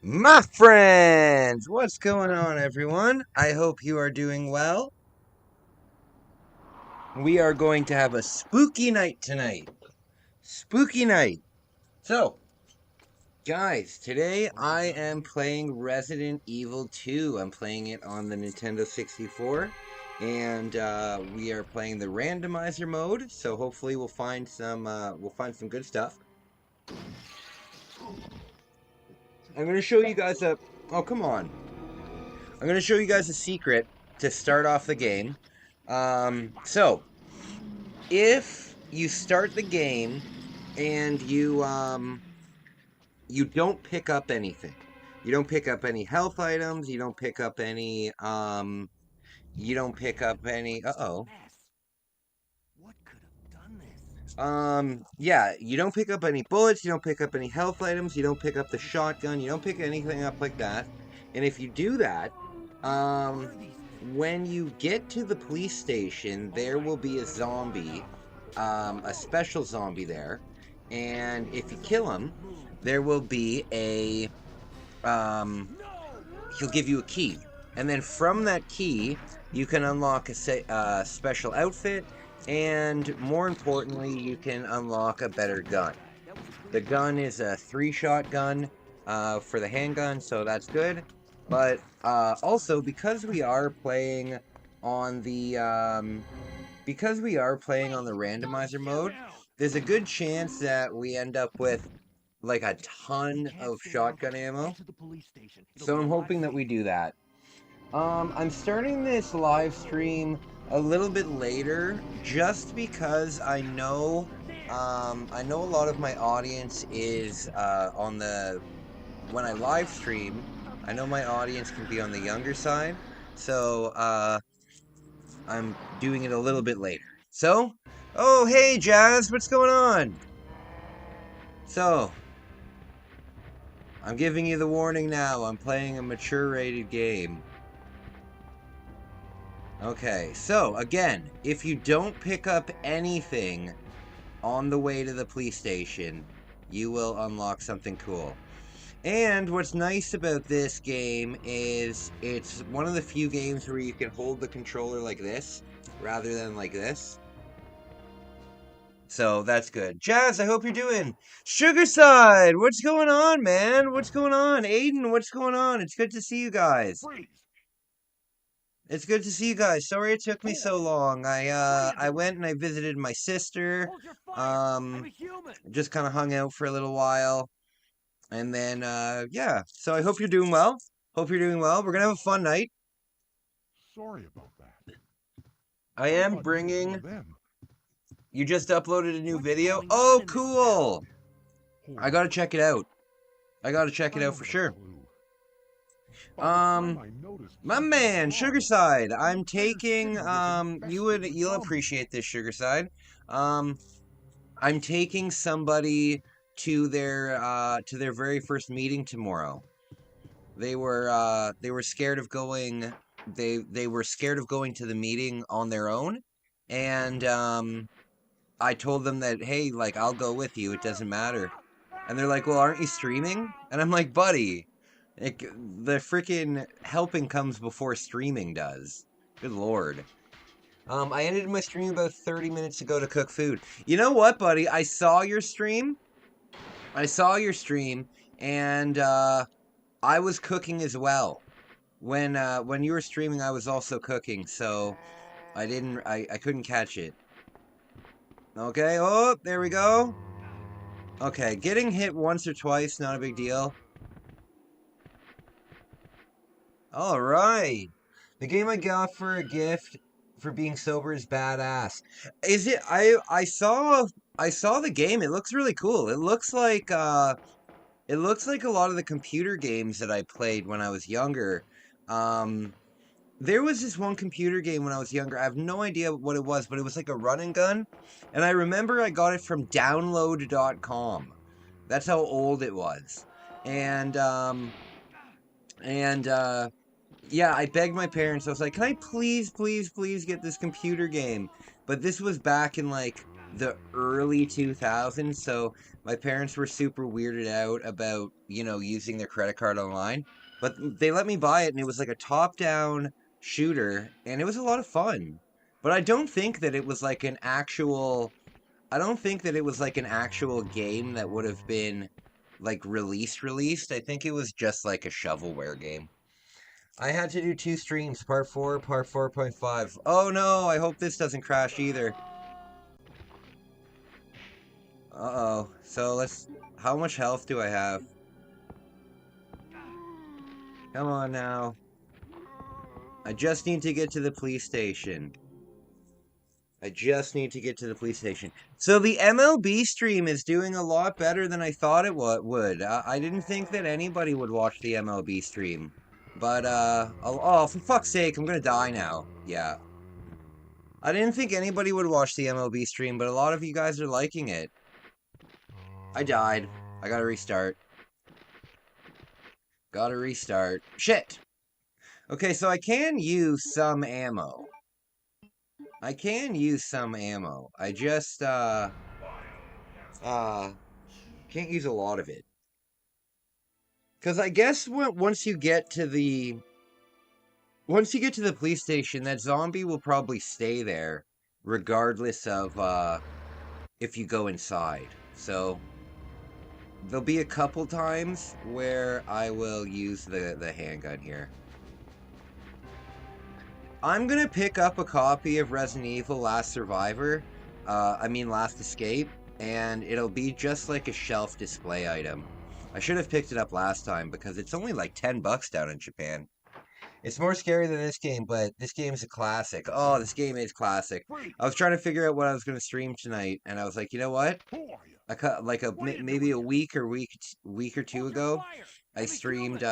My friends, what's going on, everyone? I hope you are doing well. We are going to have a spooky night tonight. Spooky night. So, guys, today I am playing Resident Evil 2. I'm playing it on the Nintendo 64, and we are playing the randomizer mode. So hopefully we'll find some good stuff. I'm gonna show you guys a. Oh, come on! I'm gonna show you guys a secret to start off the game. So if you start the game and you don't pick up anything, you don't pick up any health items, you don't pick up any you don't pick up any uh-oh yeah, you don't pick up any bullets, you don't pick up any health items, you don't pick up the shotgun, you don't pick anything up like that. And if you do that, um when you get to the police station, there will be a zombie, a special zombie there, and if you kill him, there will be a he'll give you a key, and then from that key, you can unlock a special outfit, and more importantly, you can unlock a better gun. The gun is a 3-shot gun for the handgun, so that's good. But also, on the because we are playing on the randomizer mode, there's a good chance that we end up with like a ton of shotgun ammo. So I'm hoping that we do that. I'm starting this live stream a little bit later just because I know a lot of my audience is when I live stream, I know my audience can be on the younger side. So I'm doing it a little bit later. So, oh hey Jazz, what's going on? So, I'm giving you the warning now. I'm playing a mature rated game. Okay, so again, if you don't pick up anything on the way to the police station, you will unlock something cool. And what's nice about this game is it's one of the few games where you can hold the controller like this rather than like this. So that's good. Jazz, I hope you're doing. Sugarside, what's going on, man? What's going on? Aiden, what's going on? It's good to see you guys. It's good to see you guys. Sorry it took me so long. I went and I visited my sister. Just kind of hung out for a little while. And then yeah. So I hope you're doing well. Hope you're doing well. We're gonna have a fun night. Sorry about that. I am bringing. You just uploaded a new video? Oh, cool! I gotta check it out. I gotta check it out for sure. My man, Sugarside. I'm taking you'll appreciate this, Sugarside. Um I'm taking somebody to their very first meeting tomorrow. They were scared of going they were scared of going to the meeting on their own, and I told them that, hey, like, I'll go with you, it doesn't matter. And they're like, well, aren't you streaming? And I'm like, buddy, the freaking helping comes before streaming does. Good lord. I ended my stream about 30 minutes ago to cook food. You know what, buddy? I saw your stream. I saw your stream, and I was cooking as well. When you were streaming, I was also cooking, so I couldn't catch it. Okay, oh, there we go. Okay, getting hit once or twice, not a big deal. All right. The game I got for a gift for being sober is badass. Is it? I saw the game. It looks really cool. It looks like a lot of the computer games that I played when I was younger. Um there was this one computer game when I was younger. I have no idea what it was, but it was like a run and gun. And I remember I got it from download.com. That's how old it was. And and yeah, I begged my parents. I was like, "Can I please, please, please get this computer game?" But this was back in like the early 2000s, so my parents were super weirded out about, you know, using their credit card online. But they let me buy it, and it was like a top-down shooter, and it was a lot of fun. But I don't think that it was like an actual I don't think that it was like an actual game that would have been like released. I think it was just like a shovelware game. I had to do 2 streams, part 4, part 4.5. Oh no, I hope this doesn't crash either. Uh-oh. So how much health do I have? Come on now. I just need to get to the police station. I just need to get to the police station. So the MLB stream is doing a lot better than I thought it would. I didn't think that anybody would watch the MLB stream. But, oh, for fuck's sake, I'm gonna die now. Yeah. I didn't think anybody would watch the MLB stream, but a lot of you guys are liking it. I died. I gotta restart. Gotta restart. Shit! Okay, so I can use some ammo. I can use some ammo. I just, can't use a lot of it. Because I guess once you get to the police station, that zombie will probably stay there, regardless of, if you go inside. So, there'll be a couple times where I will use the handgun here. I'm gonna pick up a copy of Resident Evil Last Escape, and it'll be just like a shelf display item. I should have picked it up last time because it's only like $10 down in Japan. It's more scary than this game, but this game is a classic. Oh, this game is classic. I was trying to figure out what I was gonna stream tonight, and I was like, you know what? I cut like maybe a week or two ago. I streamed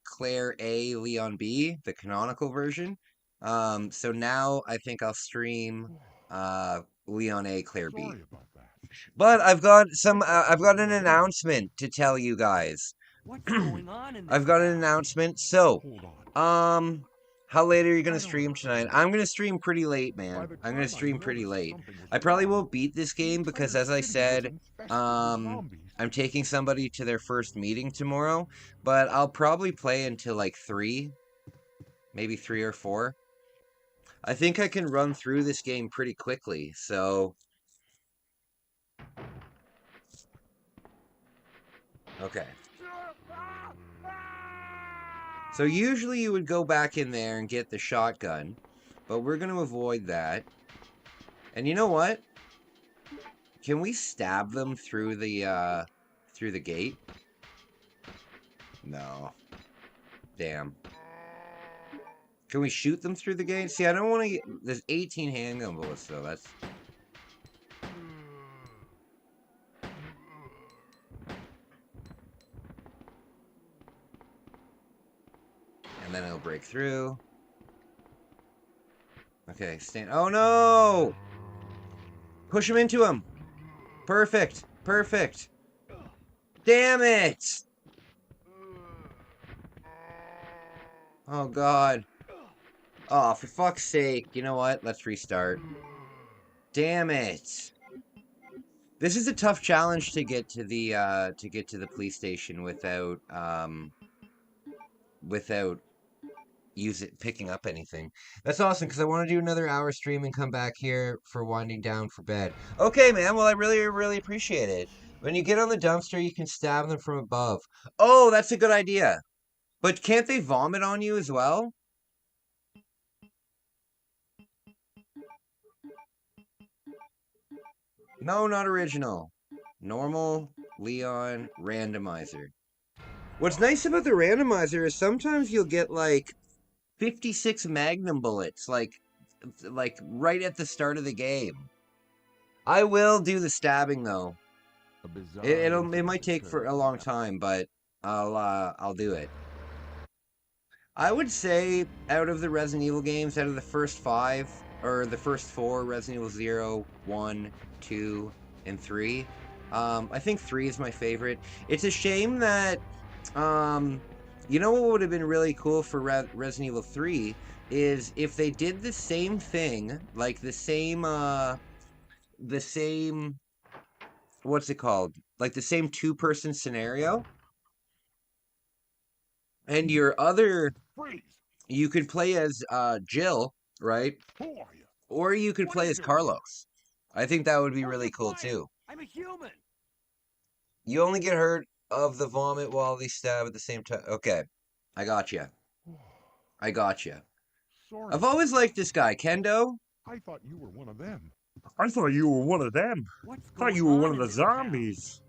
Claire A, Leon B, the canonical version. So now I think I'll stream Leon A, Claire B. But I've got an announcement to tell you guys. What's going on in I've got an announcement. So, how late are you gonna stream tonight? I'm gonna stream pretty late, man. I'm gonna stream pretty late. I probably won't beat this game because, as I said, I'm taking somebody to their first meeting tomorrow. But I'll probably play until like 3, maybe 3 or 4. I think I can run through this game pretty quickly, so... Okay. So usually you would go back in there and get the shotgun, but we're going to avoid that. And you know what? Can we stab them through the gate? No. Damn. Can we shoot them through the gate? See, I don't want to get... There's 18 handgun bullets, though. That's... And then it'll break through. Okay, stand... Oh, no! Push him into him! Perfect! Perfect! Damn it! Oh, God. Oh, for fuck's sake. You know what? Let's restart. Damn it. This is a tough challenge to get to the police station without picking up anything. That's awesome, because I want to do another hour stream and come back here for winding down for bed. Okay, man. Well, I really, really appreciate it. When you get on the dumpster, you can stab them from above. Oh, that's a good idea. But can't they vomit on you as well? No, not original. Normal, Leon, randomizer. What's nice about the randomizer is sometimes you'll get like 56 magnum bullets, like right at the start of the game. I will do the stabbing though. It might take for a long time, but I'll do it. I would say out of the Resident Evil games, out of the first 5 or the first 4, Resident Evil 0, 1, 2, and 3. I think 3 is my favorite. It's a shame that, you know what would have been really cool for Resident Evil 3 is if they did the same thing, like the same the same, what's it called? Like the same two-person scenario. And your other, Freeze! you could play as Jill, right? Who are you? Or you could What are play you as doing here? Carlos. I think that would be Hold really your cool fire! too. I'm a human! You only get hurt of the vomit while they stab at the same time. Okay, I got you. I got you. Sorry. I've always liked this guy, Kendo. I thought you were one of them. I thought you were one of them. What's I thought going you were on one of in the this town? zombies.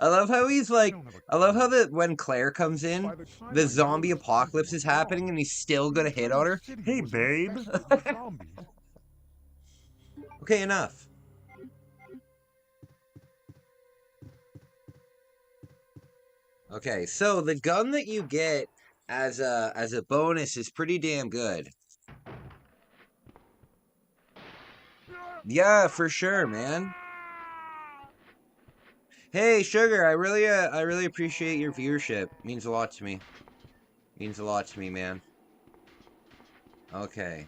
I love how he's like, don't have a I love clue. how that when Claire comes in, By the time the I zombie noticed apocalypse something is was wrong, happening and he's still the gonna hit on entire her. city Hey, was babe. infested with zombies. Okay, enough. Okay, so the gun that you get as a bonus is pretty damn good. Yeah, for sure, man. Hey, Sugar, I really appreciate your viewership. Means a lot to me. Means a lot to me, man. Okay.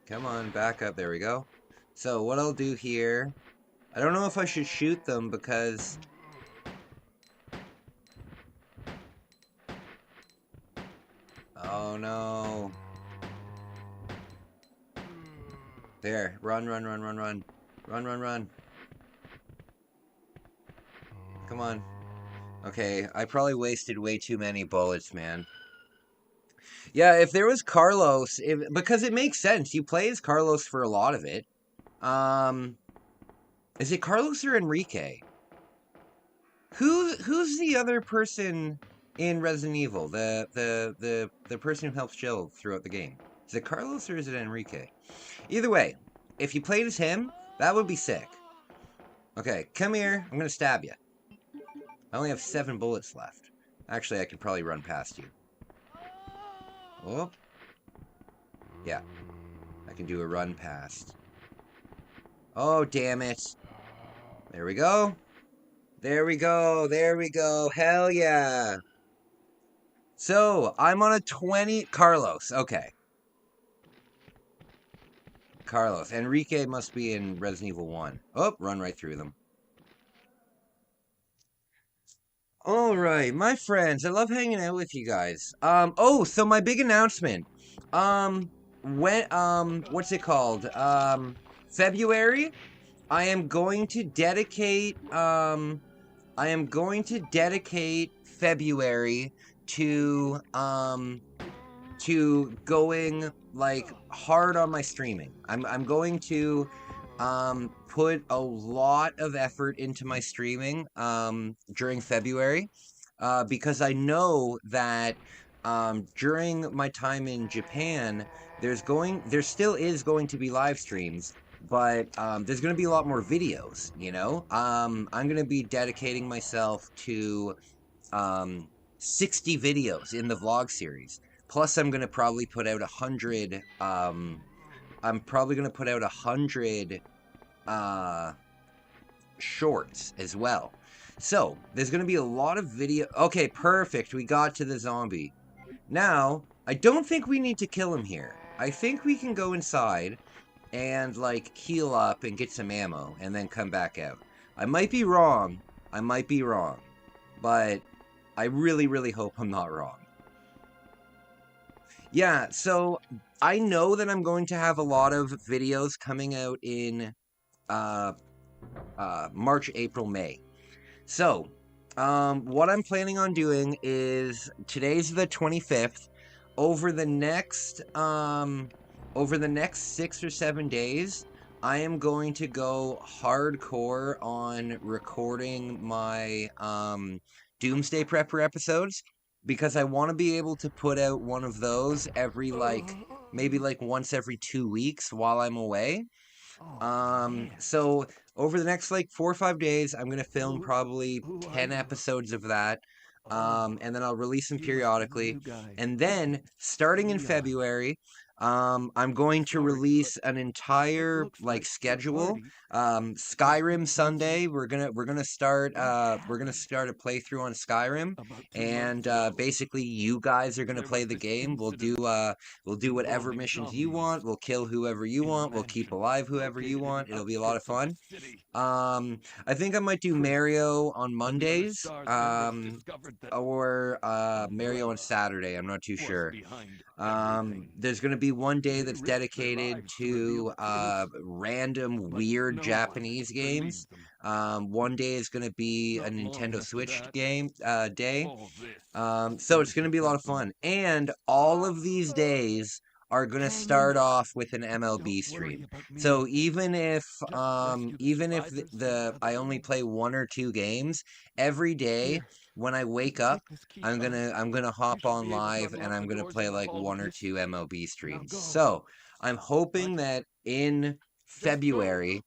Come on, back up. There we go. So, what I'll do here... I don't know if I should shoot them because... Oh, no. There. Run, run, run, run, run. Run, run, run. Come on. Okay, I probably wasted way too many bullets, man. Yeah, if there was Carlos, because it makes sense. You play as Carlos for a lot of it. Is it Carlos or Enrique? Who's the other person in Resident Evil? The person who helps Jill throughout the game. Is it Carlos or is it Enrique? Either way, if you played as him, that would be sick. Okay, come here. I'm gonna stab you. I only have 7 bullets left. Actually, I could probably run past you. Oh. Yeah. I can do a run past. Oh, damn it. There we go. There we go. There we go. Hell yeah. So, I'm on a 20... Carlos. Okay. Carlos. Enrique must be in Resident Evil 1. Oh, run right through them. Alright, my friends, I love hanging out with you guys. Oh, so my big announcement. What's it called? February, I am going to dedicate, February to going, like, hard on my streaming. I'm going to, put a lot of effort into my streaming during February because I know that during my time in Japan there still is going to be live streams, but there's going to be a lot more videos, you know. I'm going to be dedicating myself to 60 videos in the vlog series, plus I'm going to probably put out 100 I'm probably going to put out 100 shorts as well. So, there's going to be a lot of video. Okay, perfect. We got to the zombie. Now, I don't think we need to kill him here. I think we can go inside and, like, heal up and get some ammo and then come back out. I might be wrong. I might be wrong. But I really, really hope I'm not wrong. Yeah, so I know that I'm going to have a lot of videos coming out in March, April, May. So, what I'm planning on doing is, today's the 25th, over the next 6 or 7 days, I am going to go hardcore on recording my, Doomsday Prepper episodes, because I want to be able to put out one of those every, like, maybe, like, once every 2 weeks while I'm away. So over the next, like, 4 or 5 days, I'm gonna film probably 10 episodes of that, and then I'll release them periodically. And then, starting in February, I'm going to release an entire like schedule. Skyrim Sunday, we're gonna start a playthrough on Skyrim, and basically you guys are gonna play the game. We'll do whatever missions you want. We'll kill whoever you want. We'll keep alive whoever you want. It'll be a lot of fun. I think I might do Mario on Mondays, or Mario on Saturday. I'm not too sure. There's going to be one day that's dedicated to random weird Japanese games. One day is going to be a Nintendo Switch game day. So it's going to be a lot of fun. And all of these days are going to start off with an MLB stream. So even if I only play 1 or 2 games every day when I wake up, I'm gonna hop on live and I'm gonna play like 1 or 2 MLB streams. So I'm hoping that in February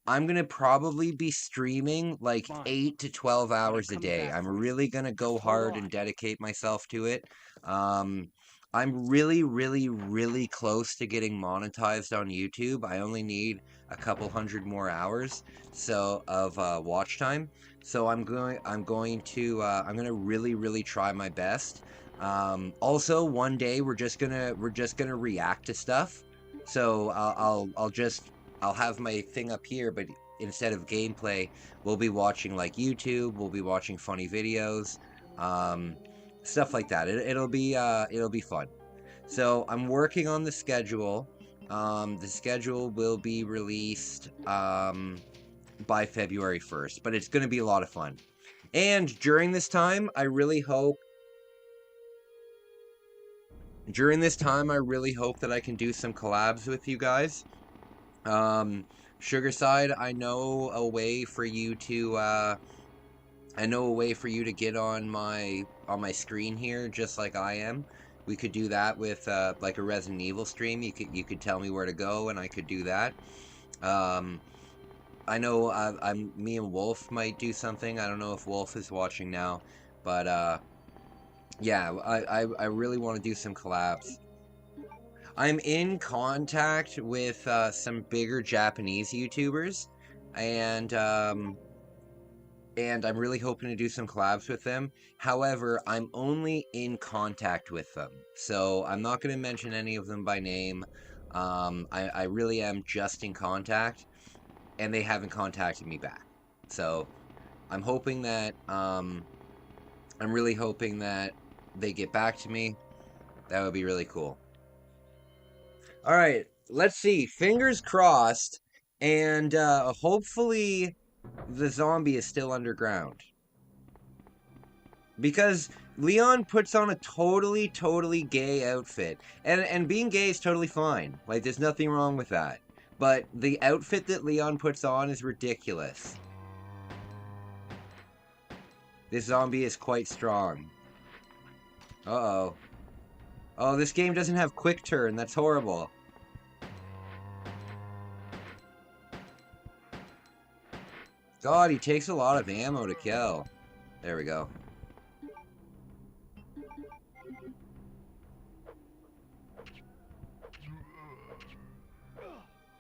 I'm gonna probably be streaming like 8 to 12 hours a day. I'm really gonna go hard and dedicate myself to it. I'm really, really, really close to getting monetized on YouTube. I only need a couple hundred more hours of watch time. So I'm gonna really, really try my best. Also, one day we're just gonna react to stuff. So I'll have my thing up here, but instead of gameplay, we'll be watching like YouTube. We'll be watching funny videos. Stuff like that. It'll be fun. So I'm working on the schedule. The schedule will be released by February 1st, but it's going to be a lot of fun. And during this time, I really hope that I can do some collabs with you guys. Sugarside, I know a way for you to get on my screen here, just like I am. We could do that with like a Resident Evil stream. You could tell me where to go, and I could do that. I know me and Wolf might do something. I don't know if Wolf is watching now, but yeah, I really want to do some collabs. I'm in contact with some bigger Japanese YouTubers, and I'm really hoping to do some collabs with them. However, I'm only in contact with them, so I'm not going to mention any of them by name. I really am just in contact, and they haven't contacted me back. So I'm hoping that I'm really hoping that they get back to me. That would be really cool. All right, let's see. Fingers crossed, and hopefully the zombie is still underground. Because Leon puts on a totally, totally gay outfit. And being gay is totally fine. Like, there's nothing wrong with that. But the outfit that Leon puts on is ridiculous. This zombie is quite strong. Uh-oh. Oh, this game doesn't have quick turn. That's horrible. God, he takes a lot of ammo to kill. There we go.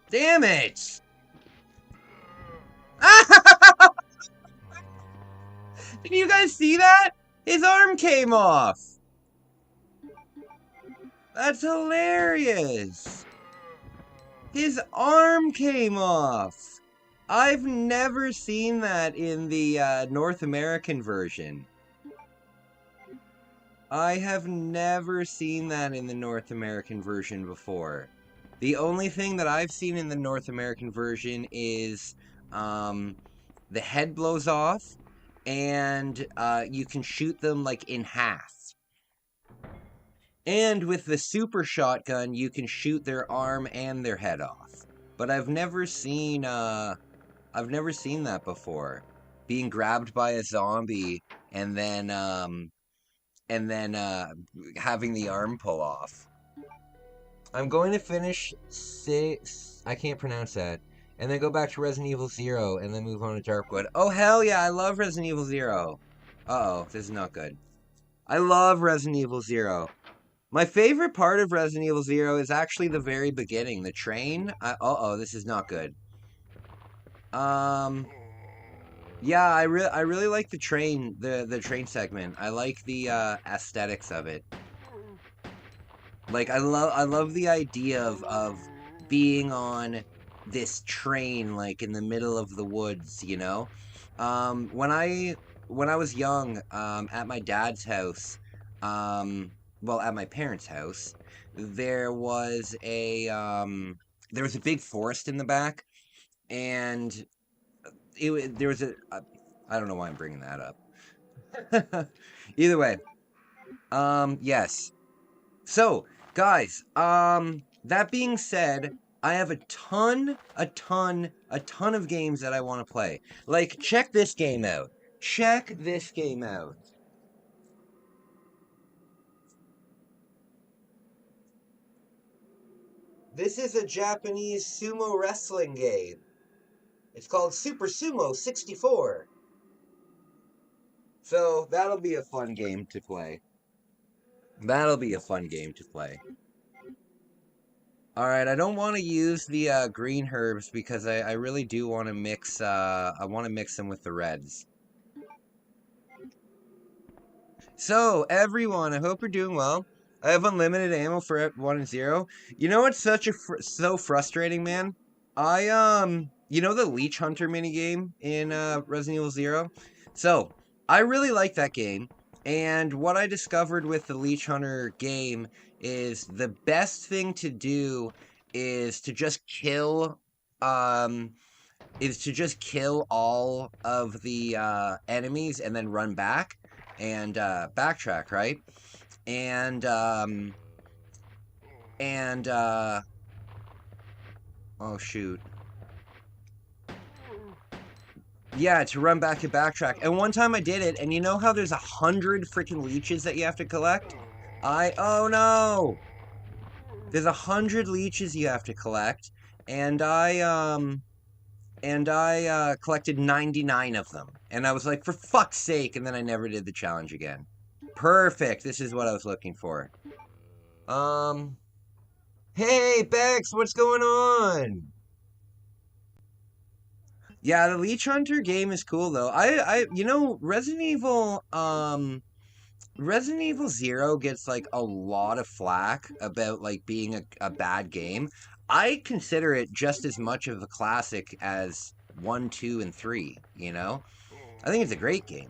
Damn it! Did you guys see that? His arm came off! That's hilarious! His arm came off! I've never seen that in the North American version. I have never seen that in the North American version before. The only thing that I've seen in the North American version is the head blows off, and you can shoot them like in half. And with the super shotgun, you can shoot their arm and their head off. But I've never seen that before. Being grabbed by a zombie and then having the arm pull off. I'm going to finish I can't pronounce that. And then go back to Resident Evil 0 and then move on to Darkwood. Oh hell yeah, I love Resident Evil 0. Uh-oh, this is not good. I love Resident Evil 0. My favorite part of Resident Evil Zero is actually the very beginning, the train. Uh-oh, this is not good. Yeah, I really like the train, the train segment. I like the aesthetics of it. Like I love the idea of being on this train like in the middle of the woods, you know? When I was young, at my dad's house, um well, at my parents' house, there was a there was a big forest in the back, and there was I don't know why I'm bringing that up. Either way, yes. So, guys, that being said, I have a ton of games that I want to play. Like, check this game out. Check this game out. This is a Japanese sumo wrestling game. It's called Super Sumo 64. So, that'll be a fun game to play. That'll be a fun game to play. All right, I don't want to use the green herbs because I really do want to mix I want to mix them with the reds. So, everyone, I hope you're doing well. I have unlimited ammo for 1 and 0. You know what's so frustrating, man? You know the Leech Hunter minigame in Resident Evil 0? So, I really like that game, and what I discovered with the Leech Hunter game is the best thing to do is to just kill um all of the enemies and then run back and backtrack, right? And oh shoot. Yeah, to run back and backtrack. And one time I did it, and you know how there's 100 freaking leeches that you have to collect? Oh no! There's 100 leeches you have to collect, and I collected 99 of them. And I was like, for fuck's sake, and then I never did the challenge again. Perfect, this is what I was looking for. Hey, Bex, what's going on? Yeah, the Leech Hunter game is cool, though. You know, Resident Evil 0 gets, like, a lot of flack about, like, being a bad game. I consider it just as much of a classic as 1, 2, and 3, you know? I think it's a great game.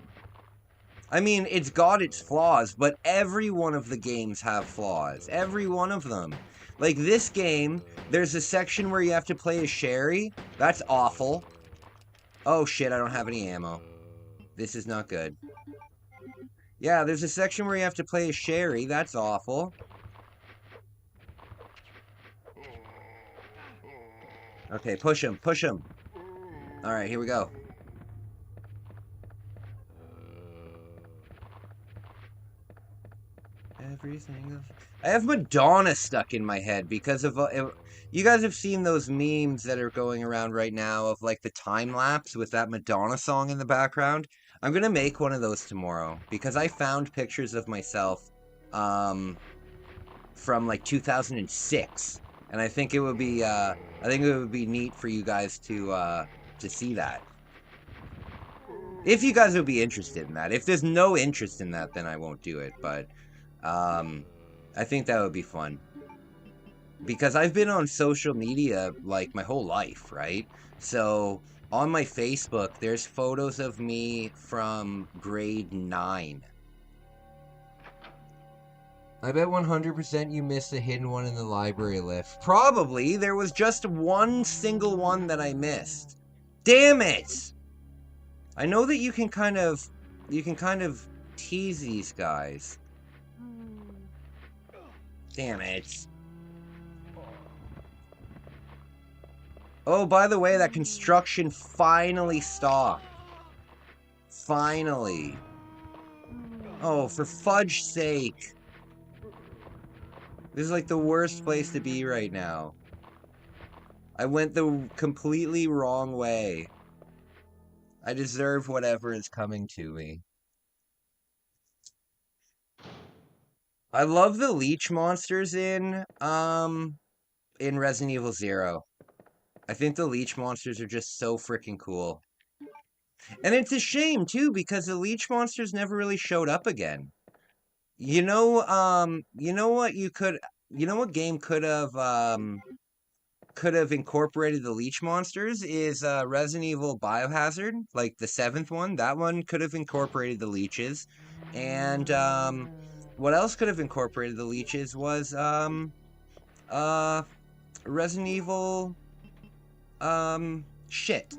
I mean, it's got its flaws, but every one of the games have flaws. Every one of them. Like, this game, there's a section where you have to play as Sherry. That's awful. Oh, shit, I don't have any ammo. This is not good. Yeah, there's a section where you have to play as Sherry. That's awful. Okay, push him, push him. Alright, here we go. Everything. I have Madonna stuck in my head because of... you guys have seen those memes that are going around right now of, like, the time-lapse with that Madonna song in the background. I'm gonna make one of those tomorrow because I found pictures of myself from, like, 2006. And I think it would be, neat for you guys to see that. If you guys would be interested in that. If there's no interest in that, then I won't do it, but... I think that would be fun. Because I've been on social media, like, my whole life, right? So, on my Facebook, there's photos of me from grade 9. I bet 100% you missed a hidden one in the library lift. Probably. There was just one single one that I missed. Damn it! I know that you can kind of tease these guys. Damn it. Oh, by the way, that construction finally stopped. Finally. Oh, for fudge's sake. This is like the worst place to be right now. I went the completely wrong way. I deserve whatever is coming to me. I love the leech monsters in Resident Evil 0. I think the leech monsters are just so freaking cool. And it's a shame too because the leech monsters never really showed up again. You know what you know what game could have incorporated the leech monsters is Resident Evil Biohazard, like the 7th one. That one could have incorporated the leeches. And what else could have incorporated the leeches was uh Resident Evil shit.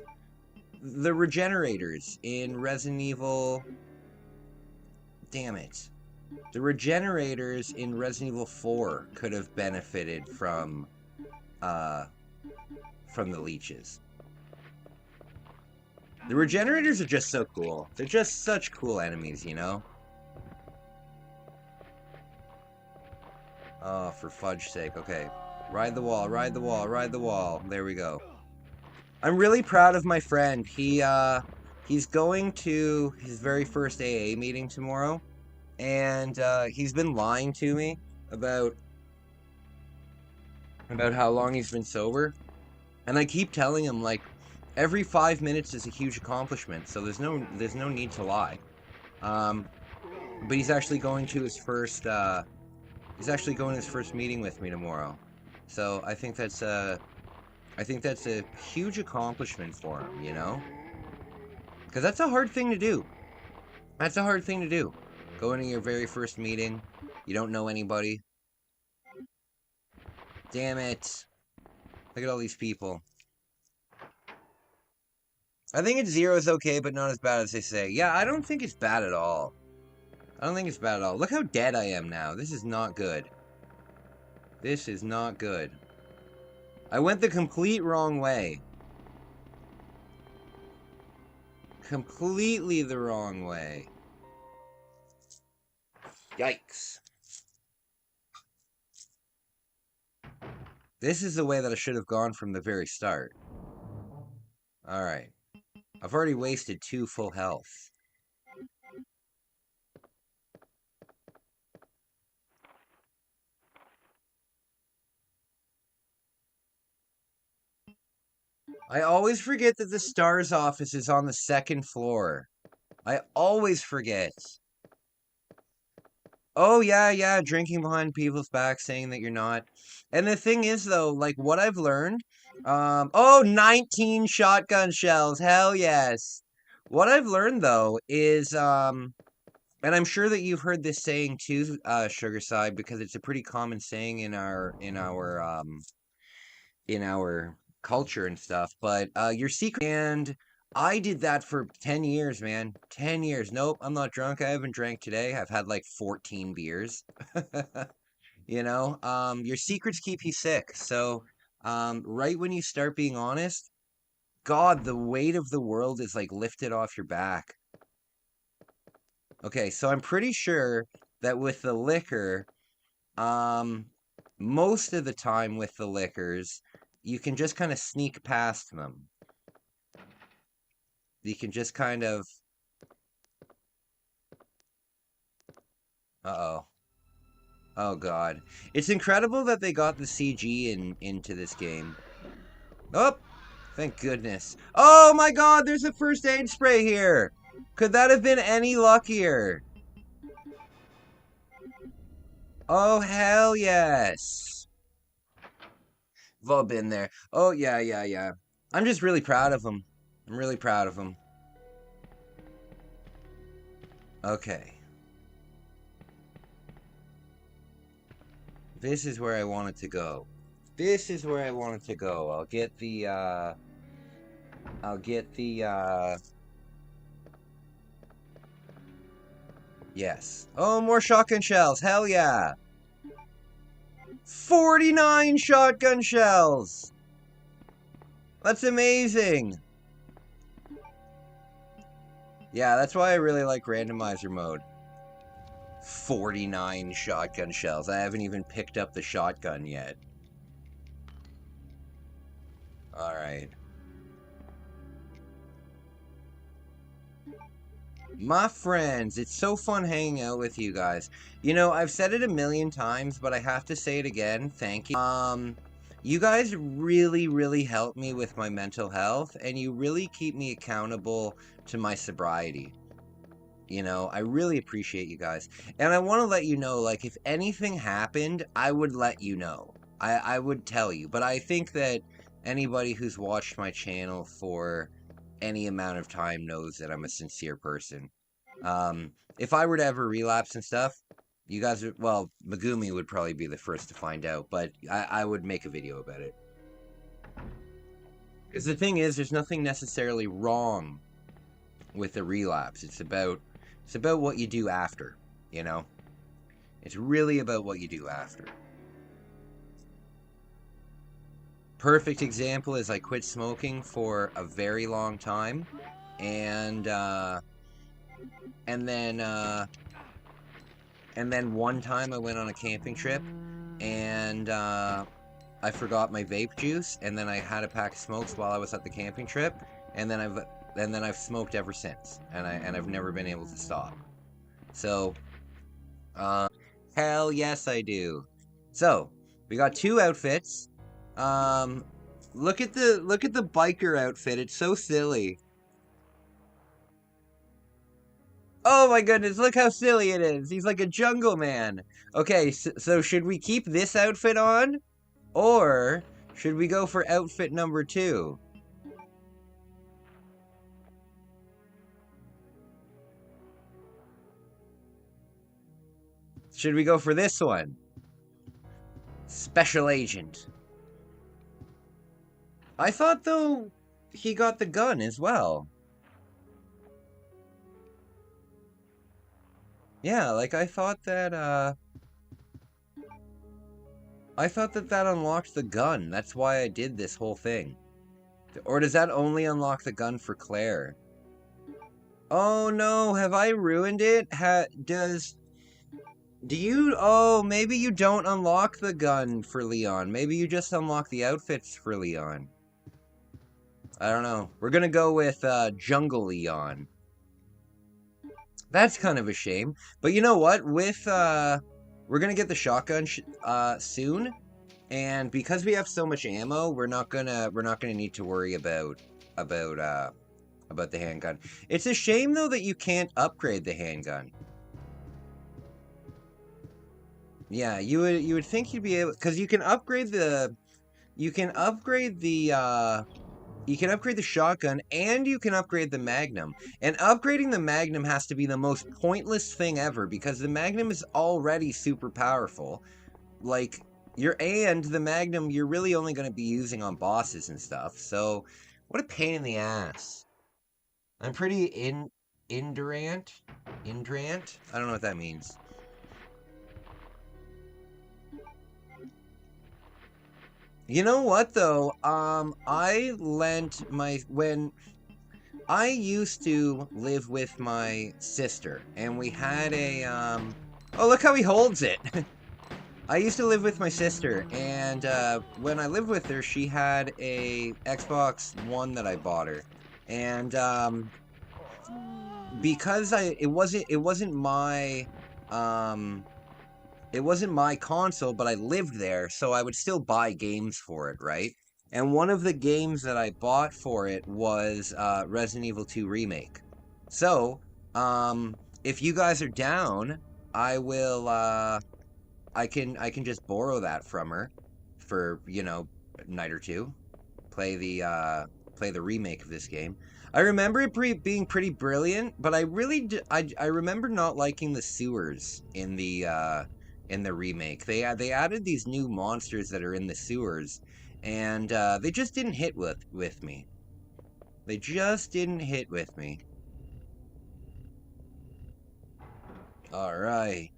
The regenerators in Resident Evil. Damn it. The regenerators in Resident Evil 4 could have benefited from the leeches. The regenerators are just so cool. They're just such cool enemies, you know? Oh, for fudge's sake. Okay. Ride the wall, ride the wall, ride the wall. There we go. I'm really proud of my friend. He's going to his very first AA meeting tomorrow. And he's been lying to me about how long he's been sober. And I keep telling him, like, every 5 minutes is a huge accomplishment, so there's no need to lie. But he's actually going to his first meeting with me tomorrow. So I think that's a huge accomplishment for him, you know? Because that's a hard thing to do. That's a hard thing to do. Going to your very first meeting, you don't know anybody. Damn it. Look at all these people. I think it's 0 is okay, but not as bad as they say. Yeah, I don't think it's bad at all. I don't think it's bad at all. Look how dead I am now. This is not good. This is not good. I went the complete wrong way. Completely the wrong way. Yikes. This is the way that I should have gone from the very start. Alright. I've already wasted 2 full health. I always forget that the STARS office is on the 2nd floor. I always forget. Oh, yeah, drinking behind people's backs, saying that you're not. And the thing is, though, like, what I've learned... oh, 19 shotgun shells, hell yes! What I've learned, though, is, and I'm sure that you've heard this saying, too, Sugarside, because it's a pretty common saying in our culture and stuff, but, your secret... And... I did that for 10 years, man. 10 years. Nope, I'm not drunk. I haven't drank today. I've had like 14 beers. You know, your secrets keep you sick. So, right when you start being honest, God, the weight of the world is like lifted off your back. Okay, so I'm pretty sure that with the liquor, most of the time with the liquors, you can just kind of sneak past them. You can just kind of... Uh-oh. Oh, God. It's incredible that they got the CG into this game. Oh! Thank goodness. Oh, my God! There's a first aid spray here! Could that have been any luckier? Oh, hell yes! We've all been there. Oh, yeah. I'm just really proud of him. I'm really proud of him. Okay. This is where I want it to go. This is where I want it to go. I'll get the, yes. Oh, more shotgun shells. Hell yeah. 49 shotgun shells! That's amazing! Yeah, that's why I really like randomizer mode. 49 shotgun shells. I haven't even picked up the shotgun yet. Alright. My friends, it's so fun hanging out with you guys. You know, I've said it a million times, but I have to say it again. Thank you. You guys really, really help me with my mental health, and you really keep me accountable to my sobriety. You know, I really appreciate you guys. And I want to let you know, like, if anything happened, I would let you know. I would tell you. But I think that anybody who's watched my channel for any amount of time knows that I'm a sincere person. If I were to ever relapse and stuff, you guys would, well, Megumi would probably be the first to find out, but I would make a video about it. Because the thing is, there's nothing necessarily wrong with a relapse. It's about what you do after, you know? It's really about what you do after. Perfect example is I quit smoking for a very long time, and then one time I went on a camping trip, and I forgot my vape juice, and then I had a pack of smokes while I was at the camping trip, and then I've smoked ever since, and I've never been able to stop. So, hell yes I do. So, we got two outfits. Look at the biker outfit. It's so silly. Oh my goodness, look how silly it is. He's like a jungle man. Okay, so should we keep this outfit on? Or should we go for outfit number 2? Should we go for this one? Special Agent. I thought, though, he got the gun as well. Yeah, like, I thought that unlocked the gun. That's why I did this whole thing. Or does that only unlock the gun for Claire? Oh no, have I ruined it? Oh, maybe you don't unlock the gun for Leon. Maybe you just unlock the outfits for Leon. I don't know. We're gonna go with, Jungle Leon. That's kind of a shame. But you know what? With, we're gonna get the shotgun, soon. And because we have so much ammo, we're not gonna need to worry about the handgun. It's a shame, though, that you can't upgrade the handgun. Yeah, you would think you'd be able, because you can upgrade the shotgun, and you can upgrade the Magnum. And upgrading the Magnum has to be the most pointless thing ever, because the Magnum is already super powerful. Like, the Magnum, you're really only going to be using on bosses and stuff. So, what a pain in the ass. I'm pretty Indrant? I don't know what that means. You know what, though? When I used to live with my sister, and we had a, oh, look how he holds it! I used to live with my sister, and, when I lived with her, she had a Xbox One that I bought her. And, because it wasn't my console, but I lived there, so I would still buy games for it, right? And one of the games that I bought for it was Resident Evil 2 Remake. So, if you guys are down, I will, I can just borrow that from her for, you know, a night or two. Play the remake of this game. I remember it being pretty brilliant, but I remember not liking the sewers in the remake. They added these new monsters that are in the sewers, and they just didn't hit with me. They just didn't hit with me. Alright.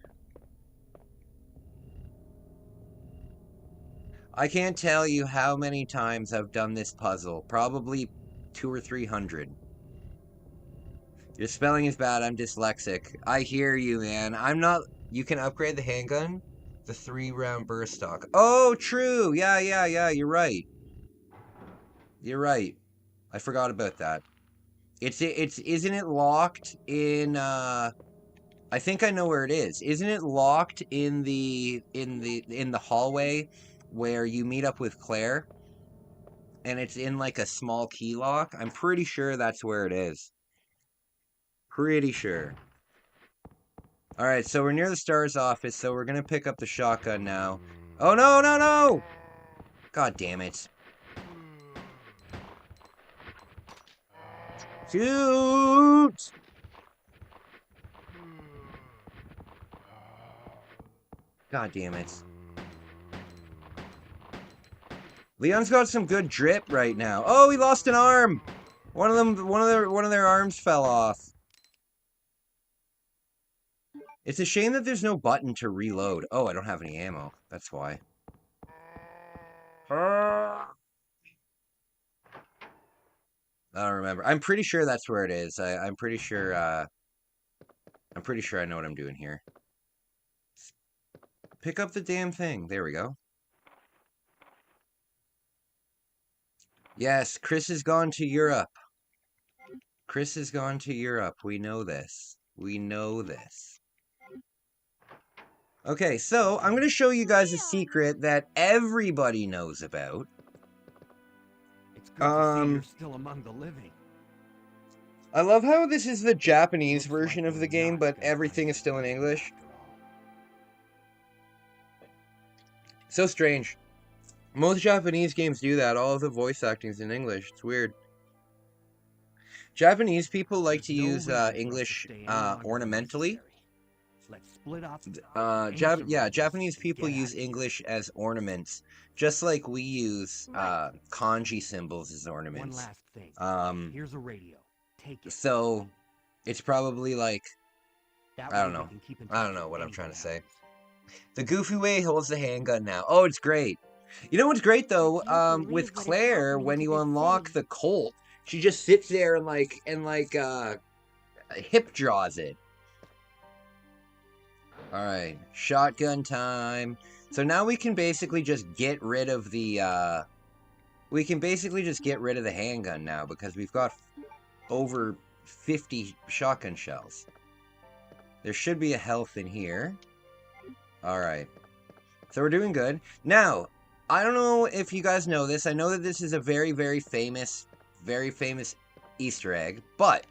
I can't tell you how many times I've done this puzzle. Probably 200 or 300. Your spelling is bad. I'm dyslexic. I hear you, man. I'm not... You can upgrade the handgun? The 3-round burst stock. Oh, true! Yeah, you're right. You're right. I forgot about that. Isn't it locked in, I think I know where it is. Isn't it locked in the hallway where you meet up with Claire? And it's in like a small key lock? I'm pretty sure that's where it is. Pretty sure. Alright, so we're near the STARS office, so we're gonna pick up the shotgun now. Oh no, no, no! God damn it. Shoot! God damn it. Leon's got some good drip right now. Oh, he lost an arm! One of their arms fell off. It's a shame that there's no button to reload. Oh, I don't have any ammo. That's why. I don't remember. I'm pretty sure that's where it is. I'm pretty sure I know what I'm doing here. Pick up the damn thing. There we go. Yes, Chris has gone to Europe. Chris has gone to Europe. We know this. We know this. Okay, so I'm going to show you guys a secret that everybody knows about. It's good to see you're still among the living. I love how this is the Japanese version of the game, but everything is still in English. So strange. Most Japanese games do that. All of the voice acting is in English. It's weird. Japanese people like to use English ornamentally. Japanese people use English as ornaments, just like we use kanji symbols as ornaments. One last thing. Here's a radio. Take it. So it's probably like, That I don't way know. we can keep in I don't touch know if what I'm trying to say. anything happens. The goofy way holds the handgun now. Oh, it's great. You know what's great though? With Claire, when you unlock the Colt, she just sits there and hip draws it. Alright, shotgun time. So now we can basically just get rid of the, handgun now, because we've got over 50 shotgun shells. There should be a health in here. Alright. So we're doing good. Now, I don't know if you guys know this. I know that this is a very, very famous Easter egg, but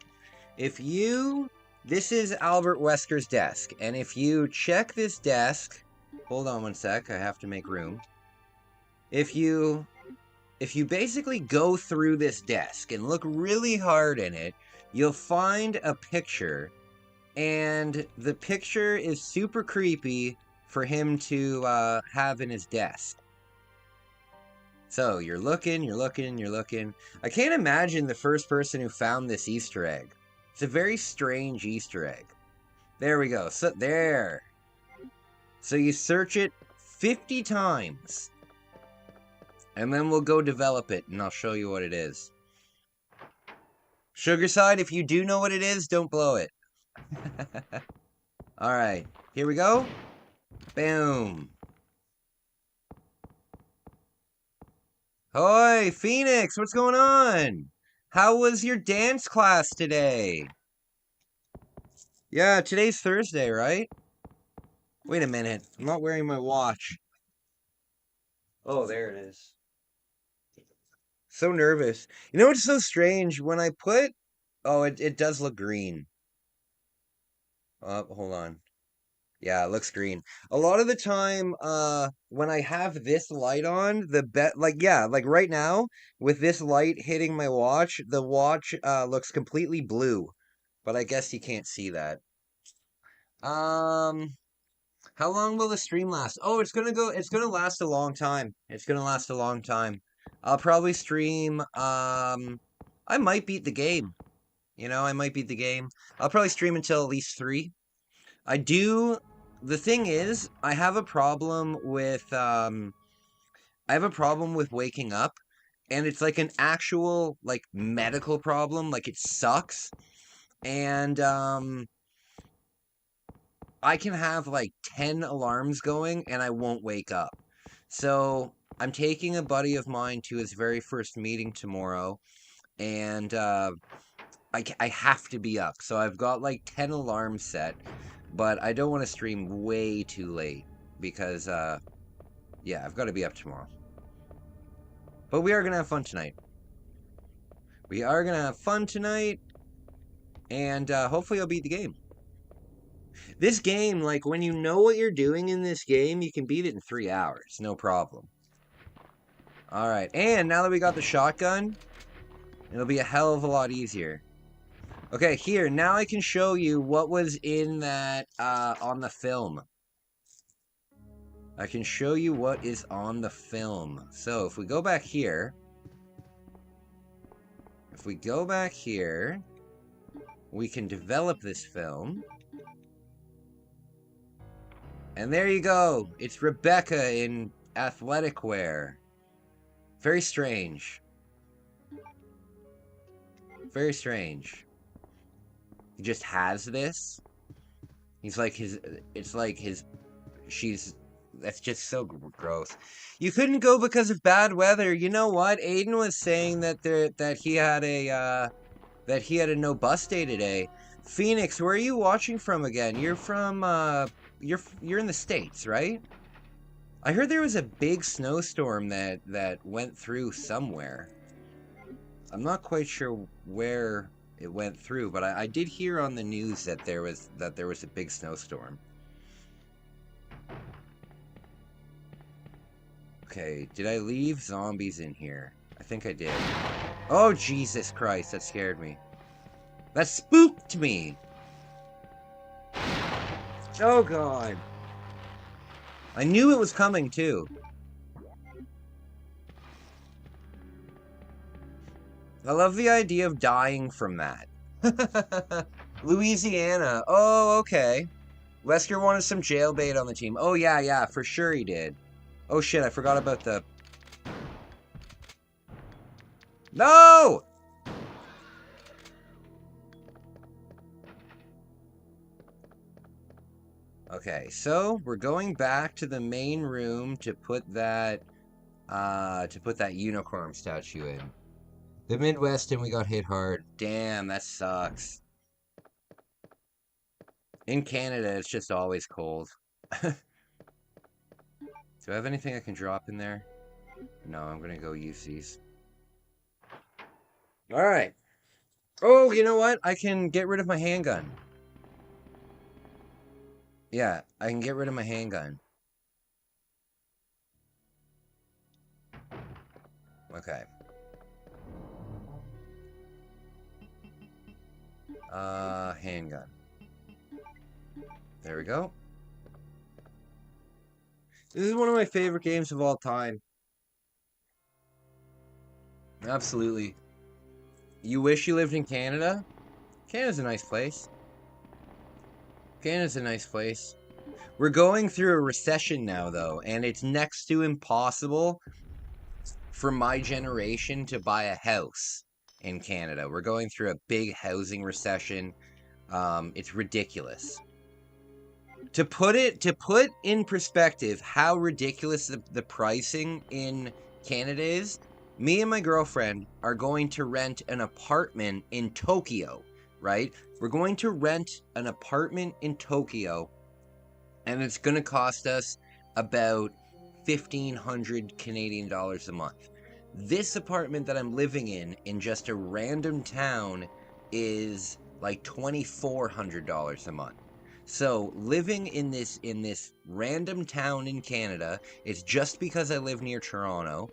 if you... This is Albert Wesker's desk, and if you check this desk... Hold on one sec, I have to make room. If you basically go through this desk and look really hard in it, you'll find a picture, and the picture is super creepy for him to have in his desk. So, you're looking, you're looking, you're looking. I can't imagine the first person who found this Easter egg. It's a very strange Easter egg. There we go. So, there. So you search it 50 times. And then we'll go develop it, and I'll show you what it is. Sugarside, if you do know what it is, don't blow it. Alright, here we go. Boom. Hoi, Phoenix, what's going on? How was your dance class today? Yeah, today's Thursday, right? Wait a minute, I'm not wearing my watch. Oh, there it is. So nervous. You know what's so strange? When I put... Oh, it does look green. Oh, hold on. Yeah, it looks green. A lot of the time, when I have this light on, like right now, with this light hitting my watch, the watch, looks completely blue. But I guess you can't see that. How long will the stream last? Oh, it's gonna last a long time. It's gonna last a long time. I'll probably stream, I might beat the game. You know, I might beat the game. I'll probably stream until at least 3. The thing is, I have a problem with waking up, and it's like an actual, like, medical problem, like it sucks, and, I can have like 10 alarms going and I won't wake up. So I'm taking a buddy of mine to his very first meeting tomorrow, and I have to be up. So I've got like 10 alarms set, but I don't want to stream way too late because, yeah, I've got to be up tomorrow. But we are going to have fun tonight. We are going to have fun tonight, and hopefully I'll beat the game. This game, like, when you know what you're doing in this game, you can beat it in 3 hours. No problem. Alright, and now that we got the shotgun, it'll be a hell of a lot easier. Okay, here, now I can show you what was in that, on the film. I can show you what is on the film. So, if we go back here... we can develop this film. And there you go. It's Rebecca in athletic wear. Very strange. Very strange. He just has this. He's like his... It's like his... She's... That's just so gross. You couldn't go because of bad weather. You know what? Aiden was saying that he had a no bus day today. Phoenix, where are you watching from again? You're from you're in the States, right? I heard there was a big snowstorm that went through somewhere. I'm not quite sure where it went through, but I did hear on the news that there was a big snowstorm. Okay, did I leave zombies in here? I think I did. Oh, Jesus Christ, that scared me. That spooked me! Oh, God. I knew it was coming, too. I love the idea of dying from that. Louisiana. Oh, okay. Wesker wanted some jailbait on the team. Oh, yeah, for sure he did. Oh shit, I forgot about the... No! Okay, so we're going back to the main room to put that unicorn statue in. The Midwest and we got hit hard. Damn, that sucks. In Canada, it's just always cold. Do I have anything I can drop in there? No, I'm gonna go use these. Alright. Oh, you know what? I can get rid of my handgun. Yeah, I can get rid of my handgun. Okay. Handgun. There we go. This is one of my favorite games of all time. Absolutely. You wish you lived in Canada? Canada's a nice place. Canada's a nice place. We're going through a recession now, though, and it's next to impossible for my generation to buy a house in Canada. We're going through a big housing recession. It's ridiculous. To put in perspective how ridiculous the pricing in Canada is, me and my girlfriend are going to rent an apartment in Tokyo, right? We're going to rent an apartment in Tokyo, and it's going to cost us about 1,500 Canadian dollars a month. This apartment that I'm living in just a random town is like $2,400 a month. So living in this random town in Canada, it's just because I live near Toronto.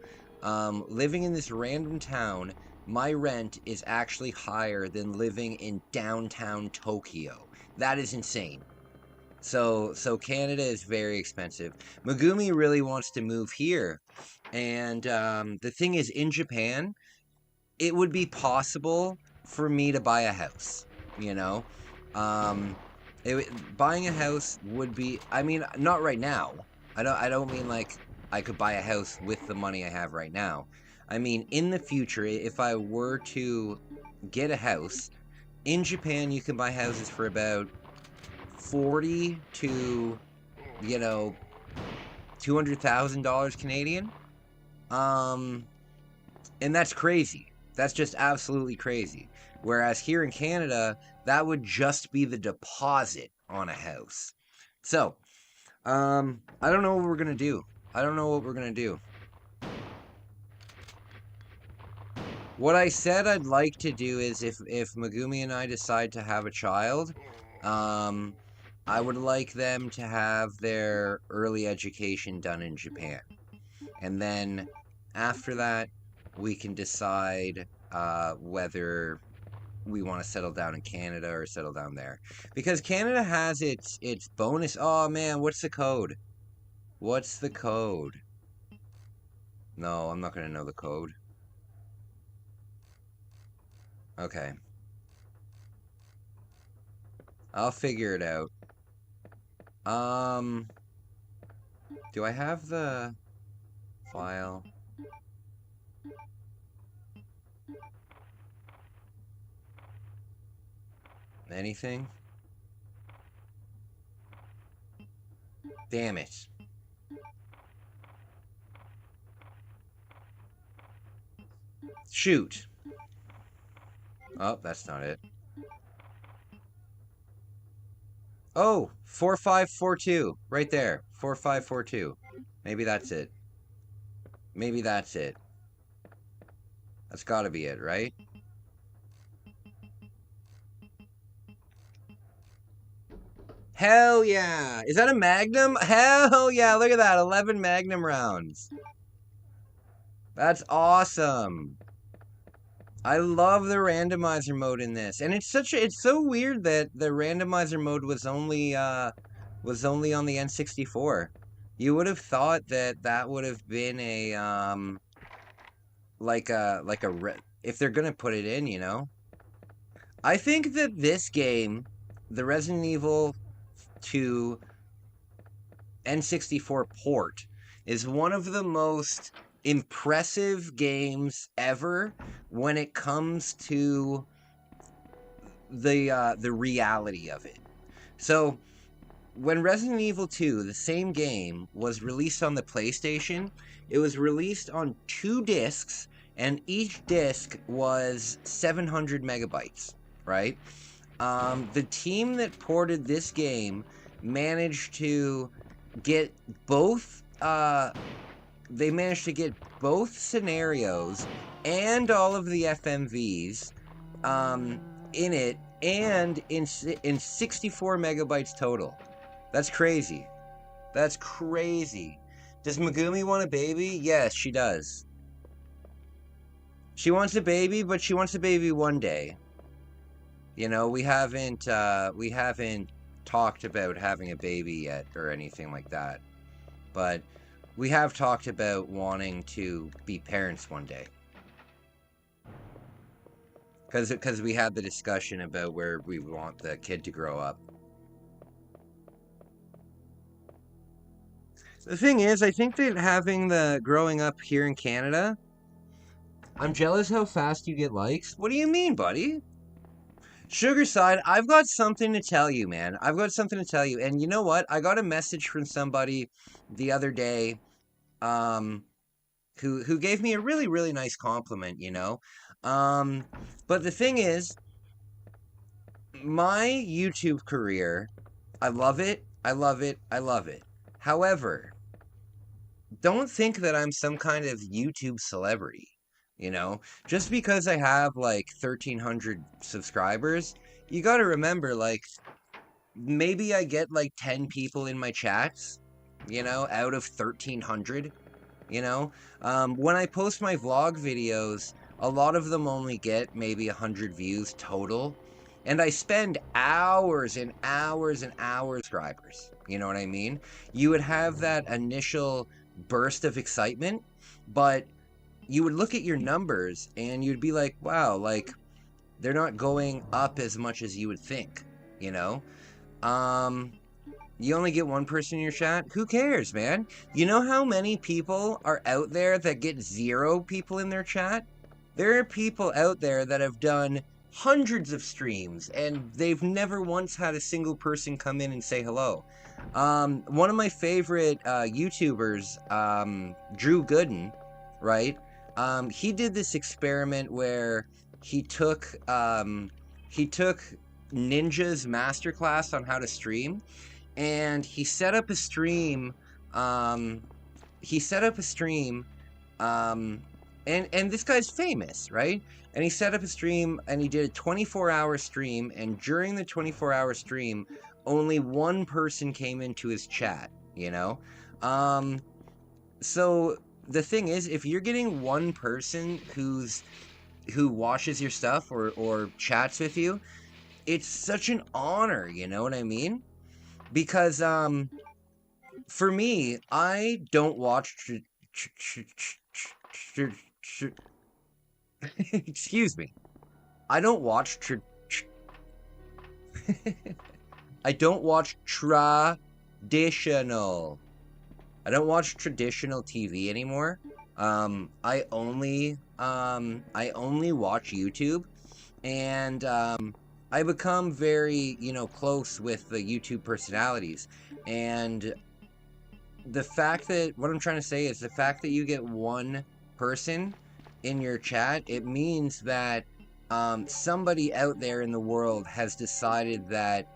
Living in this random town, my rent is actually higher than living in downtown Tokyo. That is insane. So Canada is very expensive. Megumi really wants to move here. And the thing is, in Japan, it would be possible for me to buy a house, you know? Buying a house would be, I mean, not right now. I don't mean like I could buy a house with the money I have right now. I mean, in the future, if I were to get a house, in Japan, you can buy houses for about 40 to, you know, $200,000 Canadian. And that's crazy. That's just absolutely crazy. Whereas here in Canada, that would just be the deposit on a house. So, I don't know what we're gonna do. I don't know what we're gonna do. What I said I'd like to do is if Megumi and I decide to have a child, I would like them to have their early education done in Japan. And then after that, we can decide whether we want to settle down in Canada or settle down there. Because Canada has its bonus. Oh man, what's the code? What's the code? No, I'm not going to know the code. Okay. I'll figure it out. Do I have the file? Anything? Damn it. Shoot. Oh, that's not it. Oh, 4542. Right there. 4542. Maybe that's it. Maybe that's it. That's gotta be it, right? Hell yeah! Is that a Magnum? Hell yeah! Look at that! 11 Magnum rounds. That's awesome. I love the randomizer mode in this, and it's so weird that the randomizer mode was only on the N64. You would have thought that would have been a if they're gonna put it in, you know. I think that this game, the Resident Evil 2 N64 port, is one of the most impressive games ever when it comes to the reality of it. So when Resident Evil 2, the same game, was released on the PlayStation, it was released on 2 discs, and each disc was 700 megabytes, right? The team that ported this game managed to get both they managed to get both scenarios and all of the FMVs in it, and in 64 megabytes total. That's crazy. That's crazy. Does Megumi want a baby? Yes, she does. She wants a baby, but she wants a baby one day. You know, we haven't talked about having a baby yet or anything like that. But we have talked about wanting to be parents one day. Because we had the discussion about where we want the kid to grow up. The thing is, I think that having the growing up here in Canada, I'm jealous how fast you get likes. What do you mean, buddy? Sugarside, I've got something to tell you, man. I've got something to tell you. And you know what? I got a message from somebody the other day who gave me a really, really nice compliment, you know? But the thing is, my YouTube career, I love it. I love it. I love it. However, don't think that I'm some kind of YouTube celebrity. You know, just because I have like 1,300 subscribers, you got to remember, like, maybe I get like 10 people in my chats, you know, out of 1,300, you know. When I post my vlog videos, a lot of them only get maybe 100 views total. And I spend hours and hours and hours subscribers. You know what I mean? You would have that initial burst of excitement, but you would look at your numbers and you'd be like, wow, like, they're not going up as much as you would think, you know? You only get one person in your chat? Who cares, man? You know how many people are out there that get 0 people in their chat? There are people out there that have done hundreds of streams and they've never once had a single person come in and say hello. One of my favorite YouTubers, Drew Gooden, right? He did this experiment where he took Ninja's masterclass on how to stream, and he set up a stream. He set up a stream, and this guy's famous, right? And he set up a stream, and he did a 24-hour stream, and during the 24-hour stream, only one person came into his chat, you know? So the thing is, if you're getting one person who watches your stuff or chats with you, it's such an honor, you know what I mean? Because for me, I don't watch excuse me. I don't watch I don't watch traditional. I don't watch traditional TV anymore. I only watch YouTube, and I become very, close with the YouTube personalities. And the fact that, what I'm trying to say is the fact that you get one person in your chat, it means that somebody out there in the world has decided that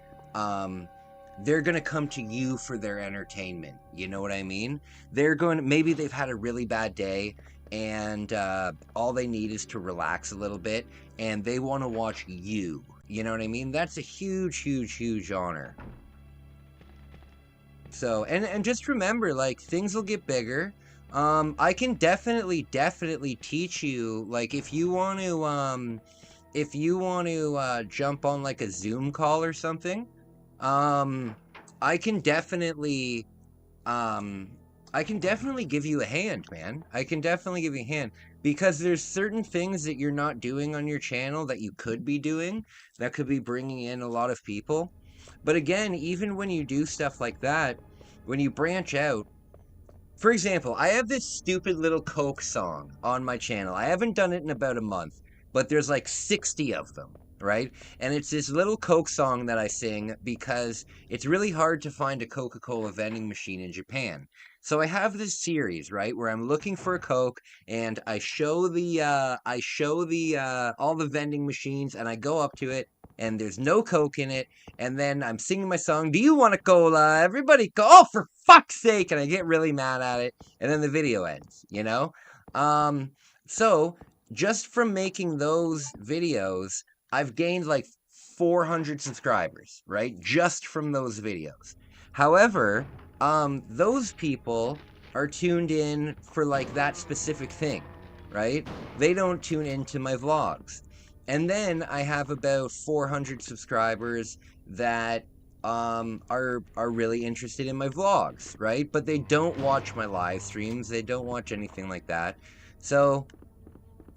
they're going to come to you for their entertainment. You know what I mean? Maybe they've had a really bad day, and all they need is to relax a little bit, and they want to watch you. You know what I mean? That's a huge, huge, huge honor. So, and just remember, like, things will get bigger. I can definitely teach you, like, if you want to jump on, like, a Zoom call or something, I can definitely give you a hand, man. I can definitely give you a hand, because there's certain things that you're not doing on your channel that you could be doing, that could be bringing in a lot of people. But again, even when you do stuff like that, when you branch out, for example, I have this stupid little Coke song on my channel. I haven't done it in about a month, but there's like 60 of them, right? And it's this little Coke song that I sing because it's really hard to find a Coca-Cola vending machine in Japan. So I have this series, right, where I'm looking for a Coke, and I show all the vending machines, and I go up to it, and there's no Coke in it, and then I'm singing my song, "Do you want a cola? Everybody go, oh, for fuck's sake," and I get really mad at it, and then the video ends, you know? So, just from making those videos, I've gained like 400 subscribers, right? Just from those videos. However, those people are tuned in for like that specific thing, right? They don't tune into my vlogs. And then I have about 400 subscribers that are really interested in my vlogs, right? But they don't watch my live streams. They don't watch anything like that. So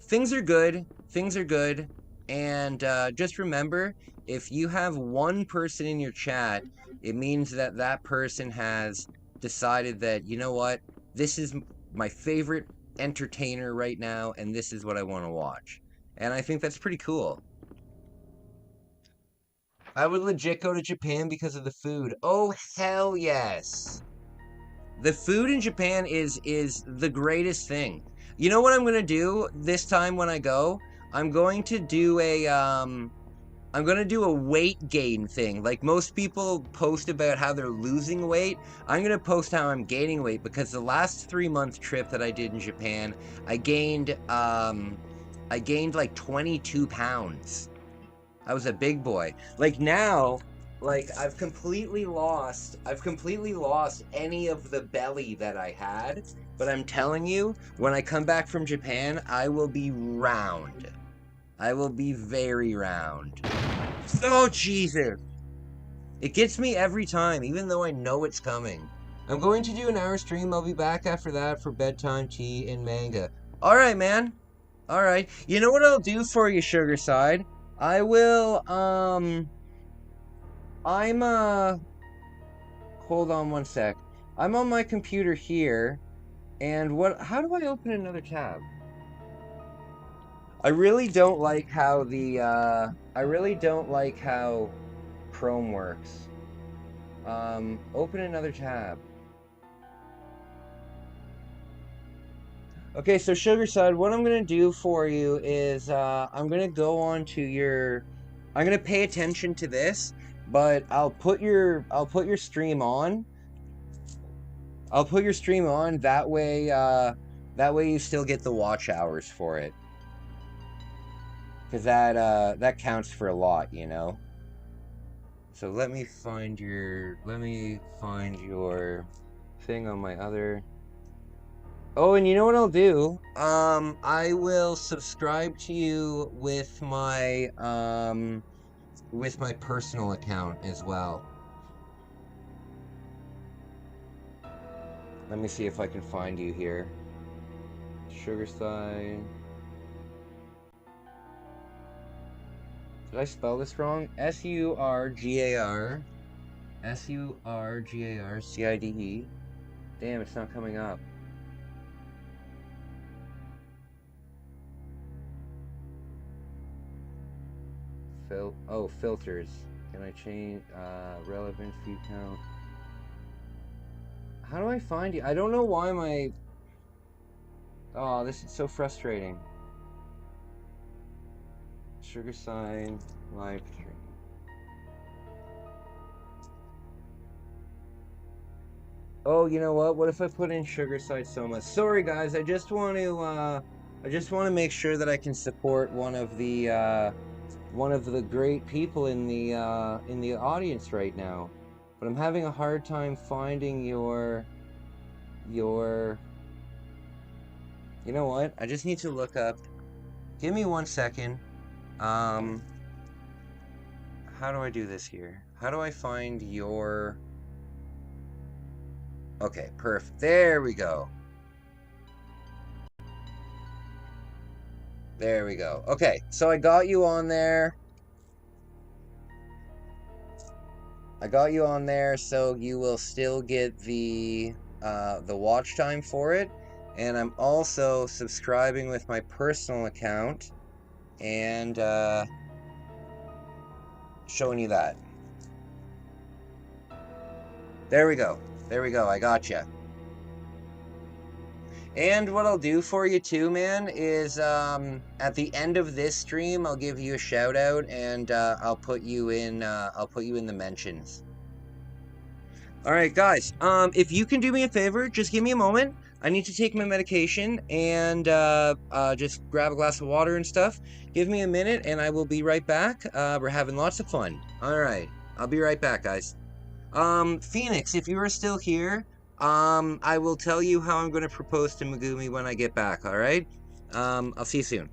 things are good. Things are good. And just remember, if you have one person in your chat, it means that that person has decided that, you know what, this is my favorite entertainer right now, and this is what I want to watch. And I think that's pretty cool. I would legit go to Japan because of the food. Oh, hell yes. The food in Japan is the greatest thing. You know what I'm going to do this time when I go? I'm going to do a weight gain thing. Like most people post about how they're losing weight, I'm going to post how I'm gaining weight, because the last 3-month trip that I did in Japan, I gained like 22 pounds. I was a big boy. Like now, like I've completely lost any of the belly that I had. But I'm telling you, when I come back from Japan, I will be round. I will be very round. Oh, Jesus. It gets me every time, even though I know it's coming. I'm going to do an hour stream. I'll be back after that for bedtime tea and manga. Alright, man. Alright. You know what I'll do for you, Sugar Side? I will, hold on one sec. I'm on my computer here, and how do I open another tab? I really don't like how Chrome works. Open another tab. Okay, so Sugarside, what I'm gonna do for you is I'm gonna go on to your, I'm gonna pay attention to this, but I'll put your stream on. I'll put your stream on, that way you still get the watch hours for it. Cause that counts for a lot, you know? So let me find your thing on my other. Oh, and you know what I'll do? I will subscribe to you with my personal account as well. Let me see if I can find you here. Sugarside. Did I spell this wrong? Surgarcide. Damn, it's not coming up. Filters. Can I change relevant view count? How do I find you? I don't know why my... Oh, this is so frustrating. Sugarside live stream. Oh, you know what? What if I put in Sugarside Soma? Sorry, guys. I just want to make sure that I can support one of the great people in the audience right now. But I'm having a hard time finding your. You know what? I just need to look up. Give me 1 second. How do I do this here? How do I find your... Okay, perfect. There we go. There we go. Okay, so I got you on there. So you will still get the watch time for it. And I'm also subscribing with my personal account and showing you that. There we go. There we go. I got you. And what I'll do for you too, man, is at the end of this stream, I'll give you a shout out and I'll put you in the mentions. All right, guys. If you can do me a favor, just give me a moment. I need to take my medication and just grab a glass of water and stuff. Give me a minute and I will be right back. We're having lots of fun. All right. I'll be right back, guys. Phoenix, if you are still here, I will tell you how I'm going to propose to Megumi when I get back, all right? I'll see you soon.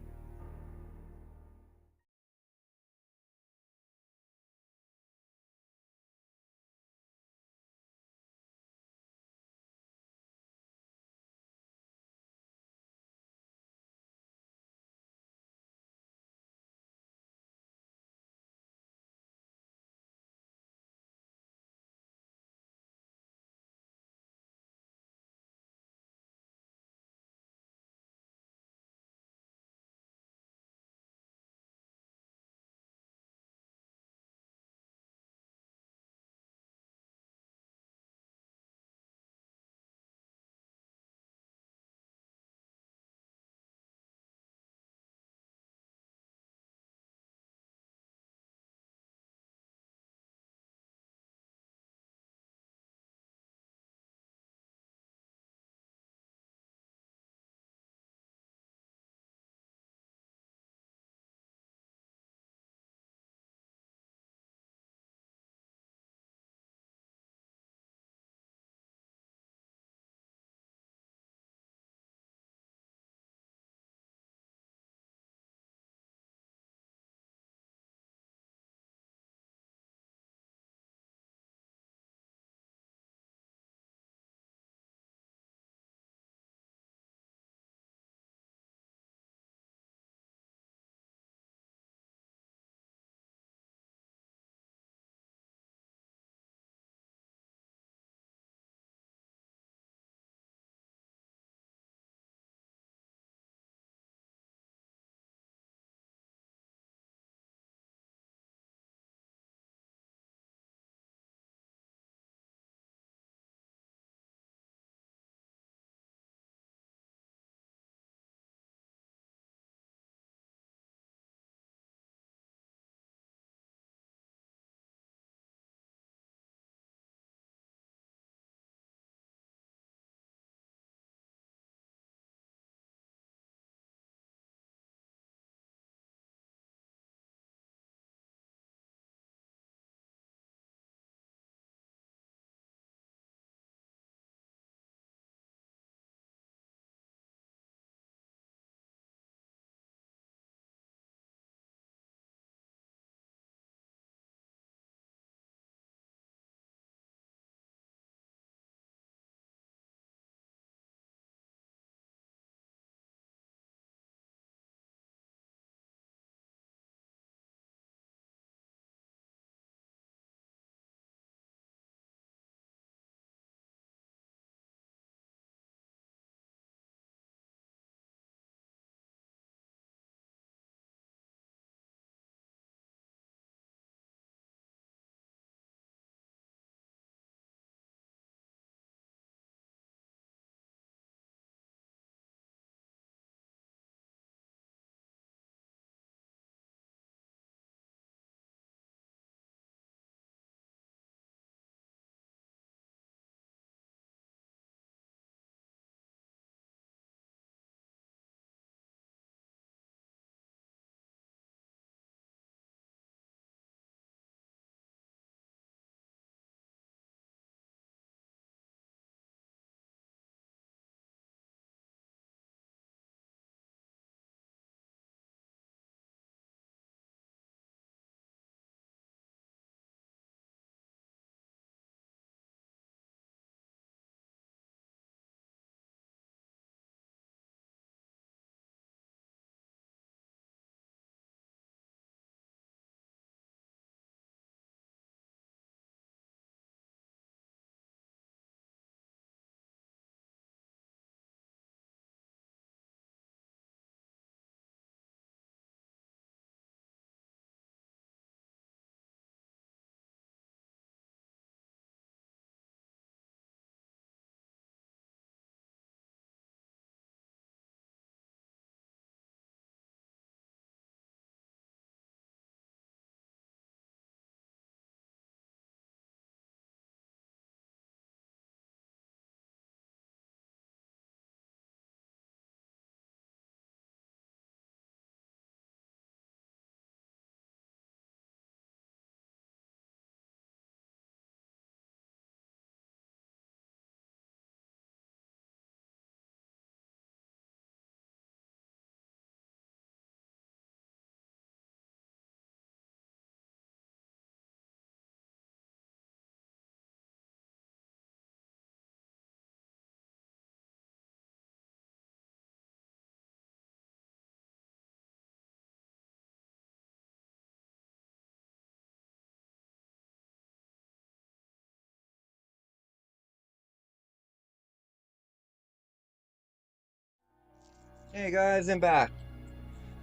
Hey guys, I'm back.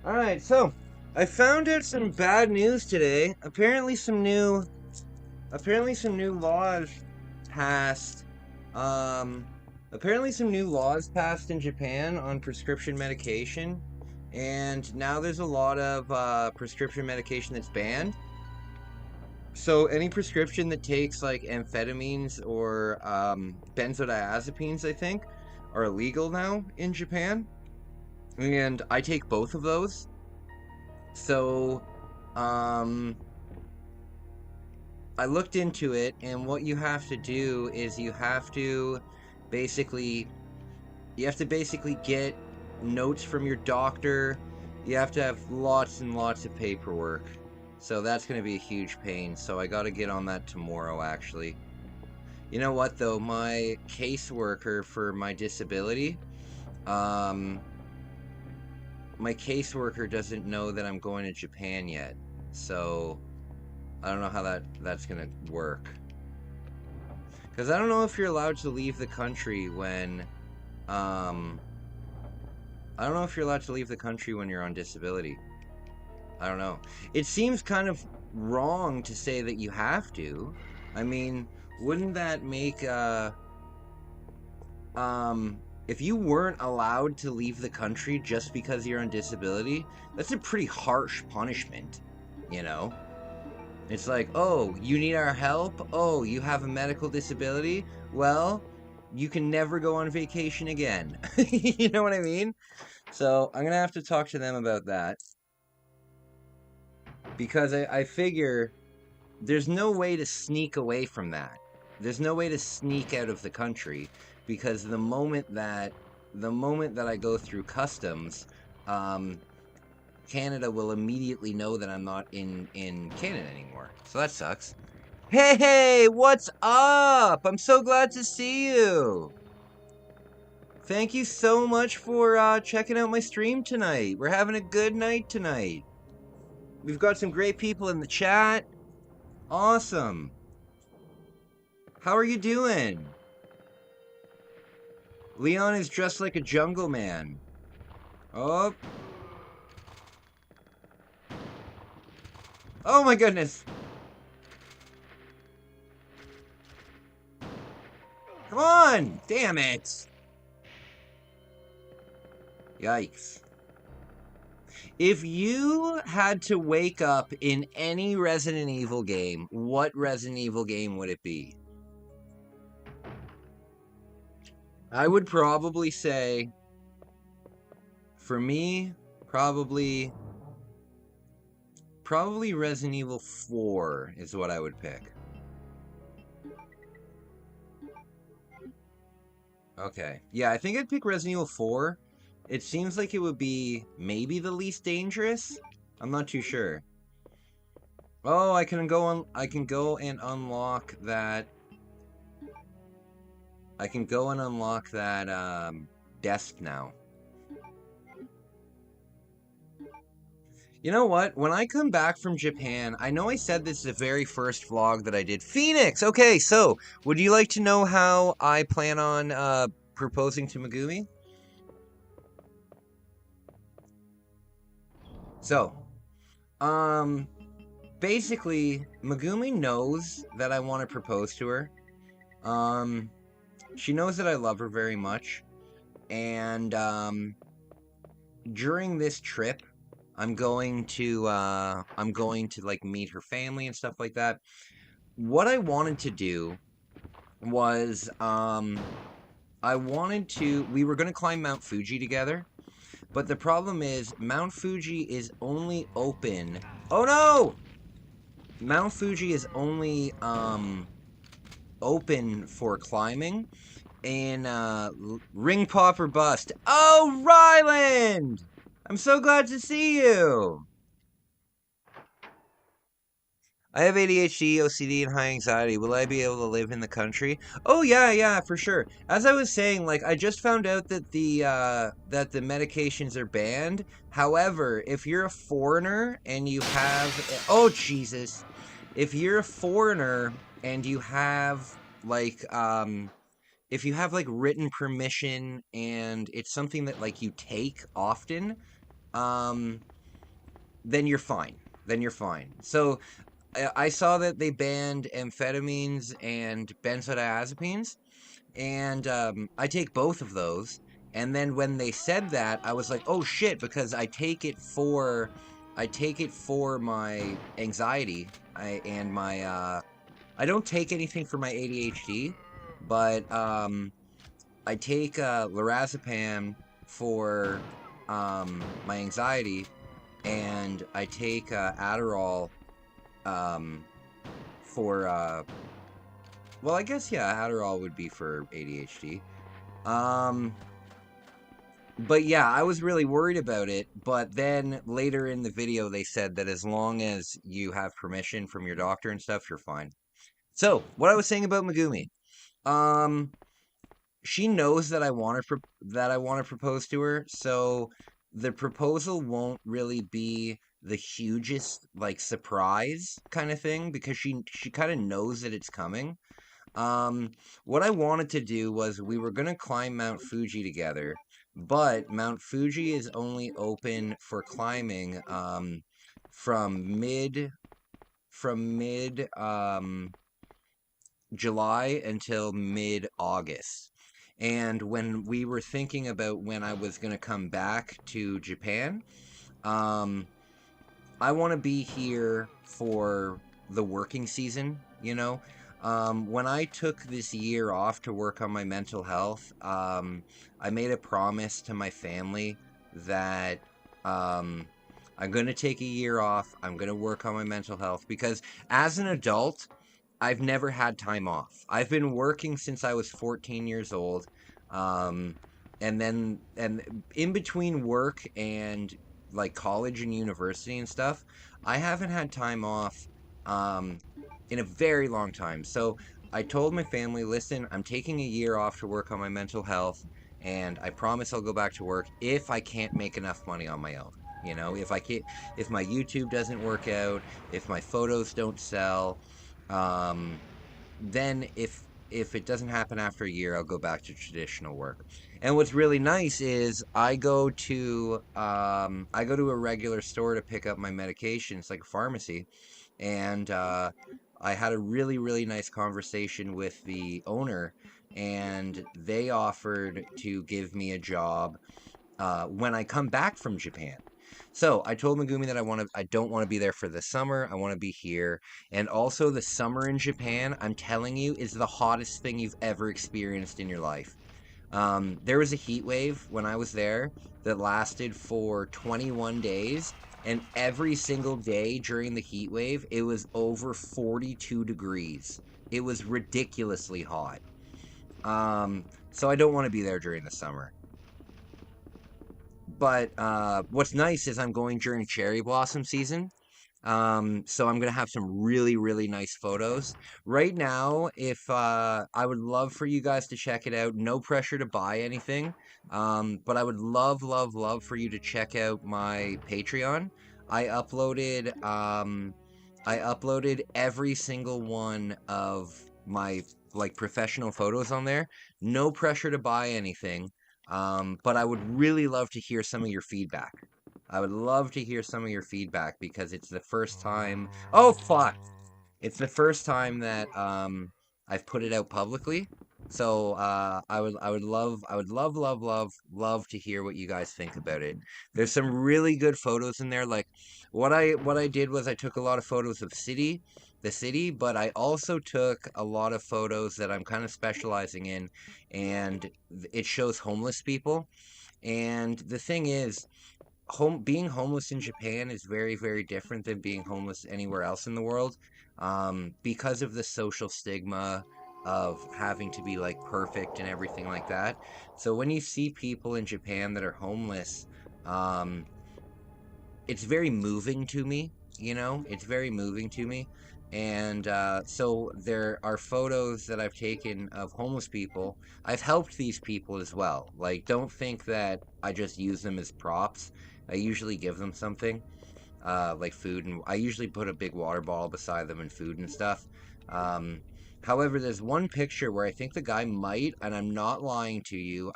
Alright, so I found out some bad news today. Apparently some new laws passed. Apparently some new laws passed in Japan on prescription medication. And now there's a lot of prescription medication that's banned. So any prescription that takes like amphetamines or benzodiazepines, I think, are illegal now in Japan. And I take both of those. So, I looked into it, and what you have to do is you have to basically get notes from your doctor. You have to have lots and lots of paperwork. So that's going to be a huge pain. So I got to get on that tomorrow, actually. You know what, though? My caseworker for my disability, my caseworker doesn't know that I'm going to Japan yet. So I don't know how that's going to work. Because I don't know if you're allowed to leave the country when... I don't know if you're allowed to leave the country when you're on disability. I don't know. It seems kind of wrong to say that you have to. I mean, wouldn't that make, if you weren't allowed to leave the country just because you're on disability, that's a pretty harsh punishment, you know? It's like, oh, you need our help? Oh, you have a medical disability? Well, you can never go on vacation again. You know what I mean? So, I'm gonna have to talk to them about that. Because I figure there's no way to sneak away from that. There's no way to sneak out of the country, because the moment that I go through customs, Canada will immediately know that I'm not in Canada anymore. So that sucks. Hey, what's up? I'm so glad to see you. Thank you so much for checking out my stream tonight. We're having a good night tonight. We've got some great people in the chat. Awesome. How are you doing? Leon is dressed like a jungle man. Oh. Oh my goodness. Come on! Damn it! Yikes. If you had to wake up in any Resident Evil game, what Resident Evil game would it be? I would probably say, for me, probably Resident Evil 4 is what I would pick. Okay. Yeah, I think I'd pick Resident Evil 4. It seems like it would be maybe the least dangerous. I'm not too sure. Oh, I can go and unlock that. I can go and unlock that desk now. You know what? When I come back from Japan, I know I said this is the very first vlog that I did. Phoenix! Okay, so, would you like to know how I plan on proposing to Megumi? So, basically, Megumi knows that I want to propose to her. She knows that I love her very much. And, during this trip, I'm going to like meet her family and stuff like that. What I wanted to do was, we were going to climb Mount Fuji together, but the problem is Mount Fuji is only open. Oh no! Mount Fuji is only, open for climbing in, Ring Pop or Bust. Oh, Ryland! I'm so glad to see you! I have ADHD, OCD, and high anxiety. Will I be able to live in the country? Oh, yeah, for sure. As I was saying, like, I just found out that the medications are banned. However, if you're a foreigner and you have... Oh, Jesus. If you're a foreigner and you have, like, if you have like written permission and it's something that like you take often, um, then you're fine. Then you're fine. So I saw that they banned amphetamines and benzodiazepines, and I take both of those. And then when they said that, I was like, "Oh shit!" Because I take it for my anxiety. I don't take anything for my ADHD, but I take lorazepam for my anxiety, and I take Adderall um, for well, I guess yeah, Adderall would be for ADHD. Um, but yeah, I was really worried about it. But then later in the video, they said that as long as you have permission from your doctor and stuff, you're fine. So what I was saying about Megumi, um, she knows that I want to propose to her. So the proposal won't really be the hugest like surprise kind of thing because she kind of knows that it's coming. Um, what I wanted to do was we were gonna climb Mount Fuji together, but Mount Fuji is only open for climbing from mid from mid July until mid August. And when we were thinking about when I was gonna come back to Japan, um, I want to be here for the working season, you know? When I took this year off to work on my mental health, I made a promise to my family that um, I'm going to take a year off. I'm going to work on my mental health because as an adult, I've never had time off. I've been working since I was 14 years old. Um, and in between work and like college and university and stuff, I haven't had time off um, in a very long time. So I told my family, listen, I'm taking a year off to work on my mental health, and I promise I'll go back to work if I can't make enough money on my own. You know, if I can't, if my YouTube doesn't work out, if my photos don't sell, um, then if it doesn't happen after a year, I'll go back to traditional work. And what's really nice is I go to a regular store to pick up my medications, like a pharmacy, and I had a really nice conversation with the owner, and they offered to give me a job when I come back from Japan. So I told Megumi that I don't want to be there for the summer. I want to be here. And also the summer in Japan, I'm telling you, is the hottest thing you've ever experienced in your life. There was a heat wave when I was there that lasted for 21 days. And every single day during the heat wave, it was over 42 degrees. It was ridiculously hot. So I don't want to be there during the summer. But what's nice is I'm going during cherry blossom season. So I'm gonna have some really nice photos. Right now, if I would love for you guys to check it out. No pressure to buy anything. But I would love for you to check out my Patreon. I uploaded I uploaded every single one of my like professional photos on there. No pressure to buy anything. But I would really love to hear some of your feedback. I would love to hear some of your feedback because it's the first time. Oh fuck! It's the first time that I've put it out publicly. So I would love to hear what you guys think about it. There's some really good photos in there. Like what I did was I took a lot of photos of the city, but I also took a lot of photos that I'm kind of specializing in, and it shows homeless people. And the thing is, being homeless in Japan is very different than being homeless anywhere else in the world, because of the social stigma of having to be like perfect and everything like that. So when you see people in Japan that are homeless, um, it's very moving to me, you know? It's very moving to me. And so there are photos that I've taken of homeless people. I've helped these people as well. Like, don't think that I just use them as props. I usually give them something, like food, and I usually put a big water bottle beside them and food and stuff. Um, However, there's one picture where I think the guy might, and I'm not lying to you.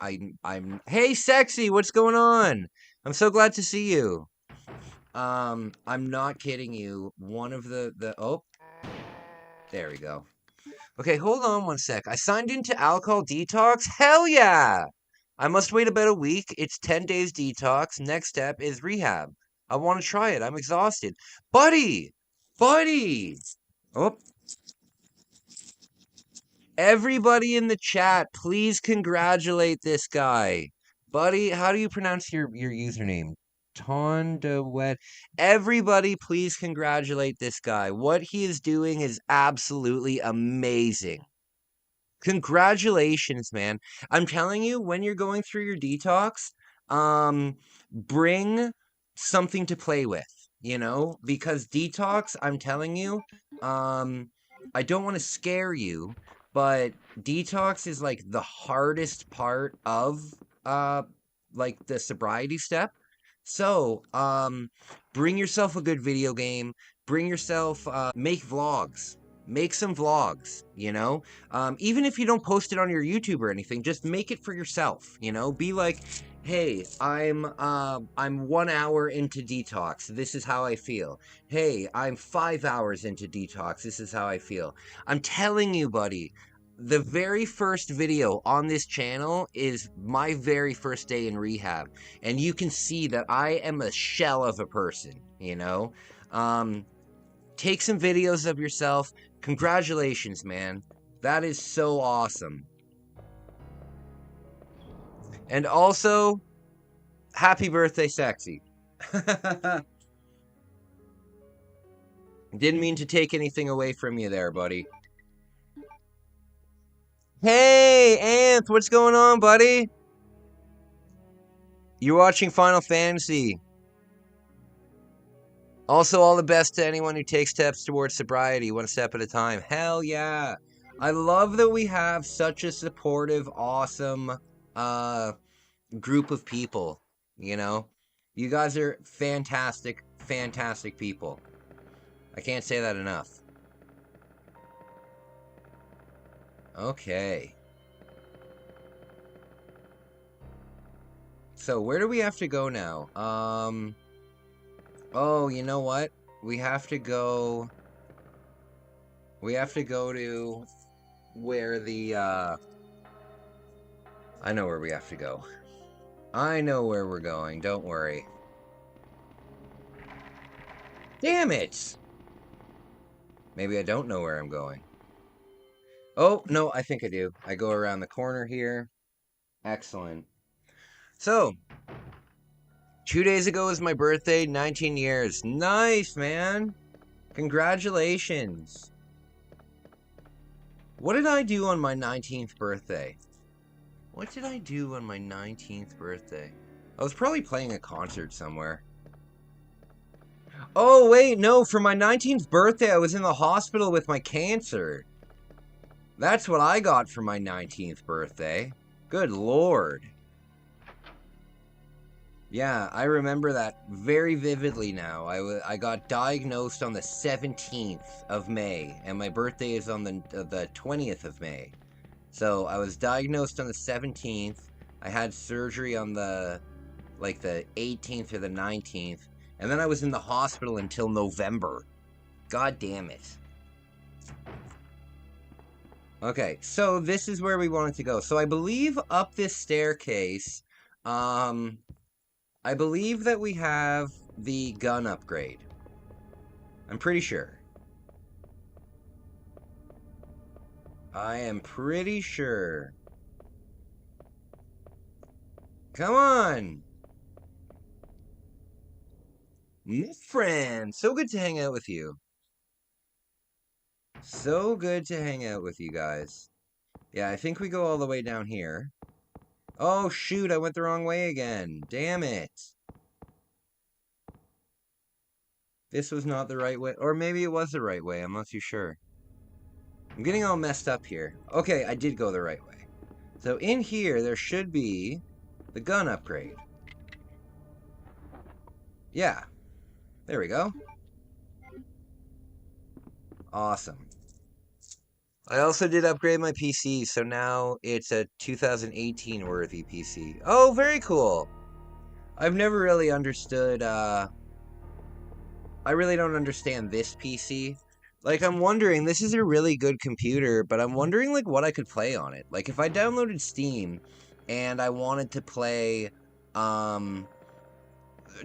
Hey, sexy, what's going on? I'm so glad to see you. I'm not kidding you. One of oh, there we go. Okay, hold on one sec. I signed into alcohol detox. Hell yeah! I must wait about a week. It's 10 days detox. Next step is rehab. I want to try it. I'm exhausted. Buddy! Buddy! Oh, everybody in the chat, please congratulate this guy. Buddy, how do you pronounce your username? Tondawet. Everybody, please congratulate this guy. What he is doing is absolutely amazing. Congratulations, man. I'm telling you, when you're going through your detox, bring something to play with, because detox, I'm telling you, I don't want to scare you, but detox is like the hardest part of like the sobriety step. So, bring yourself a good video game, bring yourself make vlogs. Make some vlogs, even if you don't post it on your YouTube or anything, just make it for yourself, be like, hey, I'm 1 hour into detox, this is how I feel. Hey, I'm 5 hours into detox, this is how I feel. I'm telling you, buddy, the very first video on this channel is my very first day in rehab, and you can see that I am a shell of a person, take some videos of yourself. Congratulations, man. That is so awesome. And also, happy birthday, sexy. Didn't mean to take anything away from you there, buddy. Hey, Anth, what's going on, buddy? You're watching Final Fantasy. Also, all the best to anyone who takes steps towards sobriety, one step at a time. Hell yeah. I love that we have such a supportive, awesome group of people, You guys are fantastic, fantastic people. I can't say that enough. Okay. So, where do we have to go now? Oh, you know what? We have to go to where the, I know where we have to go. I know where we're going, don't worry. Damn it! Maybe I don't know where I'm going. Oh, no, I think I do. I go around the corner here. Excellent. So, 2 days ago was my birthday, 19 years. Nice, man. Congratulations. What did I do on my 19th birthday? What did I do on my 19th birthday? I was probably playing a concert somewhere. Oh, wait, no, for my 19th birthday, I was in the hospital with my cancer. That's what I got for my 19th birthday. Good Lord. Yeah, I remember that very vividly now. I got diagnosed on the 17th of May, and my birthday is on the 20th of May. So I was diagnosed on the 17th. I had surgery on the 18th or the 19th, and then I was in the hospital until November. God damn it. Okay, so this is where we wanted to go. So I believe up this staircase, I believe that we have the gun upgrade. I'm pretty sure. I am pretty sure. Come on! My friend! So good to hang out with you. So good to hang out with you guys. Yeah, I think we go all the way down here. Oh, shoot, I went the wrong way again. Damn it. This was not the right way. Or maybe it was the right way. I'm not too sure. I'm getting all messed up here. Okay, I did go the right way. So in here, there should be the gun upgrade. Yeah. There we go. Awesome. I also did upgrade my PC, so now it's a 2018 worthy PC. Oh, very cool. I've never really understood, I really don't understand this PC. Like, I'm wondering, this is a really good computer, but I'm wondering, like, what I could play on it. Like, if I downloaded Steam and I wanted to play, um,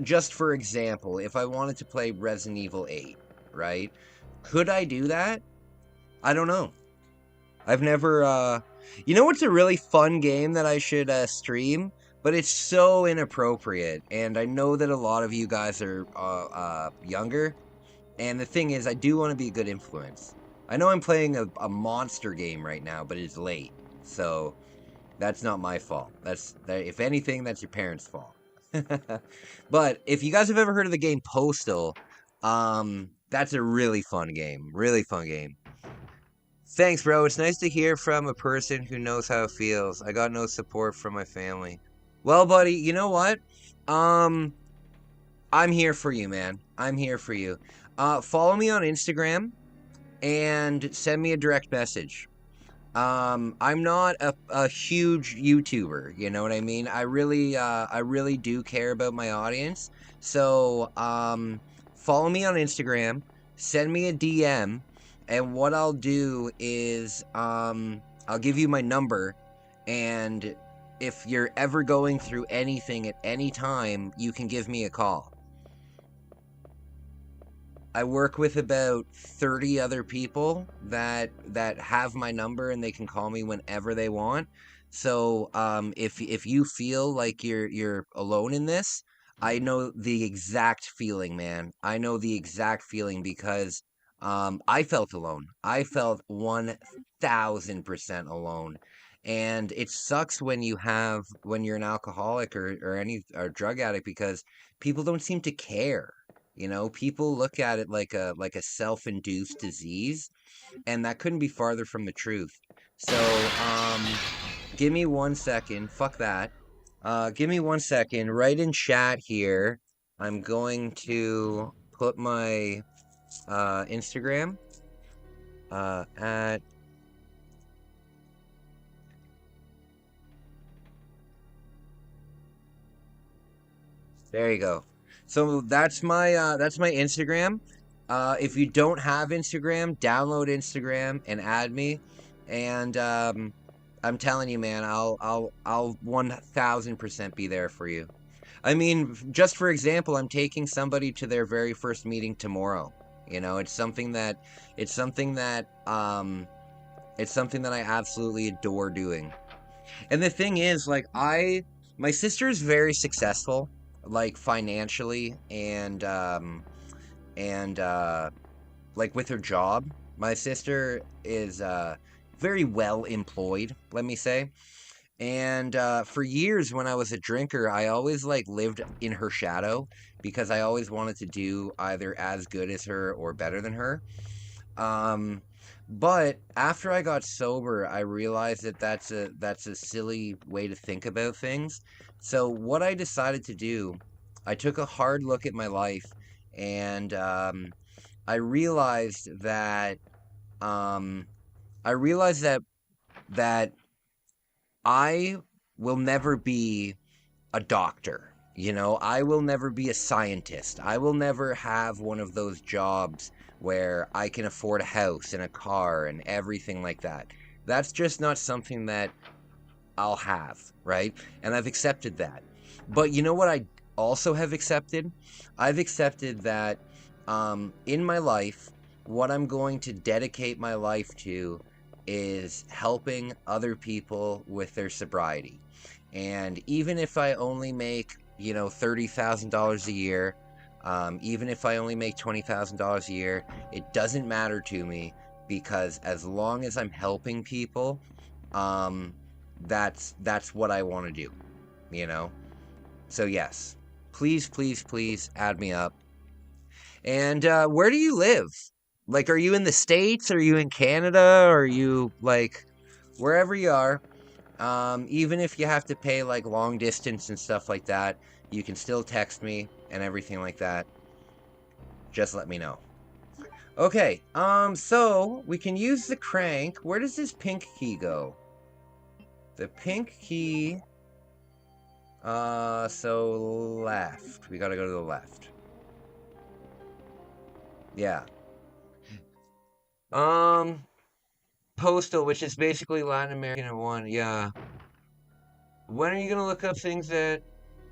just for example, if I wanted to play Resident Evil 8, right? Could I do that? I don't know. I've never, you know what's a really fun game that I should, stream? But it's so inappropriate, and I know that a lot of you guys are, younger. And the thing is, I do want to be a good influence. I know I'm playing a monster game right now, but it's late. So, that's not my fault. If anything, that's your parents' fault. But, if you guys have ever heard of the game Postal, that's a really fun game. Really fun game. Thanks, bro. It's nice to hear from a person who knows how it feels. I got no support from my family. Well, buddy, you know what? I'm here for you, man. I'm here for you. Follow me on Instagram and send me a direct message. I'm not a huge YouTuber, you know what I mean? I really do care about my audience. So, follow me on Instagram, send me a DM, and what I'll do is, I'll give you my number, and if you're ever going through anything at any time, you can give me a call. I work with about 30 other people that have my number and they can call me whenever they want. So if you feel like you're alone in this, I know the exact feeling, man. I know the exact feeling because I felt alone. I felt 1000% alone. And it sucks when you're an alcoholic or drug addict because people don't seem to care. You know, people look at it like a self-induced disease, and that couldn't be farther from the truth. So, give me 1 second. Fuck that. Give me 1 second. Right in chat here, I'm going to put my Instagram at. There you go. So that's my Instagram. If you don't have Instagram, download Instagram and add me. And I'm telling you, man, I'll 1000% be there for you. I mean, just for example, I'm taking somebody to their very first meeting tomorrow. You know, it's something that it's something that I absolutely adore doing. And the thing is, like, my sister's very successful, like financially and like with her job. My sister is very well employed, let me say. And for years when I was a drinker, I always like lived in her shadow because I always wanted to do either as good as her or better than her. Um, but after I got sober, I realized that that's a silly way to think about things. So what I decided to do, I took a hard look at my life, and I realized that um, I realized that I will never be a doctor. You know, I will never be a scientist. I will never have one of those jobs where I can afford a house and a car and everything like that. That's just not something that I'll have, right? And I've accepted that. But you know what I also have accepted? I've accepted that in my life, what I'm going to dedicate my life to is helping other people with their sobriety. And even if I only make, you know, $30,000 a year, even if I only make $20,000 a year, it doesn't matter to me because as long as I'm helping people, um, that's what I want to do, you know? So yes, please, please, please add me up. And where do you live? Like, are you in the States? Are you in Canada? Are you like wherever you are? Even if you have to pay like long distance and stuff like that, you can still text me and everything like that. Just let me know. Okay, so we can use the crank. Where does this pink key go? The pink key, so left. We gotta go to the left. Yeah. Postal, which is basically Latin American in one, yeah. When are you gonna look up things that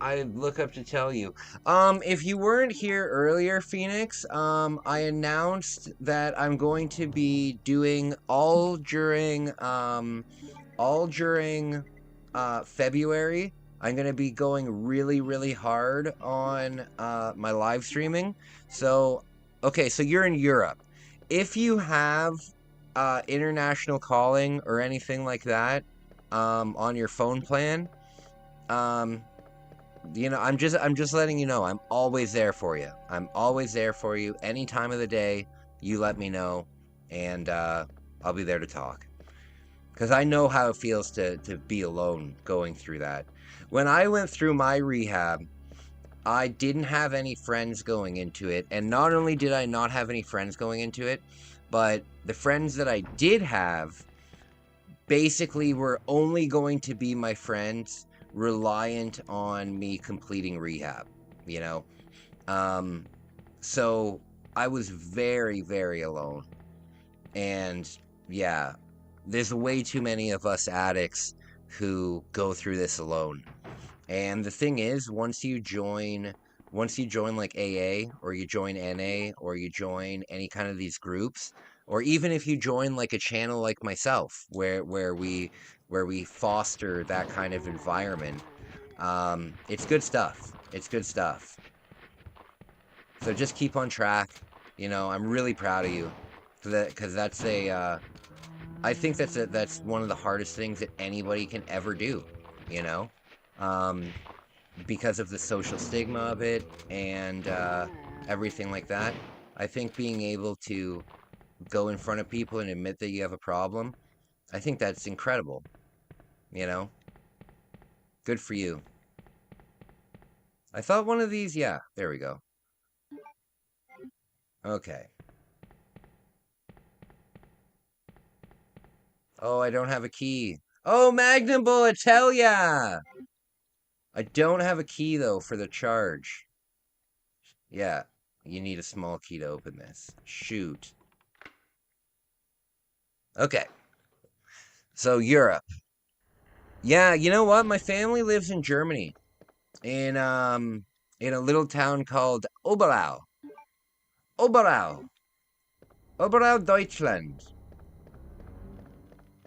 I look up to tell you? If you weren't here earlier, Phoenix, I announced that I'm going to be doing all during February. I'm gonna be going really, really hard on my live streaming. So, okay, so you're in Europe. If you have international calling or anything like that on your phone plan, I'm just letting you know I'm always there for you. I'm always there for you any time of the day. You let me know, and I'll be there to talk. Because I know how it feels to be alone going through that. When I went through my rehab, I didn't have any friends going into it. And not only did I not have any friends going into it, but the friends that I did have basically were only going to be my friends reliant on me completing rehab, you know? So I was very, very alone. And yeah, there's way too many of us addicts who go through this alone. And the thing is, once you join like AA or you join NA or you join any kind of these groups, or even if you join like a channel like myself where we foster that kind of environment, it's good stuff. It's good stuff. So just keep on track. I'm really proud of you for that, because that's I think that's one of the hardest things that anybody can ever do, you know? Because of the social stigma of it and everything like that. I think being able to go in front of people and admit that you have a problem, I think that's incredible, you know? Good for you. I thought one of these, yeah, there we go. Okay. Oh, I don't have a key. Oh, Magnum Bullet, tell ya! I don't have a key, though, for the charge. Yeah, you need a small key to open this. Shoot. Okay. So, Europe. Yeah, you know what? My family lives in Germany. In a little town called Oberau. Oberau. Oberau, Deutschland.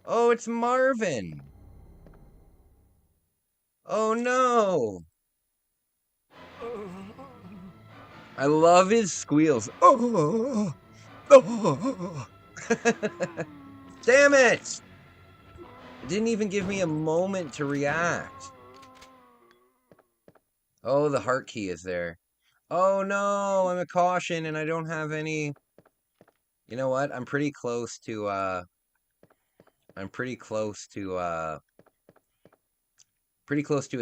Oh, it's Marvin. Oh, no. I love his squeals. Oh, oh. Damn it! It didn't even give me a moment to react. Oh, the heart key is there. Oh no, I'm a caution and I don't have any. You know what? I'm pretty close to a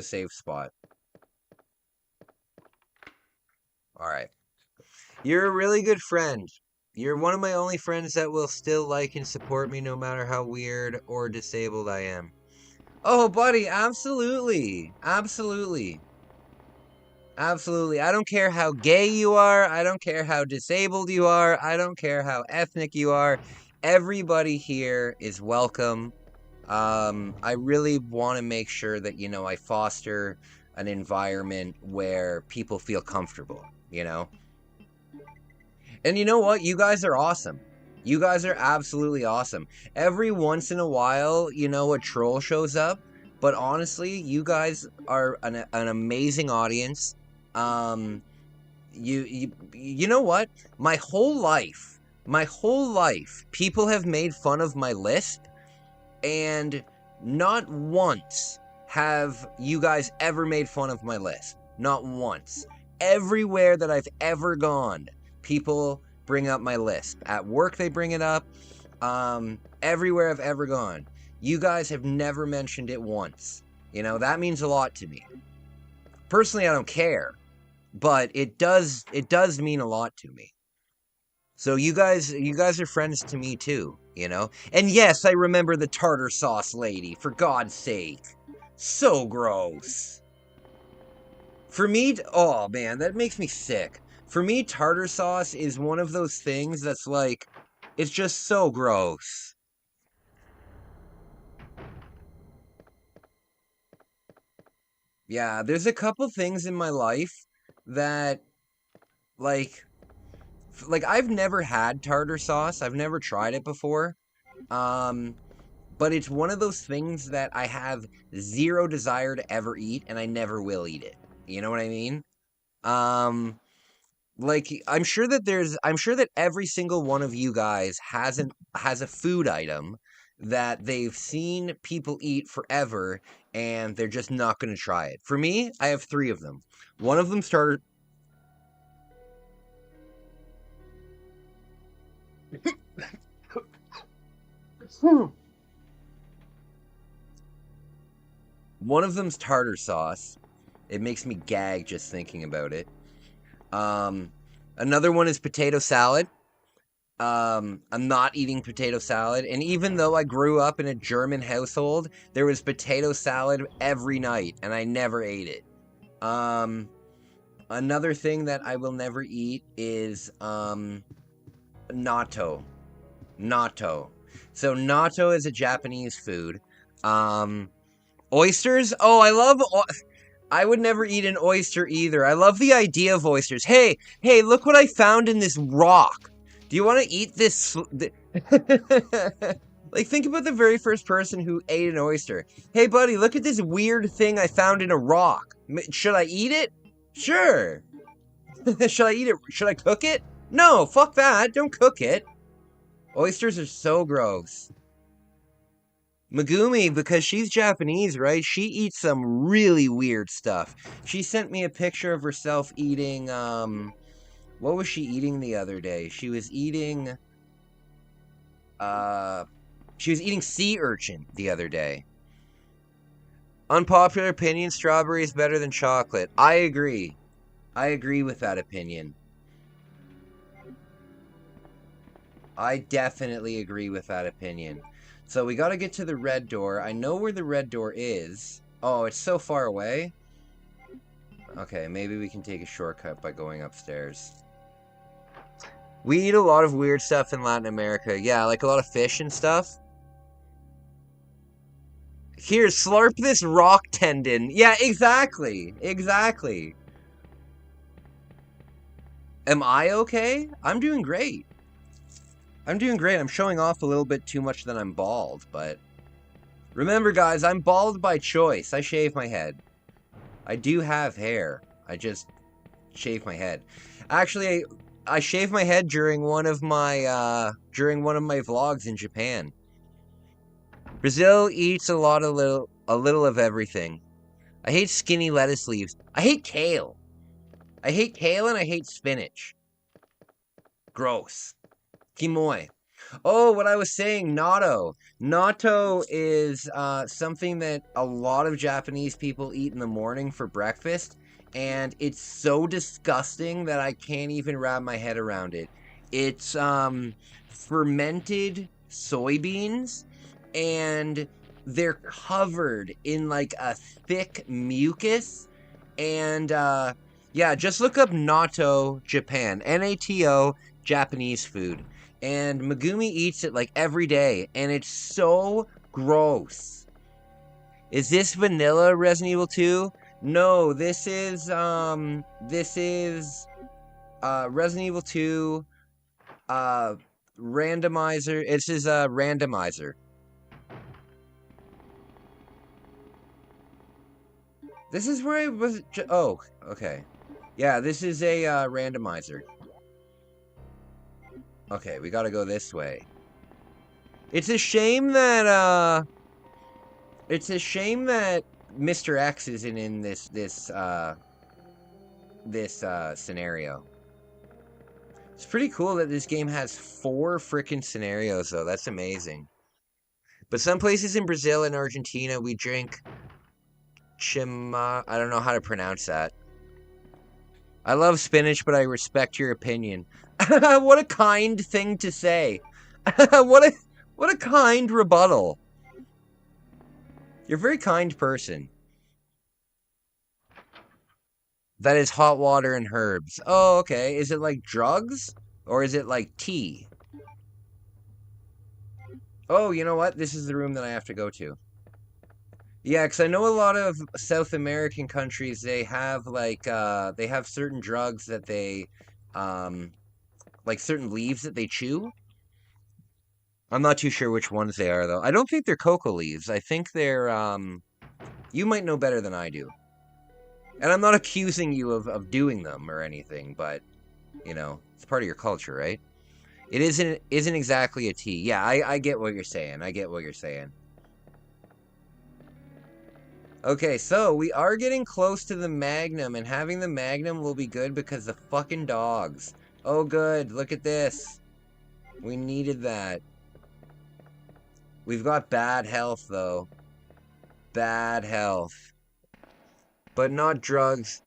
safe spot. All right. You're a really good friend. You're one of my only friends that will still like and support me no matter how weird or disabled I am. Oh, buddy, absolutely. Absolutely. Absolutely. I don't care how gay you are. I don't care how disabled you are. I don't care how ethnic you are. Everybody here is welcome. I really want to make sure that, I foster an environment where people feel comfortable, And you know what? You guys are awesome. You guys are absolutely awesome. Every once in a while, a troll shows up. But honestly, you guys are an amazing audience. You know what? My whole life, people have made fun of my lisp, and not once have you guys ever made fun of my lisp. Not once. Everywhere that I've ever gone, people bring up my lisp. At work, they bring it up. Everywhere I've ever gone, you guys have never mentioned it once. That means a lot to me. Personally, I don't care, but it does mean a lot to me. So you guys are friends to me too, you know? And yes, I remember the tartar sauce lady, for God's sake. So gross. For me, oh man, that makes me sick. For me, tartar sauce is one of those things that's like, it's just so gross. Yeah, there's a couple things in my life that, like I've never had tartar sauce. I've never tried it before. Um, but it's one of those things that I have zero desire to ever eat, and I never will eat it. You know what I mean? Um, I'm sure that every single one of you guys has a food item that they've seen people eat forever, and they're just not going to try it. For me, I have 3 of them. One of them started. One of them's tartar sauce. It makes me gag just thinking about it. Another one is potato salad. I'm not eating potato salad, and even though I grew up in a German household, there was potato salad every night, and I never ate it. Another thing that I will never eat is, natto. Natto. So natto is a Japanese food. Oysters? Oh, I would never eat an oyster either. I love the idea of oysters. Hey, look what I found in this rock. Do you want to eat this? Like, think about the very first person who ate an oyster. Hey, buddy, look at this weird thing I found in a rock. Should I eat it? Sure. Should I eat it? Should I cook it? No, fuck that. Don't cook it. Oysters are so gross. Megumi, because she's Japanese, right? She eats some really weird stuff. She sent me a picture of herself eating, what was she eating the other day? She was eating sea urchin the other day. Unpopular opinion, strawberry is better than chocolate. I agree. I agree with that opinion. I definitely agree with that opinion. So we gotta get to the red door. I know where the red door is. Oh, it's so far away. Okay, maybe we can take a shortcut by going upstairs. We eat a lot of weird stuff in Latin America. Yeah, like a lot of fish and stuff. Here, slurp this rock tendon. Yeah, exactly. Exactly. Am I okay? I'm doing great. I'm doing great. I'm showing off a little bit too much that I'm bald, but... Remember, guys, I'm bald by choice. I shave my head. I do have hair. I just shave my head. Actually, I shaved my head during one of my vlogs in Japan. Brazil eats a little of everything. I hate skinny lettuce leaves. I hate kale. I hate kale and I hate spinach. Gross. Kimoy. Oh, what I was saying, natto. Natto is something that a lot of Japanese people eat in the morning for breakfast, and it's so disgusting that I can't even wrap my head around it. It's fermented soybeans, and they're covered in like a thick mucus, and yeah, just look up natto Japan. N-A-T-O, Japanese food. And Megumi eats it like every day, and it's so gross. Is this vanilla Resident Evil 2? No, this is Resident Evil 2 Randomizer. This is Randomizer. This is where I was. Oh, okay. Yeah, this is a Randomizer. Okay, we gotta go this way. It's a shame that Mr. X isn't in this scenario. It's pretty cool that this game has 4 frickin' scenarios, though. That's amazing. But some places in Brazil and Argentina, we drink chima. I don't know how to pronounce that. I love spinach, but I respect your opinion. What a kind thing to say. What a kind rebuttal. You're a very kind person. That is hot water and herbs. Oh, okay. Is it like drugs? Or is it like tea? Oh, you know what? This is the room that I have to go to. Yeah, because I know a lot of South American countries, they have like, they have certain drugs that they, like certain leaves that they chew. I'm not too sure which ones they are, though. I don't think they're coca leaves. I think they're, you might know better than I do. And I'm not accusing you of doing them or anything, but, you know, it's part of your culture, right? It isn't exactly a tea. Yeah, I get what you're saying. I get what you're saying. Okay, so we are getting close to the Magnum, and having the Magnum will be good because the fucking dogs. Oh, good. Look at this. We needed that. We've got bad health, though. Bad health. But not drugs,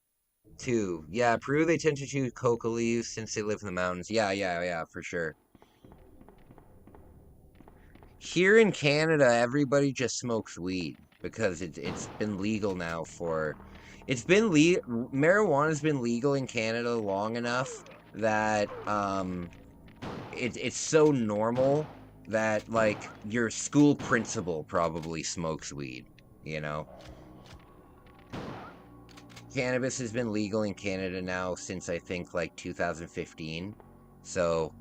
too. Yeah, Peru, they tend to chew coca leaves since they live in the mountains. Yeah, for sure. Here in Canada, everybody just smokes weed because it's been legal now for... Marijuana's been legal in Canada long enough that, it's so normal that, like, your school principal probably smokes weed, you know? Cannabis has been legal in Canada now since, I think, like, 2015. So,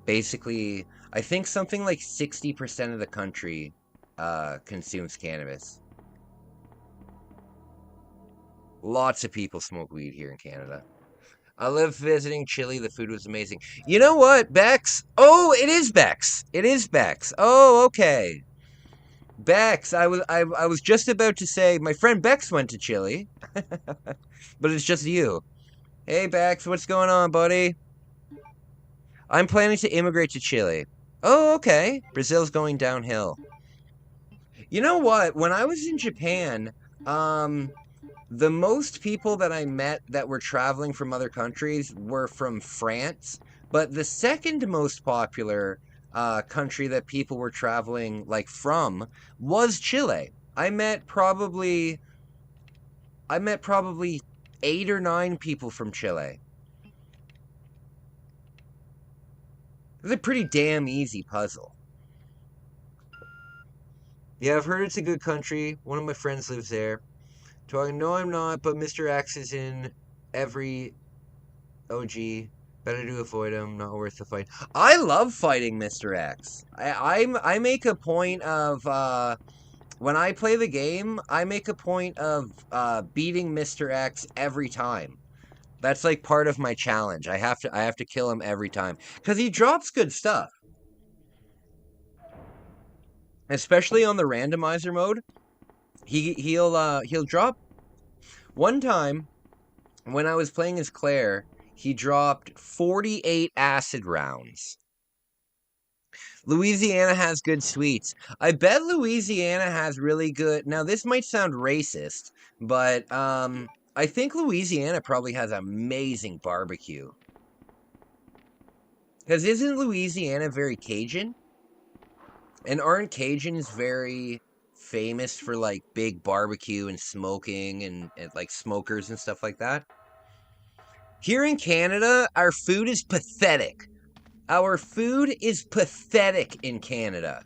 basically, I think something like 60% of the country, consumes cannabis. Lots of people smoke weed here in Canada. I love visiting Chile. The food was amazing. You know what, Bex? Oh, it is Bex. It is Bex. Oh, okay. Bex, I was just about to say my friend Bex went to Chile. But it's just you. Hey, Bex, what's going on, buddy? I'm planning to immigrate to Chile. Oh, okay. Brazil's going downhill. You know what? When I was in Japan, the most people that I met that were traveling from other countries were from France, but the second most popular country that people were traveling like from was Chile. I met probably 8 or 9 people from Chile. It's a pretty damn easy puzzle. Yeah, I've heard it's a good country. One of my friends lives there. Talking, no, I'm not, but Mr. X is in every OG. Better to avoid him, not worth the fight. I love fighting Mr. X. I make a point of, when I play the game, I make a point of beating Mr. X every time. That's like part of my challenge. I have to kill him every time. Because he drops good stuff. Especially on the randomizer mode. He'll drop. One time, when I was playing as Claire, he dropped 48 acid rounds. Louisiana has good sweets. I bet Louisiana has really good... Now, this might sound racist, but I think Louisiana probably has amazing barbecue. Because isn't Louisiana very Cajun? And aren't Cajuns very famous for, like, big barbecue and smoking and like, smokers and stuff like that? Here in Canada, our food is pathetic. Our food is pathetic in Canada.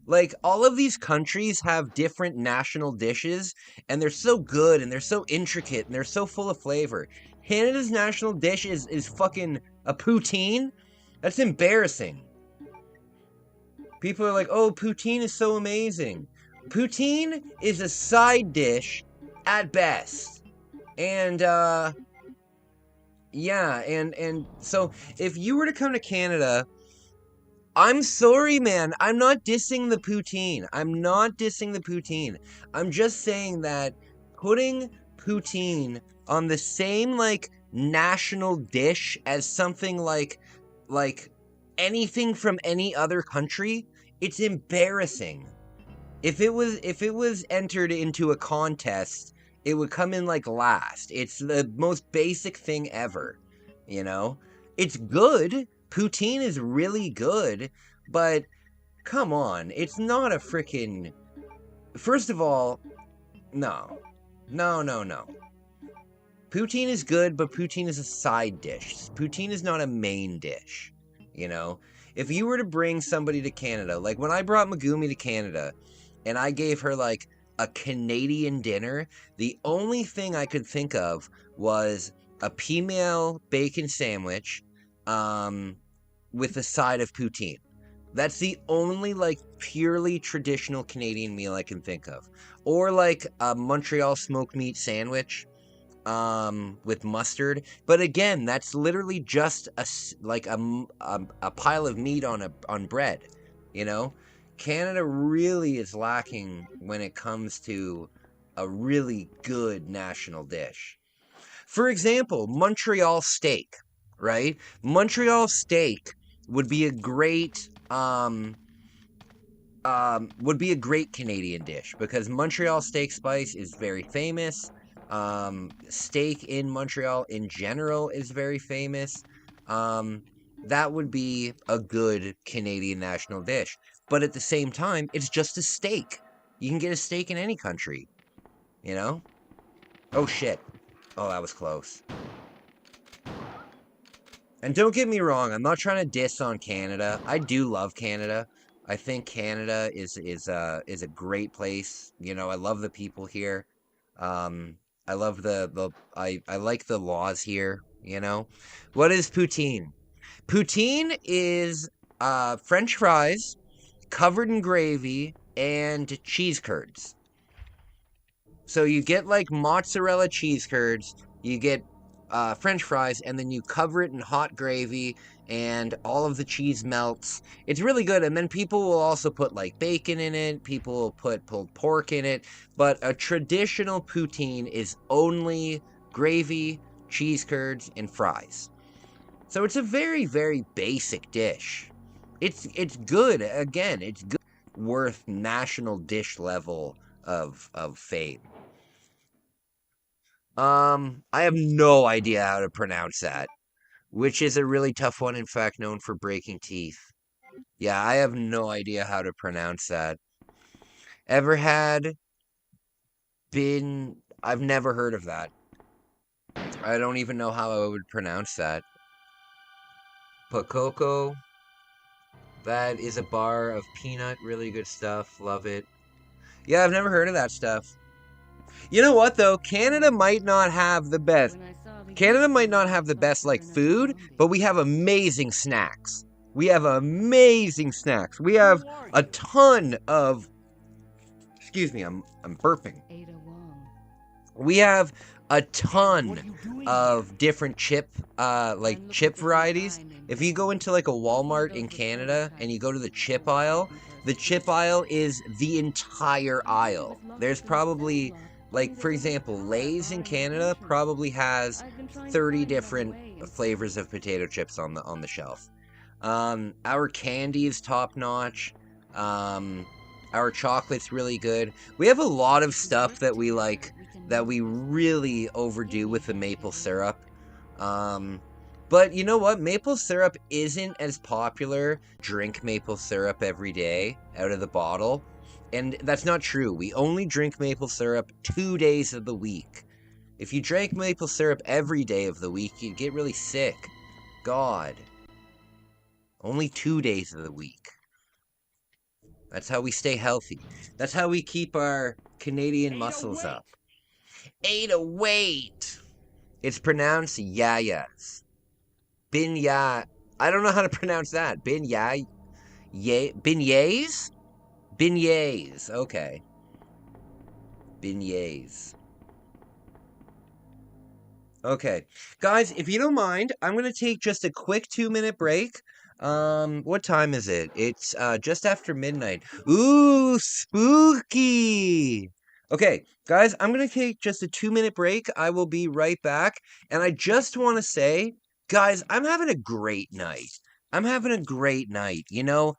Like, all of these countries have different national dishes, and they're so good, and they're so intricate, and they're so full of flavor. Canada's national dish is fucking a poutine? That's embarrassing. People are like, oh, poutine is so amazing. Poutine is a side dish at best. And, yeah, and so if you were to come to Canada, I'm sorry, man. I'm not dissing the poutine. I'm not dissing the poutine. I'm just saying that putting poutine on the same, like, national dish as something like anything from any other country, it's embarrassing. If it was entered into a contest, it would come in, like, last. It's the most basic thing ever, you know? It's good. Poutine is really good, but come on, it's not a freaking... First of all, no. No. Poutine is good, but poutine is a side dish. Poutine is not a main dish, you know? If you were to bring somebody to Canada, like when I brought Megumi to Canada, and I gave her, like, a Canadian dinner, the only thing I could think of was a pimeal bacon sandwich, with a side of poutine. That's the only, like, purely traditional Canadian meal I can think of. Or, like, a Montreal smoked meat sandwich, with mustard. But again, that's literally just a pile of meat on bread, you know? Canada really is lacking when it comes to a really good national dish. For example, Montreal steak, right? Montreal steak would be a great Canadian dish because Montreal steak spice is very famous. Steak in Montreal in general is very famous. That would be a good Canadian national dish. But at the same time, it's just a steak. You can get a steak in any country, you know? Oh shit. Oh, that was close. And don't get me wrong, I'm not trying to diss on Canada. I do love Canada. I think Canada is a great place. You know, I love the people here. I love I like the laws here, you know. What is poutine? Poutine is French fries covered in gravy and cheese curds. So you get like mozzarella cheese curds, you get French fries, and then you cover it in hot gravy, and all of the cheese melts. It's really good, and then people will also put like bacon in it, people will put pulled pork in it, but a traditional poutine is only gravy, cheese curds, and fries. So it's a very, very basic dish. It's good. Again, it's good. Worth national dish level of fame. I have no idea how to pronounce that, which is a really tough one, in fact, known for breaking teeth. Yeah, I have no idea how to pronounce that. Ever had been... I've never heard of that. I don't even know how I would pronounce that. Pakoko. That is a bar of peanut, really good stuff. Love it. Yeah, I've never heard of that stuff. You know what, though? Canada might not have the best, like, food, but we have amazing snacks. We have amazing snacks. We have a ton of... Excuse me, I'm burping. We have a ton of different chip varieties. If you go into, like, a Walmart in Canada and you go to the chip aisle is the entire aisle. There's probably... Like, for example, Lay's in Canada probably has 30 different flavors of potato chips on the shelf. Our candy is top-notch. Our chocolate's really good. We have a lot of stuff that we like, that we really overdo with the maple syrup. But you know what? Maple syrup isn't as popular. Drink maple syrup every day out of the bottle. And that's not true. We only drink maple syrup 2 days of the week. If you drank maple syrup every day of the week, you'd get really sick. God. Only 2 days of the week. That's how we stay healthy. That's how we keep our Canadian muscles up. 808. It's pronounced yayas. Binya. I don't know how to pronounce that. Beignets? Beignets, okay. Beignets. Okay. Guys, if you don't mind, I'm going to take just a quick 2-minute break. What time is it? It's, just after midnight. Ooh, spooky! Okay, guys, I'm going to take just a 2-minute break. I will be right back. And I just want to say, guys, I'm having a great night. You know?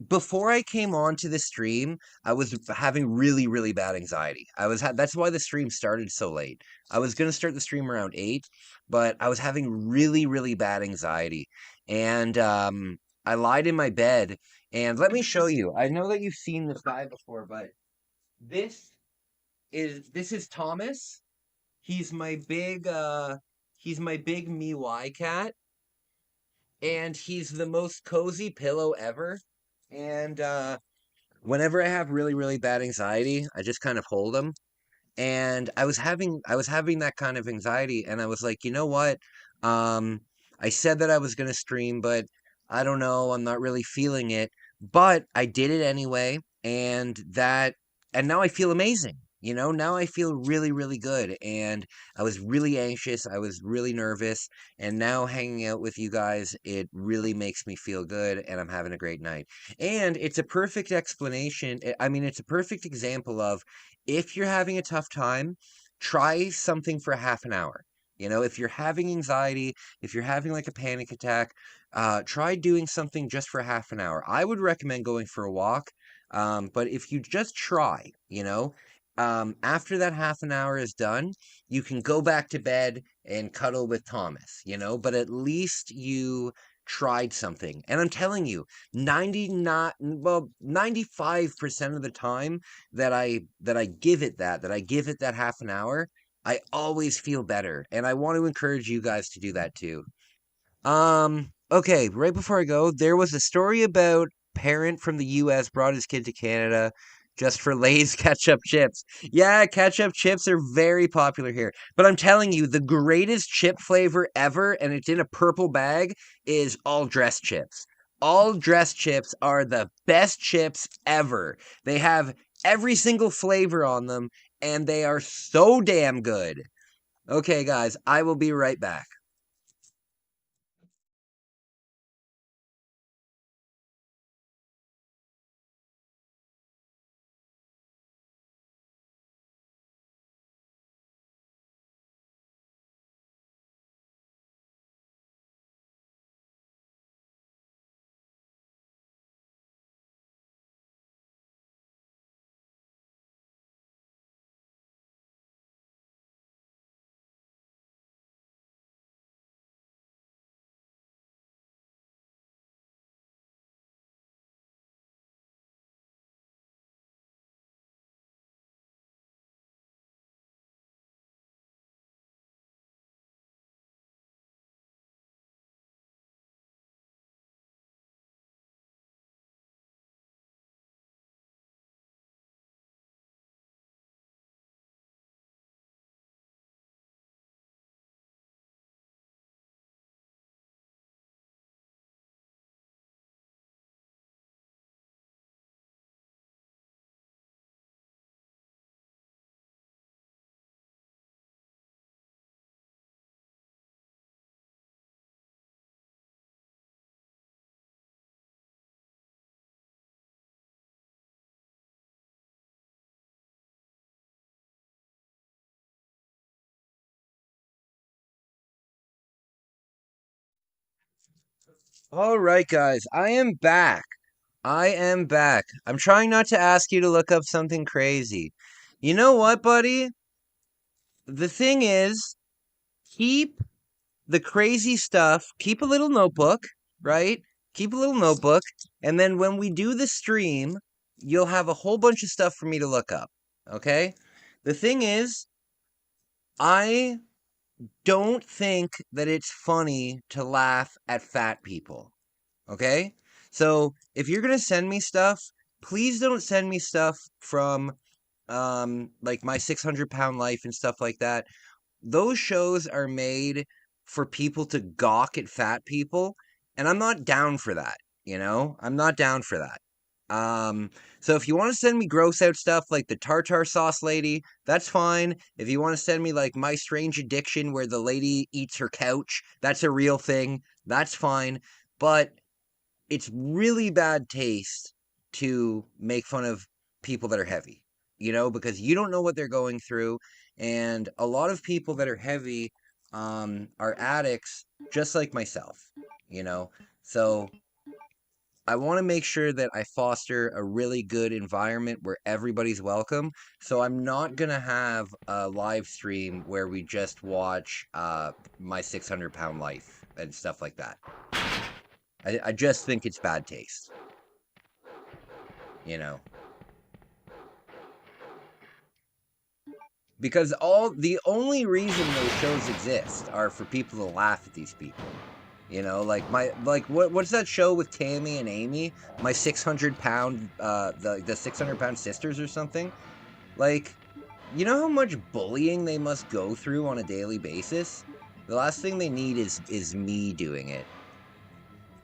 before I came on to the stream, I was having really, really bad anxiety. That's why the stream started so late. I was gonna start the stream around 8, but I was having really, really bad anxiety. And I lied in my bed, and let me show you. I know that you've seen this guy before, but this this is Thomas. He's my big Miwai cat, and he's the most cozy pillow ever. And whenever I have really, really bad anxiety, I just kind of hold him. And I was having that kind of anxiety, and I was like, you know what? Um, I said that I was gonna stream, but I don't know, I'm not really feeling it. But I did it anyway, and now I feel amazing. Now I feel really, really good. And I was really anxious, I was really nervous, and now hanging out with you guys, it really makes me feel good, and I'm having a great night. And it's a perfect explanation. I mean, it's a perfect example of, if you're having a tough time, try something for half an hour. If you're having anxiety, if you're having like a panic attack, try doing something just for half an hour. I would recommend going for a walk, but if you just try, after that half an hour is done, you can go back to bed and cuddle with Thomas, but at least you tried something. And I'm telling you, 95% of the time that I give it that half an hour, I always feel better. And I want to encourage you guys to do that too. Okay, right before I go, there was a story about parent from the US brought his kid to Canada just for Lay's ketchup chips. Yeah, ketchup chips are very popular here. But I'm telling you, the greatest chip flavor ever, and it's in a purple bag, is all dressed chips. All dressed chips are the best chips ever. They have every single flavor on them, and they are so damn good. Okay, guys, I will be right back. All right, guys, I am back. I am back. I'm trying not to ask you to look up something crazy. You know what, buddy? The thing is, keep the crazy stuff, keep a little notebook, right? Keep a little notebook, and then when we do the stream, you'll have a whole bunch of stuff for me to look up, okay? The thing is, I don't think that it's funny to laugh at fat people. Okay? So if you're gonna send me stuff, please don't send me stuff from like My 600 Pound Life and stuff like that. Those shows are made for people to gawk at fat people, and I'm not down for that, I'm not down for that. Um, so if you want to send me gross out stuff like the tartar sauce lady, that's fine. If you want to send me like My Strange Addiction where the lady eats her couch, that's a real thing, that's fine. But it's really bad taste to make fun of people that are heavy, because you don't know what they're going through. And a lot of people that are heavy are addicts, just like myself, you know? So I want to make sure that I foster a really good environment where everybody's welcome. So I'm not going to have a live stream where we just watch my 600-pound life and stuff like that. I just think it's bad taste. You know. Because the only reason those shows exist are for people to laugh at these people. You know, like what's that show with Tammy and Amy? My 600-pound the 600-pound sisters or something? Like, you know how much bullying they must go through on a daily basis? The last thing they need is me doing it.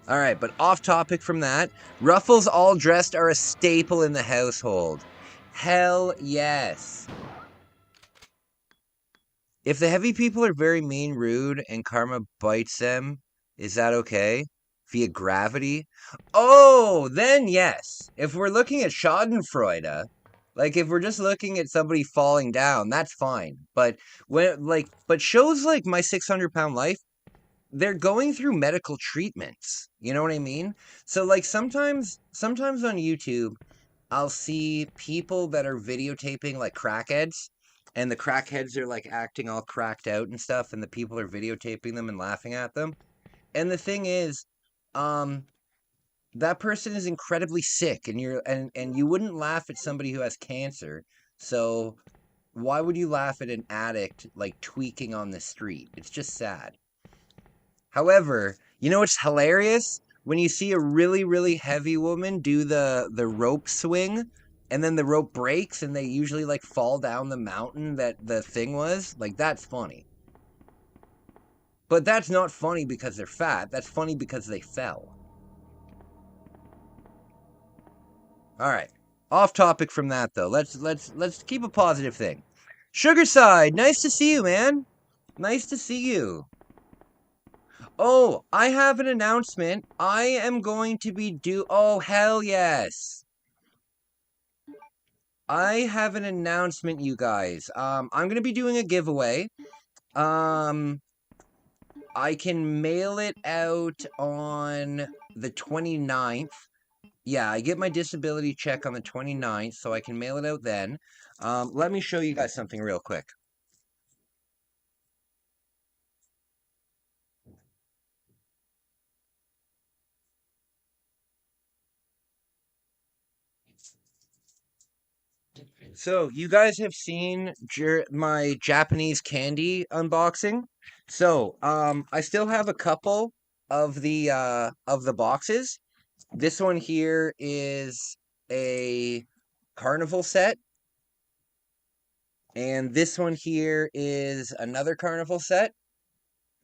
All right, but off topic from that, Ruffles all dressed are a staple in the household. Hell yes. If the heavy people are very mean, rude, and karma bites them, is that okay? Via gravity? Oh, then yes. If we're looking at Schadenfreude, like if we're just looking at somebody falling down, that's fine. But but shows like My 600-Pound Life, they're going through medical treatments. You know what I mean? So like sometimes on YouTube, I'll see people that are videotaping like crackheads, and the crackheads are like acting all cracked out and stuff, and the people are videotaping them and laughing at them. And the thing is, that person is incredibly sick, and you wouldn't laugh at somebody who has cancer. So why would you laugh at an addict like tweaking on the street? It's just sad. However, you know what's hilarious? When you see a really, really heavy woman do the rope swing, and then the rope breaks, and they usually like fall down the mountain that the thing was, like that's funny. But that's not funny because they're fat. That's funny because they fell. All right. Off topic from that though. Let's keep a positive thing. Sugarside, nice to see you, man. Nice to see you. Oh, I have an announcement. I am going to be oh, hell yes. I have an announcement, you guys. I'm going to be doing a giveaway. I can mail it out on the 29th. Yeah, I get my disability check on the 29th, so I can mail it out then. Let me show you guys something real quick. So, you guys have seen my Japanese candy unboxing. So, I still have a couple of the boxes. This one here is a carnival set, and this one here is another carnival set.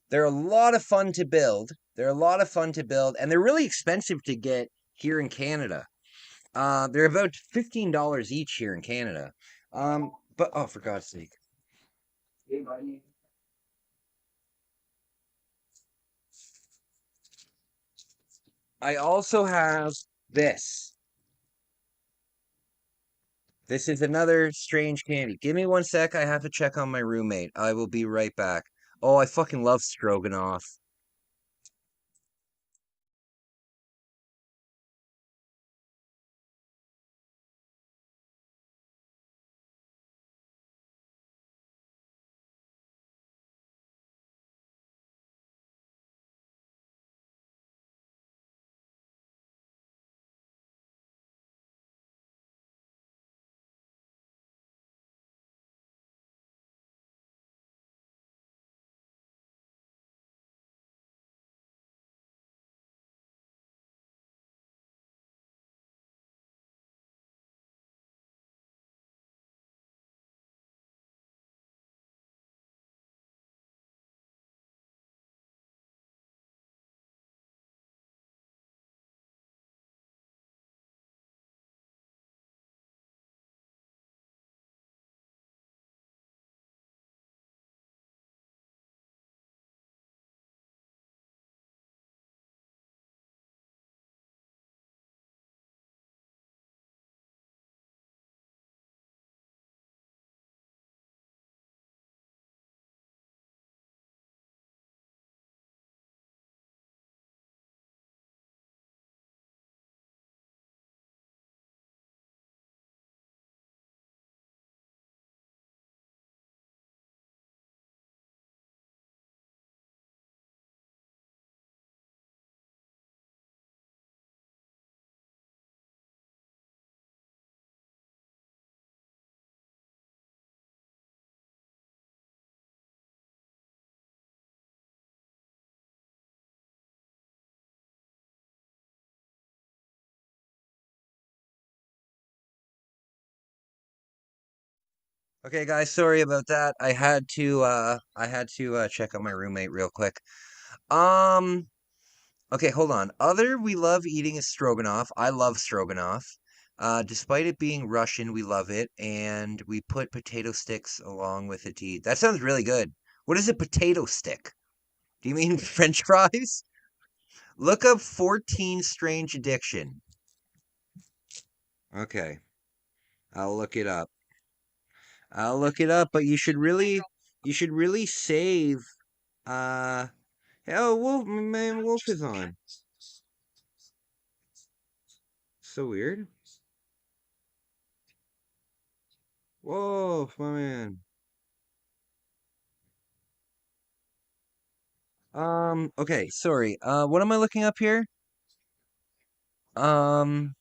They're a lot of fun to build. And they're really expensive to get here in Canada. They're about $15 each here in Canada. But oh, for God's sake. Hey, buddy. I also have this. This is another strange candy. Give me 1 sec. I have to check on my roommate. I will be right back. Oh, I fucking love stroganoff. Okay, guys, sorry about that. I had to check on my roommate real quick. Um, okay, hold on. Other we love eating is stroganoff. I love stroganoff. Despite it being Russian, we love it, and we put potato sticks along with it to eat. That sounds really good. What is a potato stick? Do you mean French fries? Look up 14 Strange Addiction. Okay, I'll look it up. But you should really save. Oh, Wolf, man, Wolf is on. So weird. Wolf, my man. Okay, sorry. What am I looking up here? Um,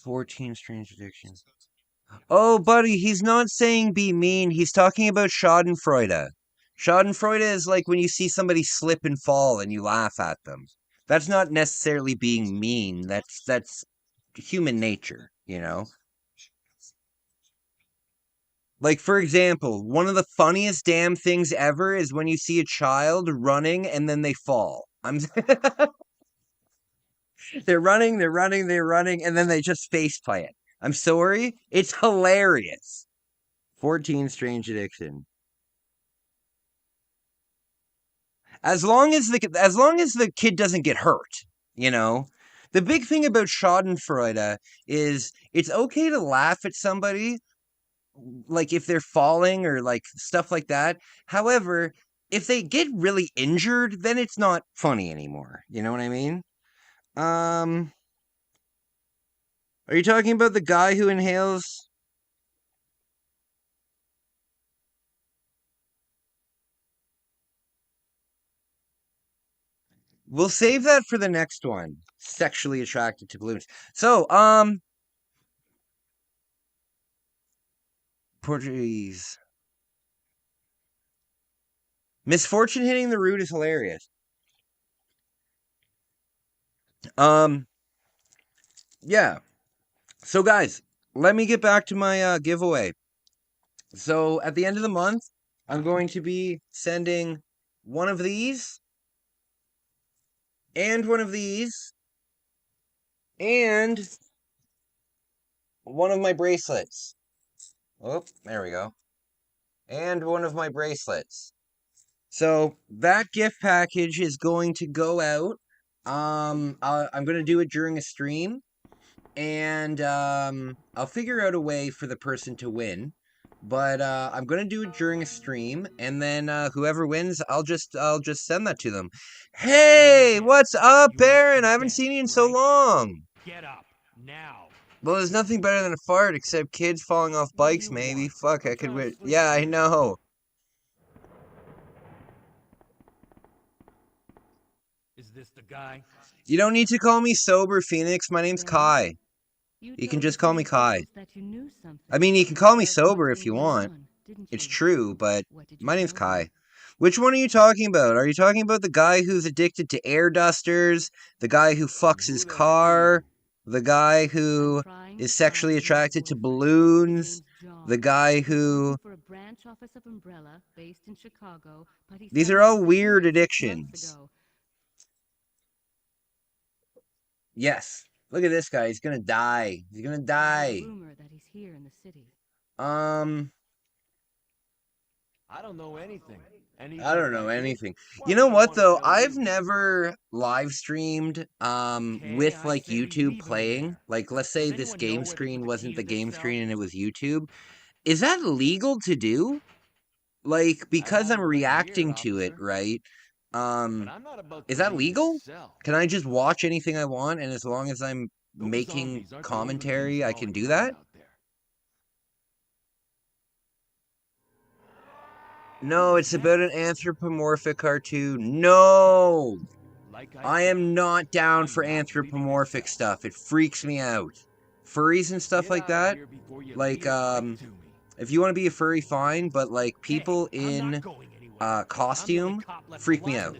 14 Strange Addictions. Oh, buddy, he's not saying be mean. He's talking about Schadenfreude. Schadenfreude is like when you see somebody slip and fall and you laugh at them. That's not necessarily being mean. That's human nature, you know? Like, for example, one of the funniest damn things ever is when you see a child running and then they fall. They're running, and then they just faceplant. I'm sorry. It's hilarious. 14 Strange Addiction. As long as the kid doesn't get hurt, you know. The big thing about Schadenfreude is it's okay to laugh at somebody, like if they're falling or like stuff like that. However, if they get really injured, then it's not funny anymore. You know what I mean? Um, are you talking about the guy who inhales? We'll save that for the next one. Sexually attracted to balloons. So, Portuguese. Misfortune hitting the root is hilarious. Yeah. So, guys, let me get back to my giveaway. So, at the end of the month, I'm going to be sending one of these, and one of these, and one of my bracelets. Oh, there we go. And one of my bracelets. So that gift package is going to go out. I'm going to do it during a stream, and I'll figure out a way for the person to win. But I'm going to do it during a stream, and then whoever wins, I'll just send that to them. Hey, what's up, Aaron? I haven't seen you in so long. Get up now. Well, there's nothing better than a fart except kids falling off bikes, maybe. Fuck, I could win. Yeah, I know. Is this the guy? You don't need to call me sober, Phoenix. My name's Kai. You can just call me Kai. I mean, you can call me sober if you want. It's true, but my name's Kai. Which one are you talking about? Are you talking about the guy who's addicted to air dusters? The guy who fucks his car? The guy who is sexually attracted to balloons? The guy who... These are all weird addictions. Yes. Look at this guy. He's gonna die. He's gonna die. I don't know anything. I don't know anything. You know what though? I've never live streamed with like YouTube playing. Like let's say this game screen wasn't the game screen and it was YouTube. Is that legal to do? Like because I'm reacting to it, right? Is that legal? Can I just watch anything I want and as long as I'm making commentary, I can do that? No, it's about an anthropomorphic cartoon. No! I am not down for anthropomorphic stuff. It freaks me out. Furries and stuff like that. Like, if you want to be a furry, fine, but like people in costume freak me out.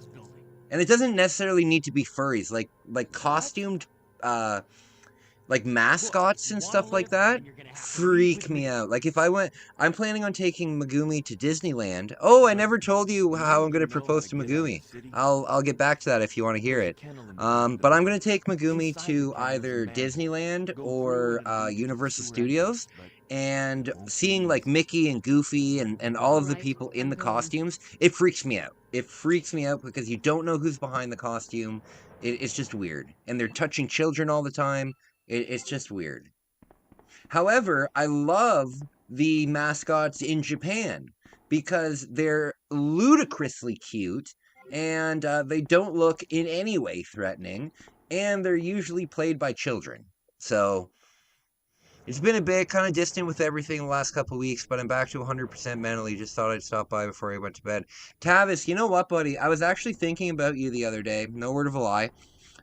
And it doesn't necessarily need to be furries. Like costumed, like mascots and stuff like that freak me out. Like if I went, I'm planning on taking Megumi to Disneyland. Oh, I never told you how I'm going to propose to Megumi. I'll get back to that if you want to hear it. But I'm going to take Megumi to either Disneyland or Universal Studios, and seeing like Mickey and Goofy and all of the people in the costumes, it freaks me out. It freaks me out because you don't know who's behind the costume. It's just weird. And they're touching children all the time. It's just weird. However, I love the mascots in Japan because they're ludicrously cute, and they don't look in any way threatening, and they're usually played by children. So it's been a bit kind of distant with everything the last couple of weeks, but I'm back to 100% mentally. Just thought I'd stop by before I went to bed. Tavis, you know what, buddy? I was actually thinking about you the other day. No word of a lie.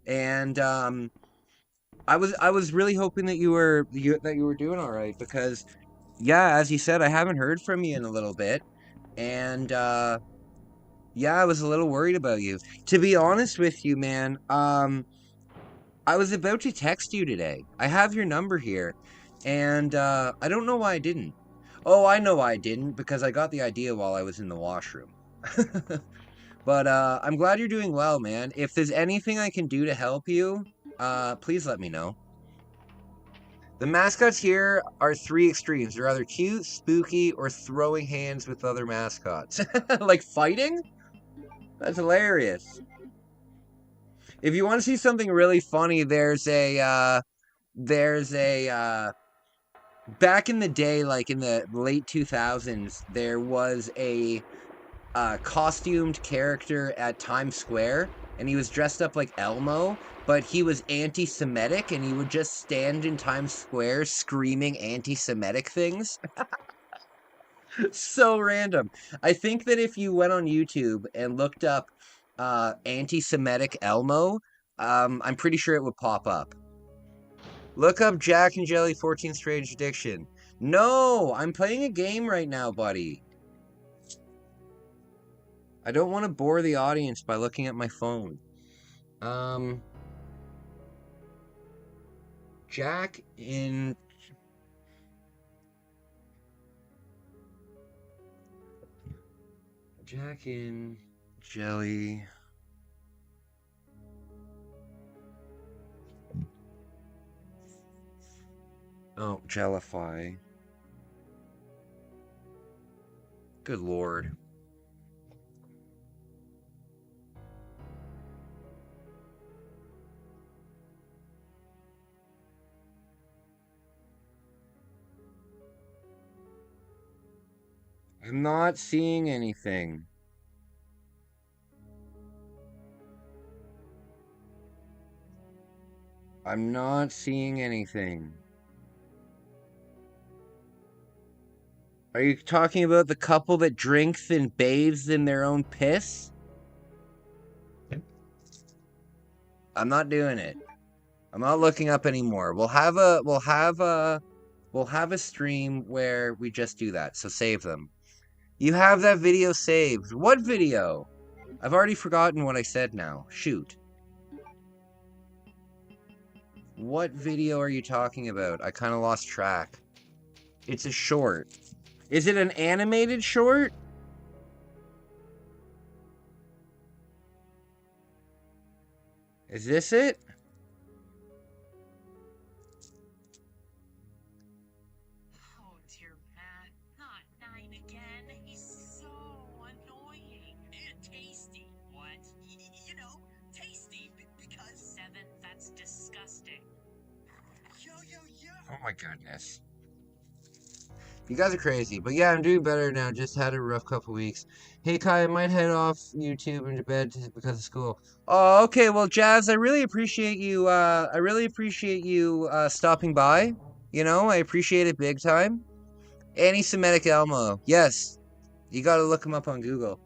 And I was really hoping that you were doing all right, because yeah, as you said, I haven't heard from you in a little bit, and yeah, I was a little worried about you. To be honest with you, man, I was about to text you today. I have your number here, and I don't know why I didn't. Oh, I know why I didn't, because I got the idea while I was in the washroom. But I'm glad you're doing well, man. If there's anything I can do to help you, please let me know. The mascots here are three extremes. They're either cute, spooky, or throwing hands with other mascots. Like fighting? That's hilarious. If you want to see something really funny, there's a back in the day, like in the late 2000s, there was a costumed character at Times Square, and he was dressed up like Elmo, but he was anti-Semitic, and he would just stand in Times Square screaming anti-Semitic things. So random. I think that if you went on YouTube and looked up anti-Semitic Elmo, I'm pretty sure it would pop up. Look up Jack and Jelly 14 Strange Addiction. No, I'm playing a game right now, buddy. I don't want to bore the audience by looking at my phone. Jack in Jelly. Oh, Jellify. Good lord. I'm not seeing anything. I'm not seeing anything. Are you talking about the couple that drinks and bathes in their own piss? I'm not doing it. I'm not looking up anymore. We'll have a stream where we just do that. So save them. You have that video saved. What video? I've already forgotten what I said now. Shoot. What video are you talking about? I kind of lost track. It's a short. Is it an animated short? Is this it? Oh dear, Matt. Not 9 again. He's so annoying. And tasty. What? You know, tasty because 7, that's disgusting. Yo, yo, yo. Oh my goodness. You guys are crazy. But yeah, I'm doing better now. Just had a rough couple weeks. Hey, Kai, I might head off YouTube into bed because of school. Oh, okay. Well, Jazz, I really appreciate you. Stopping by. You know, I appreciate it big time. Anti-Semitic Elmo. Yes. You gotta look him up on Google.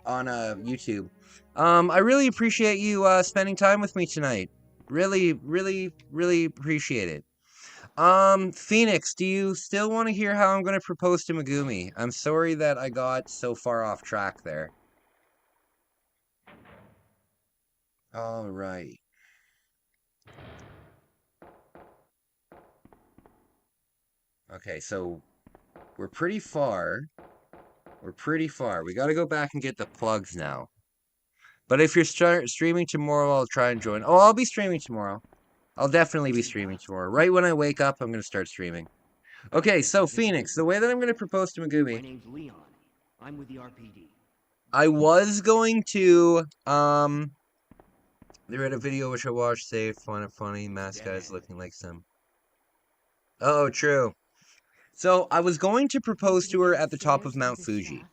On YouTube. I really appreciate you spending time with me tonight. Really, really, really appreciate it. Phoenix, do you still want to hear how I'm going to propose to Megumi? I'm sorry that I got so far off track there. All right. Okay, so we're pretty far. We're pretty far. We got to go back and get the plugs now. But if you're streaming tomorrow, I'll try and join. Oh, I'll be streaming tomorrow. I'll definitely be streaming tomorrow. Right when I wake up, I'm going to start streaming. Okay, so Phoenix, the way that I'm going to propose to My Megumi, name's Leon. I'm with the RPD. I was going to, they read a video which I watched, say, funny, mask guys looking like some. Oh, true. So I was going to propose to her at the top of Mount Fuji.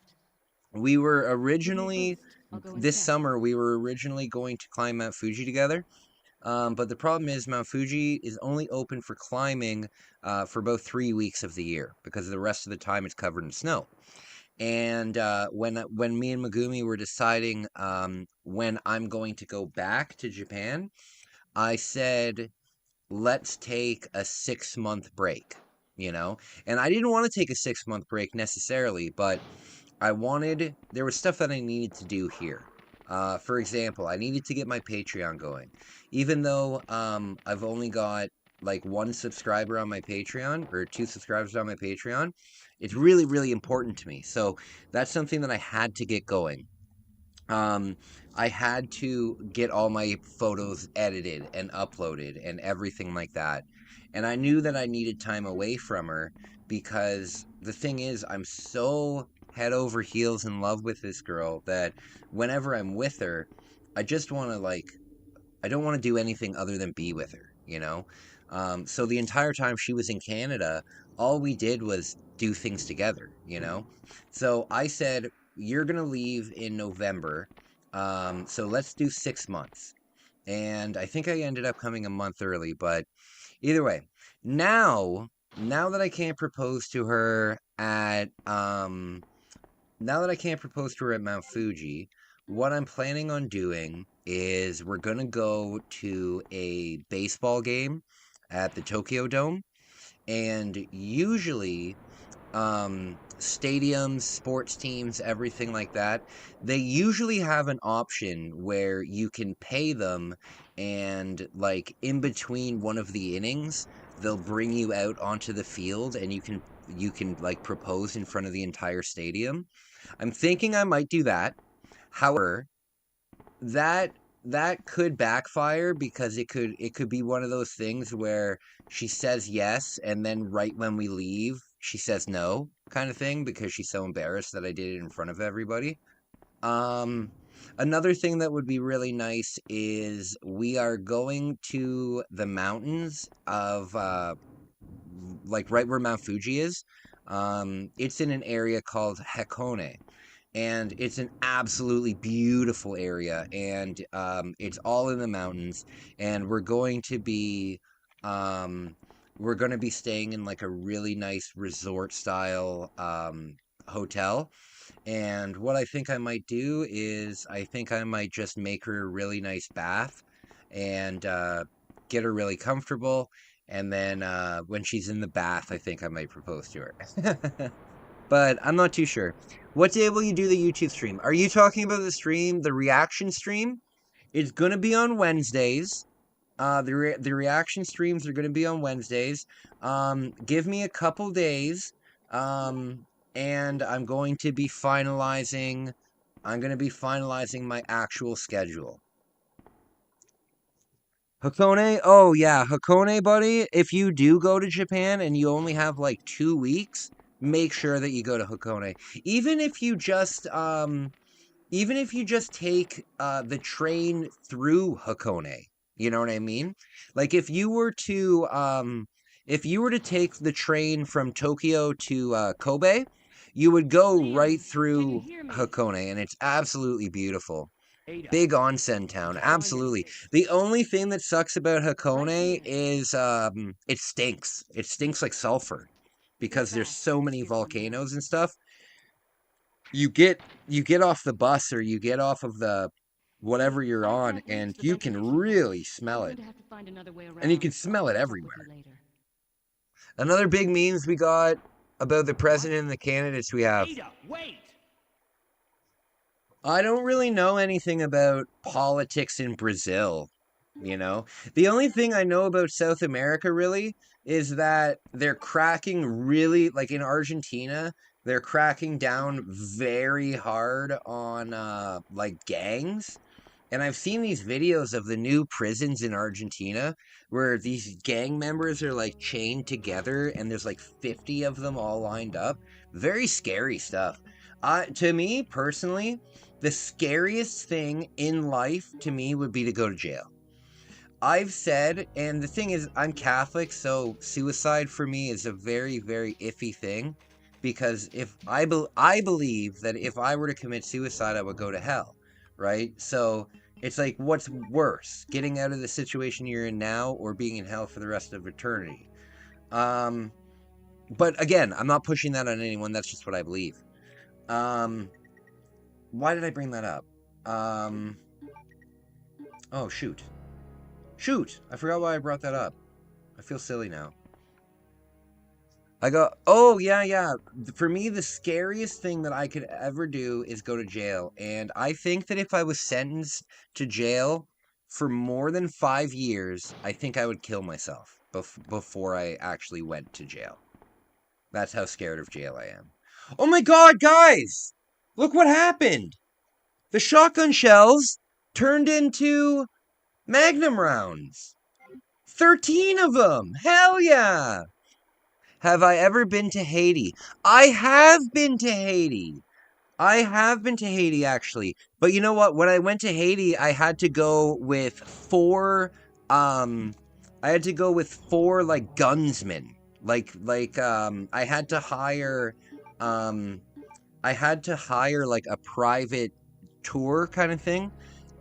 We were originally, this summer, we were originally going to climb Mount Fuji together. But the problem is Mount Fuji is only open for climbing for about 3 weeks of the year because the rest of the time it's covered in snow. And when me and Megumi were deciding when I'm going to go back to Japan, I said, let's take a 6-month break, you know? And I didn't want to take a 6-month break necessarily, but there was stuff that I needed to do here. For example, I needed to get my Patreon going. Even though I've only got like 1 subscriber on my Patreon, or 2 subscribers on my Patreon, it's really, really important to me. So that's something that I had to get going. I had to get all my photos edited and uploaded and everything like that. And I knew that I needed time away from her because the thing is, I'm so head over heels in love with this girl that whenever I'm with her, I just want to I don't want to do anything other than be with her, you know? So the entire time she was in Canada, all we did was do things together, you know? So I said, you're going to leave in November, so let's do 6 months. And I think I ended up coming a month early, but either way, now that I can't propose to her at, now that I can't propose to her at Mount Fuji, what I'm planning on doing is we're going to go to a baseball game at the Tokyo Dome. And usually, stadiums, sports teams, everything like that, they usually have an option where you can pay them and, like, in between one of the innings, they'll bring you out onto the field and you can like propose in front of the entire stadium. I'm thinking I might do that. However, that that could backfire because it could be one of those things where she says yes and then right when we leave she says no kind of thing because she's so embarrassed that I did it in front of everybody. Um Another thing that would be really nice is we are going to the mountains of like right where Mount Fuji is. It's in an area called Hakone, and it's an absolutely beautiful area, and it's all in the mountains, and um, we're going to be staying in like a really nice resort style hotel. And what I think I might do is I think I might just make her a really nice bath and get her really comfortable. And then when she's in the bath, I think I might propose to her. But I'm not too sure. What day will you do the YouTube stream? Are you talking about the reaction stream? It's going to be on Wednesdays. The reaction streams are going to be on Wednesdays. Give me a couple days. Um, and I'm going to be finalizing my actual schedule. Hakone? Oh yeah, Hakone, buddy. If you do go to Japan and you only have like 2 weeks, make sure that you go to Hakone. Even if you just take the train through Hakone, you know what I mean? Like if you were to take the train from Tokyo to Kobe, you would go right through Hakone, and it's absolutely beautiful. Big onsen town, absolutely. The only thing that sucks about Hakone is it stinks. It stinks like sulfur because there's so many volcanoes and stuff. You get off the bus or you get off of the whatever you're on and you can really smell it. And you can smell it everywhere. Another big memes we got about the president and the candidates we have. Wait! I don't really know anything about politics in Brazil. you know? The only thing I know about South America really is that they're cracking really, like in Argentina, they're cracking down very hard on like gangs. And I've seen these videos of the new prisons in Argentina where these gang members are like chained together and there's like 50 of them all lined up. Very scary stuff. To me personally, the scariest thing in life to me would be to go to jail. I've said, and the thing is, I'm Catholic, so suicide for me is a very, very iffy thing. Because if I believe that if I were to commit suicide, I would go to hell, right? So it's like, what's worse, getting out of the situation you're in now, or being in hell for the rest of eternity? But again, I'm not pushing that on anyone. That's just what I believe. Why did I bring that up? Oh shoot. Shoot! I forgot why I brought that up. I feel silly now. Oh, yeah. For me, the scariest thing that I could ever do is go to jail. And I think that if I was sentenced to jail for more than 5 years, I think I would kill myself before I actually went to jail. That's how scared of jail I am. Oh my god, guys! Look what happened! The shotgun shells turned into Magnum rounds. 13 of them! Hell yeah! Have I ever been to Haiti? I have been to Haiti. I have been to Haiti, actually. But you know what? When I went to Haiti, I had to go with four, like, gunsmen. I had to hire, like, a private tour kind of thing.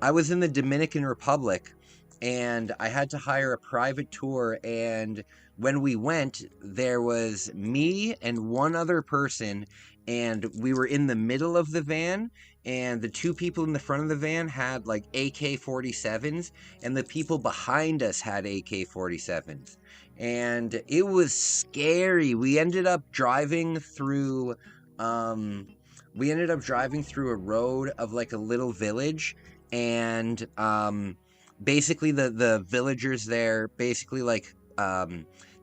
I was in the Dominican Republic, and I had to hire a private tour, and when we went, there was me and one other person, and we were in the middle of the van, and the two people in the front of the van had like AK-47s, and the people behind us had AK-47s. And it was scary. We ended up driving through a road of like a little village, and basically the villagers there basically like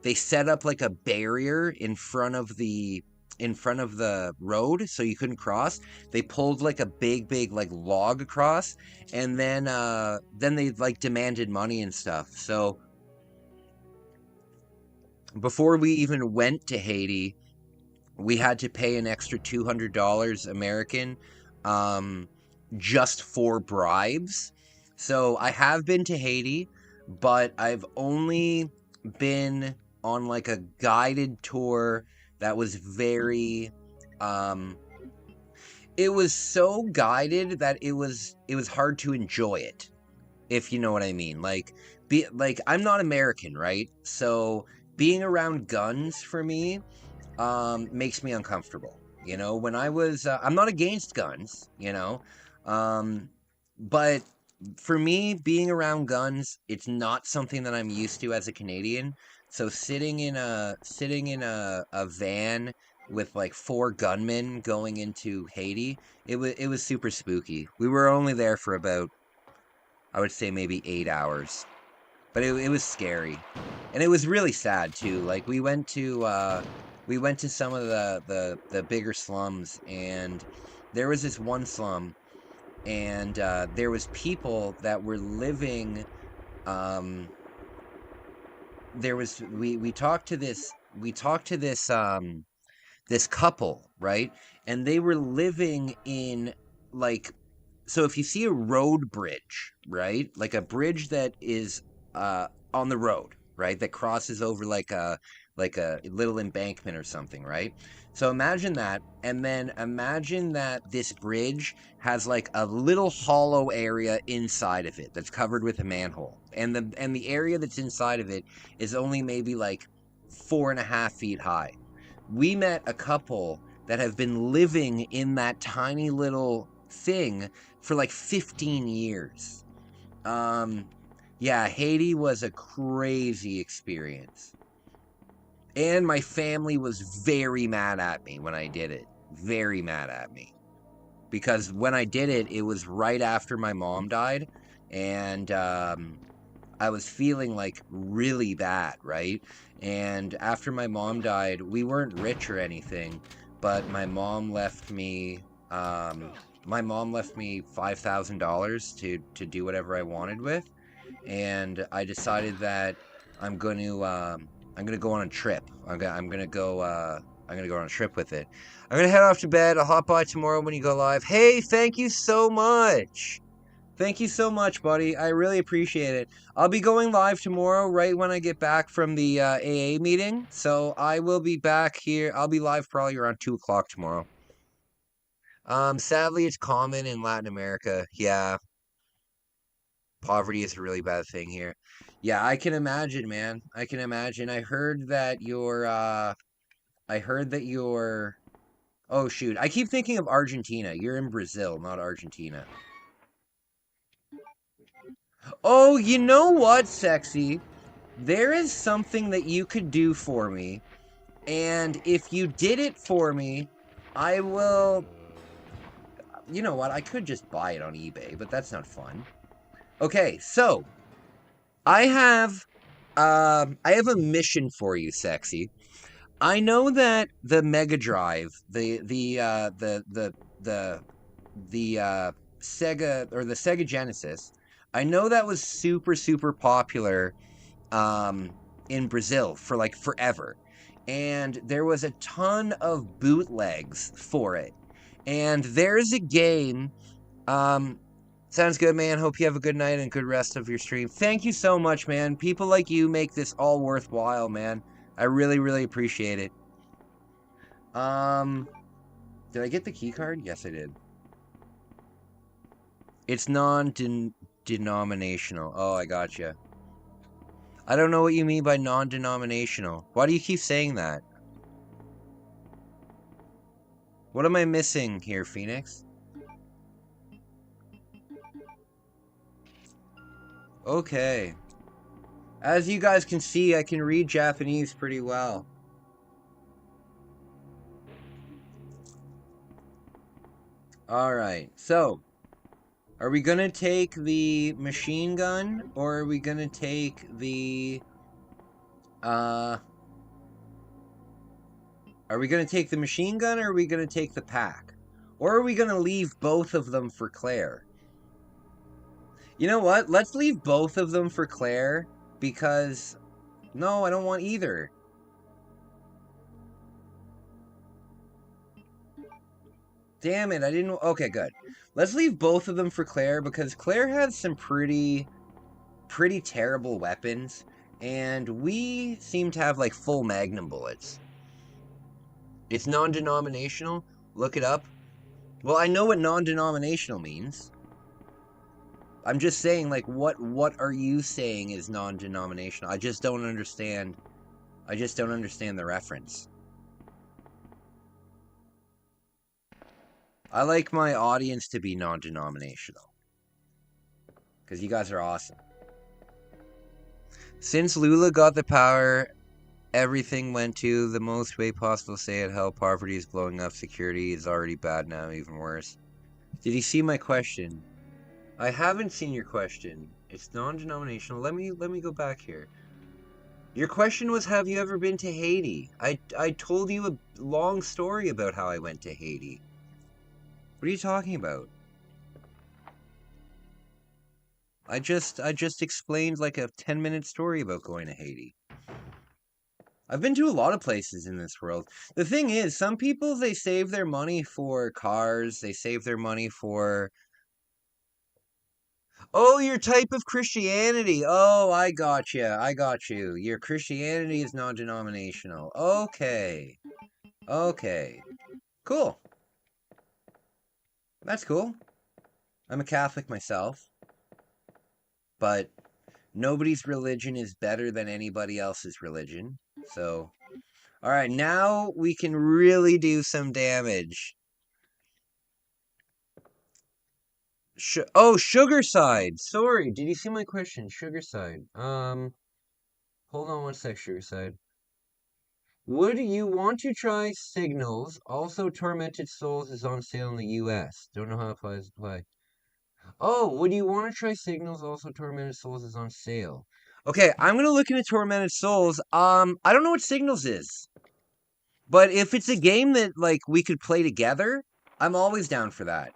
they set up like a barrier in front of the road so you couldn't cross. They pulled like a big like log across, and then they like demanded money and stuff. So before we even went to Haiti, we had to pay an extra $200 American just for bribes. So I have been to Haiti, but I've only been on like a guided tour that was very it was so guided that it was hard to enjoy it, if you know what I mean. Like I'm not American, right? So being around guns for me makes me uncomfortable. You know, when I was I'm not against guns, you know. But for me, being around guns, it's not something that I'm used to as a Canadian. So sitting in a van with like 4 gunmen going into Haiti, it was super spooky. We were only there for about, I would say, maybe 8 hours, but it was scary, and it was really sad too. Like we went to some of the bigger slums, and there was this one slum, and there was people that were living we talked to this this couple, right? And they were living in like, so if you see a road bridge, right? Like a bridge that is on the road, right? That crosses over like a little embankment or something, right? So imagine that, and then imagine that this bridge has like a little hollow area inside of it that's covered with a manhole. And the area that's inside of it is only maybe like 4.5 feet high. We met a couple that have been living in that tiny little thing for like 15 years. Yeah, Haiti was a crazy experience. And my family was very mad at me when I did it. Very mad at me. Because when I did it, it was right after my mom died. And I was feeling like really bad, right? And after my mom died, we weren't rich or anything, but my mom left me $5,000 to do whatever I wanted with, and I decided that I'm gonna go on a trip. I'm gonna go on a trip with it. I'm gonna head off to bed. I'll hop by tomorrow when you go live. Hey, thank you so much. Thank you so much, buddy. I really appreciate it. I'll be going live tomorrow, right when I get back from the AA meeting. So I will be back here. I'll be live probably around 2 o'clock tomorrow. Sadly, it's common in Latin America. Yeah, poverty is a really bad thing here. Yeah, I can imagine, man. I can imagine. I heard that you're, oh shoot. I keep thinking of Argentina. You're in Brazil, not Argentina. Oh, you know what, Sexy? There is something that you could do for me, and if you did it for me, I will... You know what? I could just buy it on eBay, but that's not fun. Okay, so I have a mission for you, Sexy. I know that the Mega Drive, the Sega, or the Sega Genesis, I know that was super, super popular in Brazil for like forever. And there was a ton of bootlegs for it. And there's a game, sounds good, man. Hope you have a good night and good rest of your stream. Thank you so much, man. People like you make this all worthwhile, man. I really, really appreciate it. Did I get the key card? Yes, I did. It's non-denominational. Oh, I gotcha. I don't know what you mean by non-denominational. Why do you keep saying that? What am I missing here, Phoenix? Okay. As you guys can see, I can read Japanese pretty well. Alright, so... Are we gonna take the machine gun, or are we gonna take the... Are we gonna take the machine gun, or are we gonna take the pack? Or are we gonna leave both of them for Claire? You know what? Let's leave both of them for Claire, because... No, I don't want either. Damn it, I didn't... Okay, good. Let's leave both of them for Claire, because Claire has some pretty terrible weapons, and we seem to have, like, full magnum bullets. It's non-denominational? Look it up. Well, I know what non-denominational means. I'm just saying, like, what are you saying is non-denominational? I just don't understand. I just don't understand the reference. I like my audience to be non-denominational. Because you guys are awesome. Since Lula got the power, everything went to the most way possible. Say it, how poverty is blowing up, security is already bad now, even worse. Did you see my question? I haven't seen your question. It's non-denominational. Let me go back here. Your question was, have you ever been to Haiti? I told you a long story about how I went to Haiti. What are you talking about? I just explained like a 10-minute story about going to Haiti. I've been to a lot of places in this world. The thing is, some people, they save their money for cars, they save their money for... Oh, your type of Christianity. Oh, I got you. I got you. Your Christianity is non-denominational. Okay. Okay. Cool. That's cool. I'm a Catholic myself. But nobody's religion is better than anybody else's religion. So, alright, now we can really do some damage. Oh, Sugar Side. Sorry, did you see my question? Sugar Side. Hold on one sec, Sugar Side. Would you want to try Signals? Also, Tormented Souls is on sale in the US. Don't know how it applies. Oh, would you want to try Signals? Also, Tormented Souls is on sale. Okay, I'm gonna look into Tormented Souls. I don't know what Signals is, but if it's a game that like we could play together, I'm always down for that.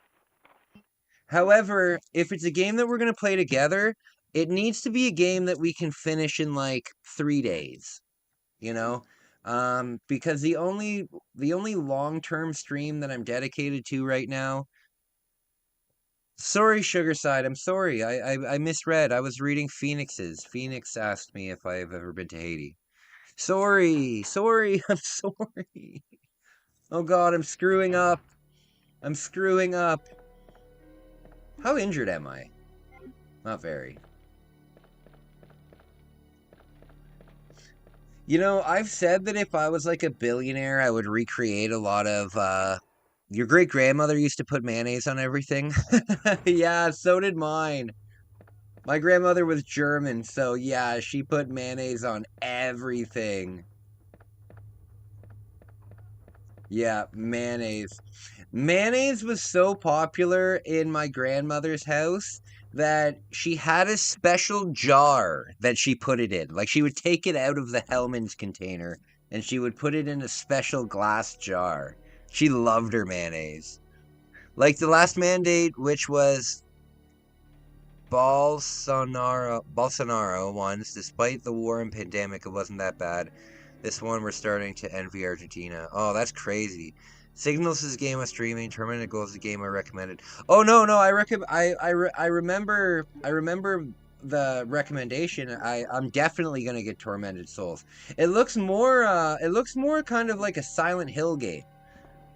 However, if it's a game that we're gonna play together, it needs to be a game that we can finish in like 3 days. You know, because the only long-term stream that I'm dedicated to right now. Sorry, Sugarside. I'm sorry. I misread. I was reading Phoenix's. Phoenix asked me if I have ever been to Haiti. Sorry. Sorry. I'm sorry. Oh God, I'm screwing up. I'm screwing up. How injured am I? Not very. You know, I've said that if I was like a billionaire, I would recreate a lot of, your great grandmother used to put mayonnaise on everything. Yeah, so did mine. My grandmother was German, so yeah, she put mayonnaise on everything. Yeah, mayonnaise. Mayonnaise was so popular in my grandmother's house that she had a special jar that she put it in. Like she would take it out of the Hellman's container and she would put it in a special glass jar. She loved her mayonnaise. Like the last mandate, which was Bolsonaro ones, despite the war and pandemic, it wasn't that bad. This one, we're starting to envy Argentina. Oh, that's crazy. Signals is a game of streaming. Terminated Goals is a game I recommended. Oh no, I remember the recommendation. I'm definitely gonna get Tormented Souls. It looks more kind of like a Silent Hill game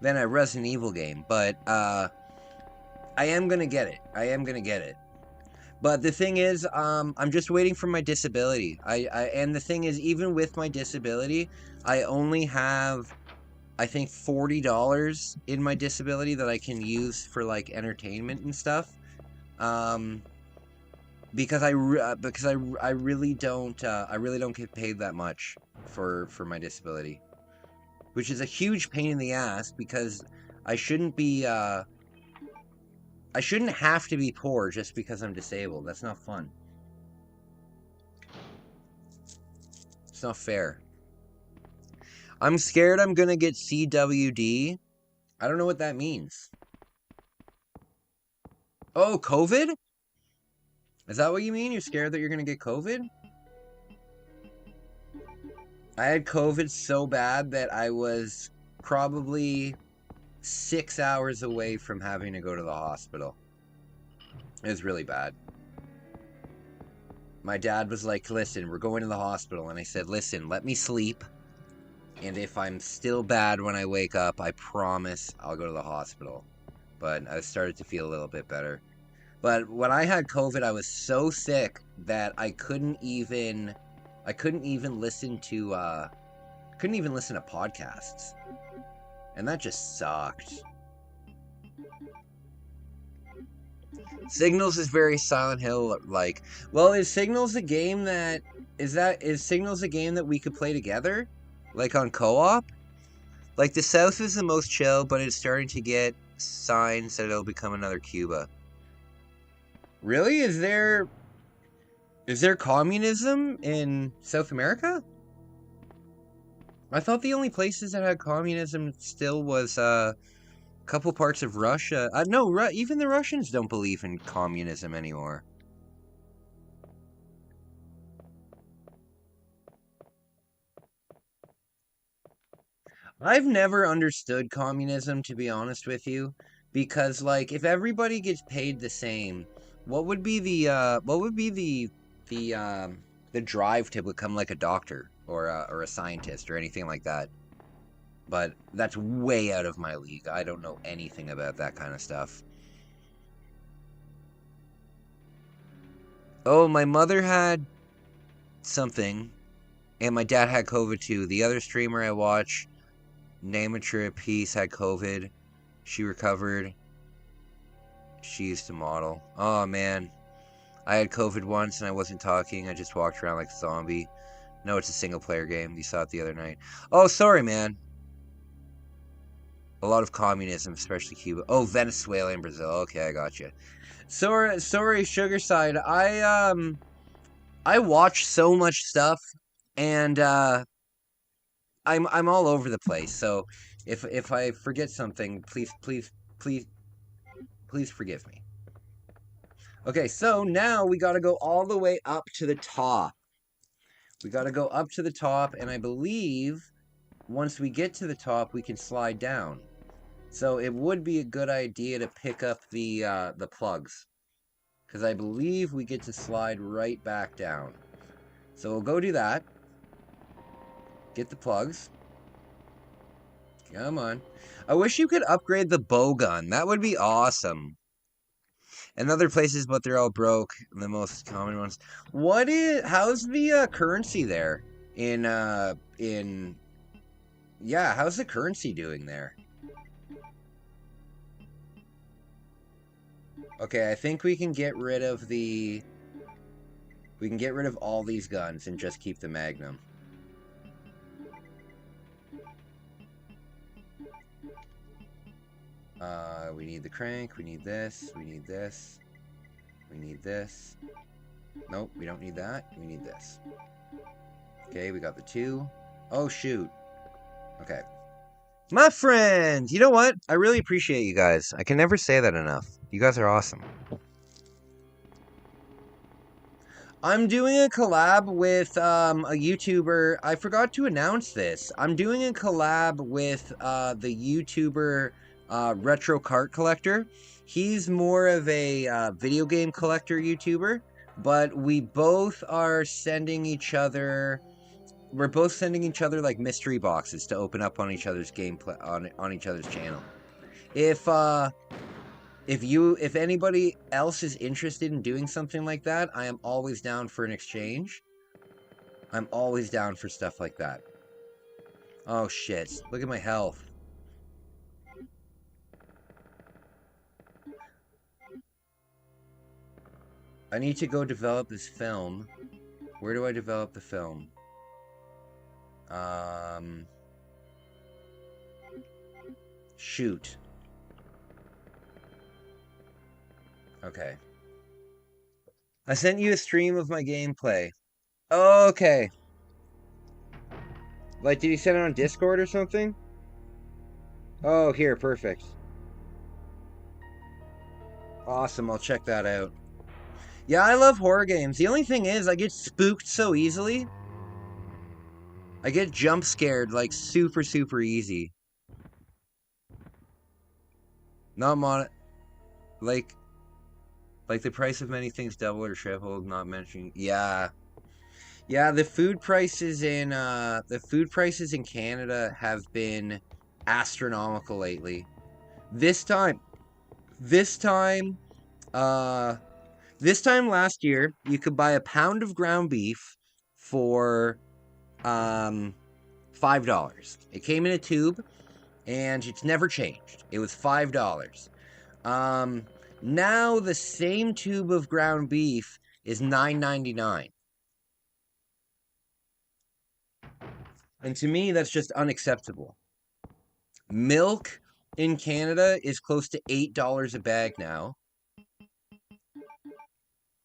than a Resident Evil game, but I am gonna get it. I am gonna get it. But the thing is, I'm just waiting for my disability. And the thing is, even with my disability, I only have, I think, $40 in my disability that I can use for like entertainment and stuff. Because I really don't get paid that much for my disability, which is a huge pain in the ass because I shouldn't be. I shouldn't have to be poor just because I'm disabled. That's not fun. It's not fair. I'm scared I'm gonna get CWD. I don't know what that means. Oh, COVID? Is that what you mean? You're scared that you're gonna get COVID? I had COVID so bad that I was probably 6 hours away from having to go to the hospital. It was really bad. My dad was like, listen, we're going to the hospital. And I said, listen, let me sleep. And if I'm still bad when I wake up, I promise I'll go to the hospital. But I started to feel a little bit better. But when I had COVID, I was so sick that I couldn't even listen to podcasts. And that just sucked. Signals is very Silent Hill like. Well, is Signals a game that is Signals a game that we could play together? Like on co-op? Like the South is the most chill, but it's starting to get signs that it'll become another Cuba. Really? Is there communism in South America? I thought the only places that had communism still was a couple parts of Russia. No, even the Russians don't believe in communism anymore. I've never understood communism, to be honest with you, because like if everybody gets paid the same, what would be the drive to become like a doctor or a scientist or anything like that? But that's way out of my league. I don't know anything about that kind of stuff. Oh, my mother had something, and my dad had COVID too. The other streamer I watch, Namature Peace, had COVID. She recovered. She used to model. Oh, man. I had COVID once, and I wasn't talking. I just walked around like a zombie. No, it's a single-player game. You saw it the other night. Oh, sorry, man. A lot of communism, especially Cuba. Oh, Venezuela and Brazil. Okay, I got you. Sorry, Sugar Side. I watch so much stuff, and I'm all over the place. So if I forget something, please forgive me. Okay, so now we got to go all the way up to the top. We got to go up to the top, and I believe once we get to the top, we can slide down. So it would be a good idea to pick up the plugs, because I believe we get to slide right back down. So we'll go do that. Get the plugs. Come on. I wish you could upgrade the bow gun. That would be awesome. And other places, but they're all broke. The most common ones. How's the currency there? Yeah, how's the currency doing there? Okay, I think we can get rid of we can get rid of all these guns and just keep the Magnum. We need the crank, we need this, we need this, we need this. Nope, we don't need that, we need this. Okay, we got the 2. Oh, shoot. Okay. My friends! You know what? I really appreciate you guys. I can never say that enough. You guys are awesome. I'm doing a collab with a YouTuber. I forgot to announce this. I'm doing a collab with the YouTuber Retro Cart Collector. He's more of a video game collector YouTuber, but we both are sending each other... We're both sending each other like mystery boxes to open up on each other's gameplay on each other's channel. If anybody else is interested in doing something like that, I am always down for an exchange. I'm always down for stuff like that. Oh shit, look at my health. I need to go develop this film. Where do I develop the film? Shoot. Okay. I sent you a stream of my gameplay. Oh, okay. Like, did you send it on Discord or something? Oh, here, perfect. Awesome, I'll check that out. Yeah, I love horror games. The only thing is, I get spooked so easily. I get jump scared, like, super, super easy. Not like the price of many things doubled or tripled, not mentioning... Yeah. Yeah, the food prices in Canada have been astronomical lately. This time last year, you could buy a pound of ground beef for $5. It came in a tube, and it's never changed. It was $5. Now the same tube of ground beef is $9.99. And to me, that's just unacceptable. Milk in Canada is close to $8 a bag now.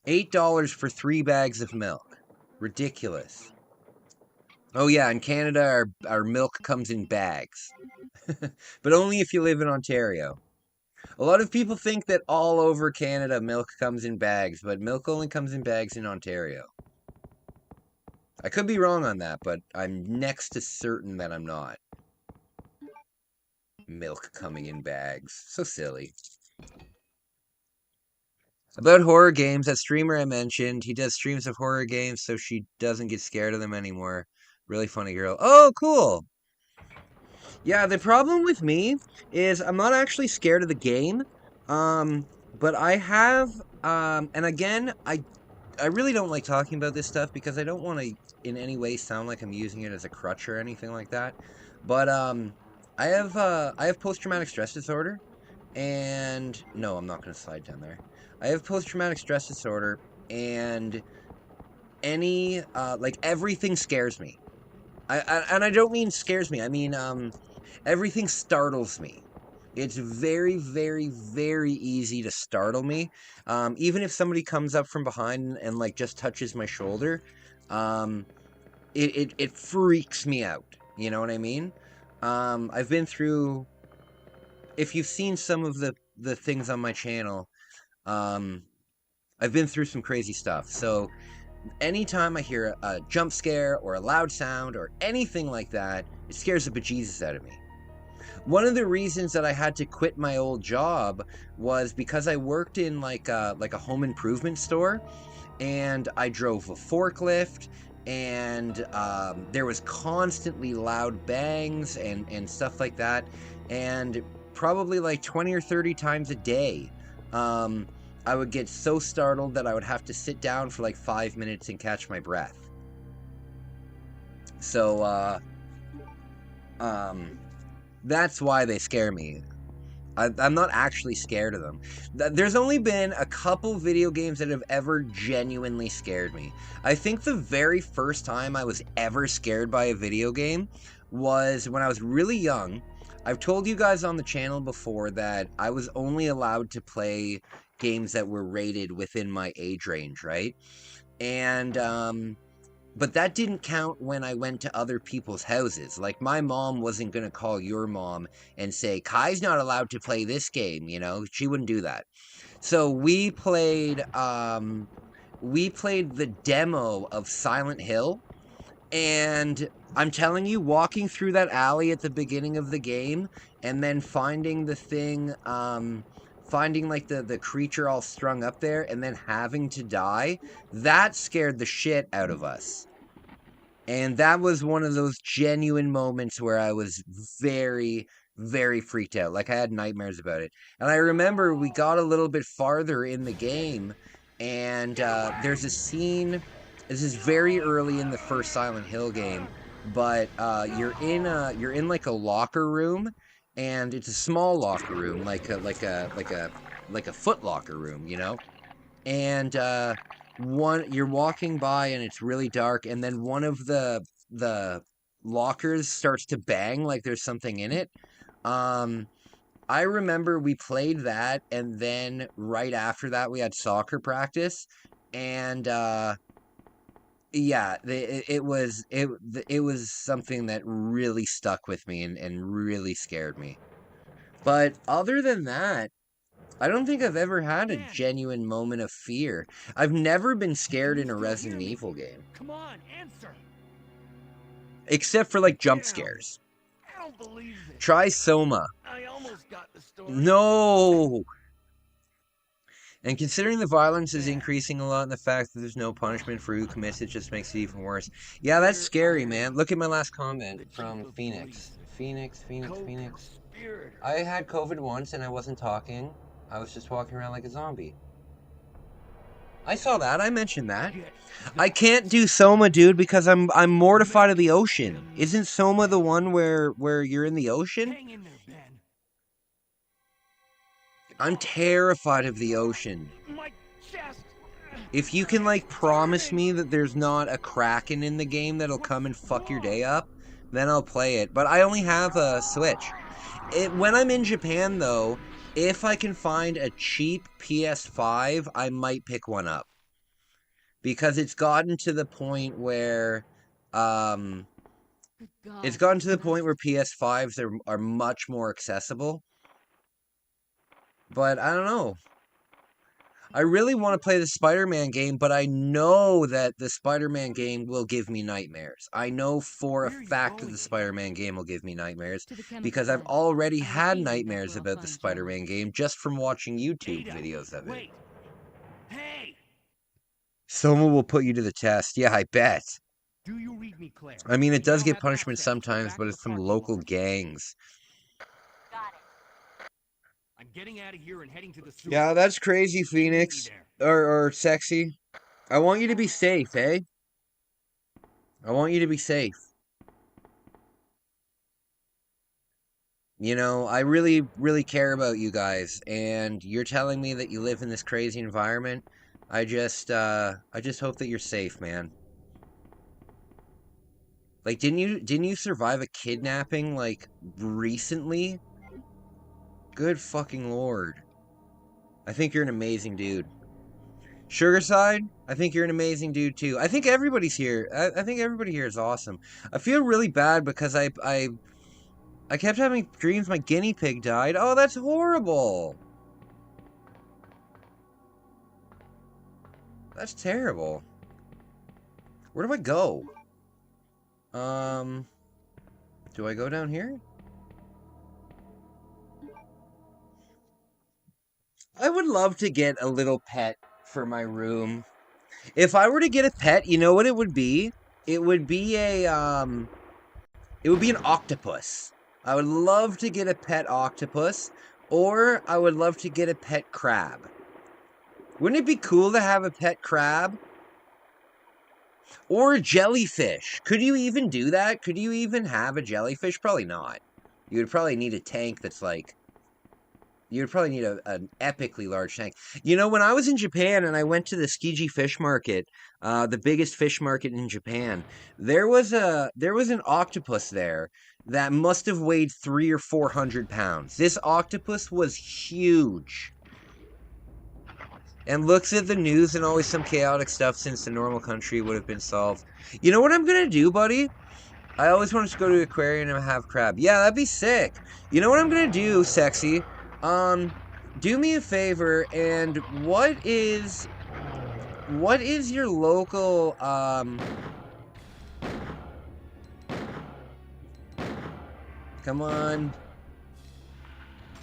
$8 for 3 bags of milk. Ridiculous. Oh yeah, in Canada, our milk comes in bags. But only if you live in Ontario. A lot of people think that all over Canada milk comes in bags, but milk only comes in bags in Ontario. I could be wrong on that, but I'm next to certain that I'm not. Milk coming in bags. So silly. About horror games, that streamer I mentioned, he does streams of horror games so she doesn't get scared of them anymore. Really funny girl. Oh, cool! Yeah, the problem with me is I'm not actually scared of the game, but I have, and again, I really don't like talking about this stuff because I don't want to in any way sound like I'm using it as a crutch or anything like that, but I have post-traumatic stress disorder, and no, I'm not going to slide down there. I have post-traumatic stress disorder, and like everything scares me. And I don't mean scares me. I mean, Everything startles me. It's very, very, very easy to startle me. Even if somebody comes up from behind and like just touches my shoulder, it freaks me out. You know what I mean? I've been through. If you've seen some of the things on my channel, I've been through some crazy stuff. So anytime I hear a jump scare or a loud sound or anything like that, it scares the bejesus out of me. One of the reasons that I had to quit my old job was because I worked in like a home improvement store, and I drove a forklift, and there was constantly loud bangs and stuff like that, and probably like 20 or 30 times a day, I would get so startled that I would have to sit down for like 5 minutes and catch my breath. So, that's why they scare me. I'm not actually scared of them. There's only been a couple video games that have ever genuinely scared me. I think the very first time I was ever scared by a video game was when I was really young. I've told you guys on the channel before that I was only allowed to play games that were rated within my age range, right? And, but that didn't count when I went to other people's houses. Like, my mom wasn't going to call your mom and say, Kai's not allowed to play this game, you know? She wouldn't do that. So we played the demo of Silent Hill. And I'm telling you, walking through that alley at the beginning of the game and then finding the thing, finding like the creature all strung up there and then having to die, that scared the shit out of us. And that was one of those genuine moments where I was very, very freaked out. Like, I had nightmares about it. And I remember we got a little bit farther in the game, and there's a scene. This is very early in the first Silent Hill game, but you're in like a locker room, and it's a small locker room, like a foot locker room, you know. And you're walking by and it's really dark, and then one of the lockers starts to bang like there's something in it. I remember we played that, and then right after that we had soccer practice, and yeah, it was something that really stuck with me and really scared me. But other than that, I don't think I've ever had a genuine moment of fear. I've never been scared in a Resident Evil game. Come on, answer. Except for, like, jump scares. I don't believe this. Try Soma. I almost got the story. No! And considering the violence is increasing a lot, and the fact that there's no punishment for who commits it just makes it even worse. Yeah, that's scary, man. Look at my last comment from Phoenix. Phoenix. I had COVID once and I wasn't talking. I was just walking around like a zombie. I saw that. I mentioned that. I can't do Soma, dude, because I'm mortified of the ocean. Isn't Soma the one where you're in the ocean? Hang in there, Ben. I'm terrified of the ocean. My chest. If you can, like, promise me that there's not a Kraken in the game that'll come and fuck your day up, then I'll play it. But I only have a Switch. When I'm in Japan, though, if I can find a cheap PS5, I might pick one up. Because it's gotten to the point where, PS5s are much more accessible. But I don't know. I really want to play the Spider-Man game, but I know that the Spider-Man game will give me nightmares. I know for a fact that the Spider-Man game will give me nightmares, because I've already had nightmares about the Spider-Man game just from watching YouTube videos of it. Wait. Hey. Someone will put you to the test. Yeah, I bet. Do you read me, Claire? I mean, it You does now get have punishment access to sometimes, back but of it's the from parking local lot. gangs. Got it. I'm getting out of here and heading to the sewer. Yeah, that's crazy, Phoenix. Or Sexy. I want you to be safe, eh? I want you to be safe. You know, I really, really care about you guys, and you're telling me that you live in this crazy environment. I just hope that you're safe, man. Like, didn't you survive a kidnapping, like, recently? Good fucking lord. I think you're an amazing dude. Sugarside, I think you're an amazing dude too. I think everybody's here. I think everybody here is awesome. I feel really bad because I kept having dreams my guinea pig died. Oh, that's horrible. That's terrible. Where do I go? Do I go down here? I would love to get a little pet for my room. If I were to get a pet, you know what it would be? It would be an octopus. I would love to get a pet octopus, or I would love to get a pet crab. Wouldn't it be cool to have a pet crab? Or a jellyfish. Could you even do that? Could you even have a jellyfish? Probably not. You would probably need a tank that's like... You would probably need an epically large tank. You know, when I was in Japan and I went to the Tsukiji fish market, the biggest fish market in Japan, there was an octopus there that must have weighed 300 or 400 pounds. This octopus was huge. And looks at the news and always some chaotic stuff since the normal country would have been solved. You know what I'm gonna do, buddy? I always wanted to go to the aquarium and have crab. Yeah, that'd be sick. You know what I'm gonna do, sexy? Do me a favor, and what is your local, come on.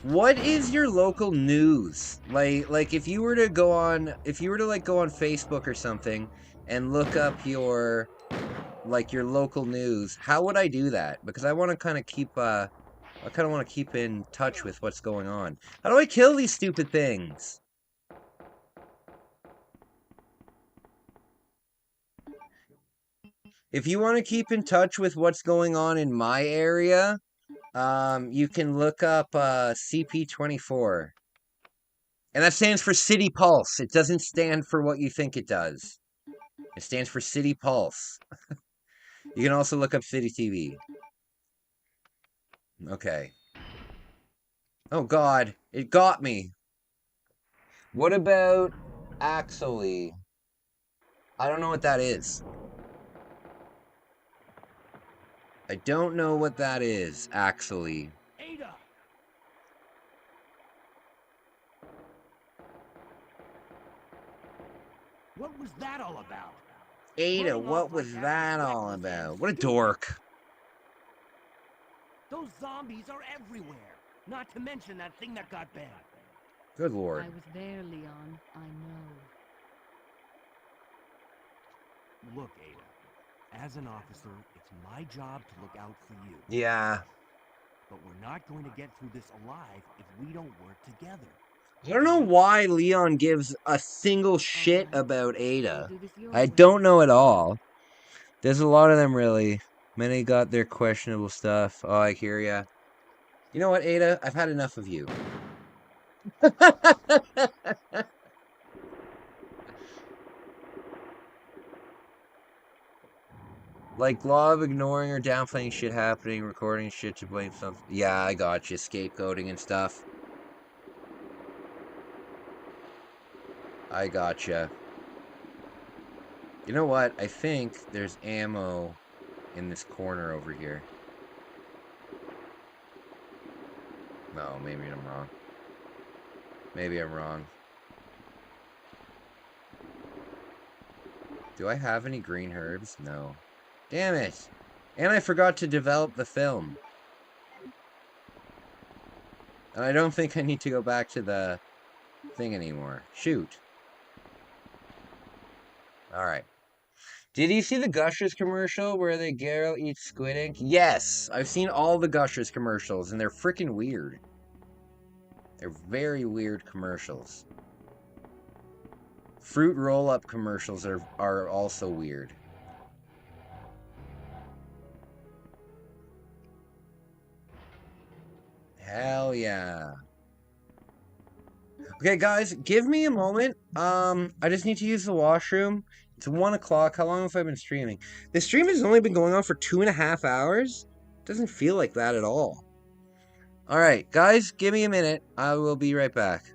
What is your local news? Like if you were to go on, like go on Facebook or something and look up your local news, how would I do that? Because I want to kind of keep, I kind of want to keep in touch with what's going on. How do I kill these stupid things? If you want to keep in touch with what's going on in my area, you can look up CP24. And that stands for City Pulse. It doesn't stand for what you think it does. It stands for City Pulse. You can also look up City TV. Okay. Oh god, it got me. What about Axley? I don't know what that is. I don't know what that is, Axley. Ada! What was that all about? Ada, what was that all about? What a dork. Those zombies are everywhere. Not to mention that thing that got bad. Good lord. I was there, Leon. I know. Look, Ada. As an officer, it's my job to look out for you. Yeah. But we're not going to get through this alive if we don't work together. I don't know why Leon gives a single shit about Ada. I don't know at all. There's a lot of them, really. Many got their questionable stuff. Oh, I hear ya. You know what, Ada? I've had enough of you. Like, law of ignoring or downplaying shit happening, recording shit to blame something. Yeah, I got you. Scapegoating and stuff. I gotcha. You know what? I think there's ammo in this corner over here. No, maybe I'm wrong. Maybe I'm wrong. Do I have any green herbs? No. Damn it! And I forgot to develop the film. And I don't think I need to go back to the thing anymore. Shoot. Alright. Did you see the Gushers commercial where the girl eats squid ink? Yes! I've seen all the Gushers commercials, and they're freaking weird. They're very weird commercials. Fruit roll-up commercials are also weird. Hell yeah. Okay, guys, give me a moment. I just need to use the washroom. It's 1 o'clock. How long have I been streaming? This stream has only been going on for 2.5 hours? Doesn't feel like that at all. Alright, guys, give me a minute. I will be right back.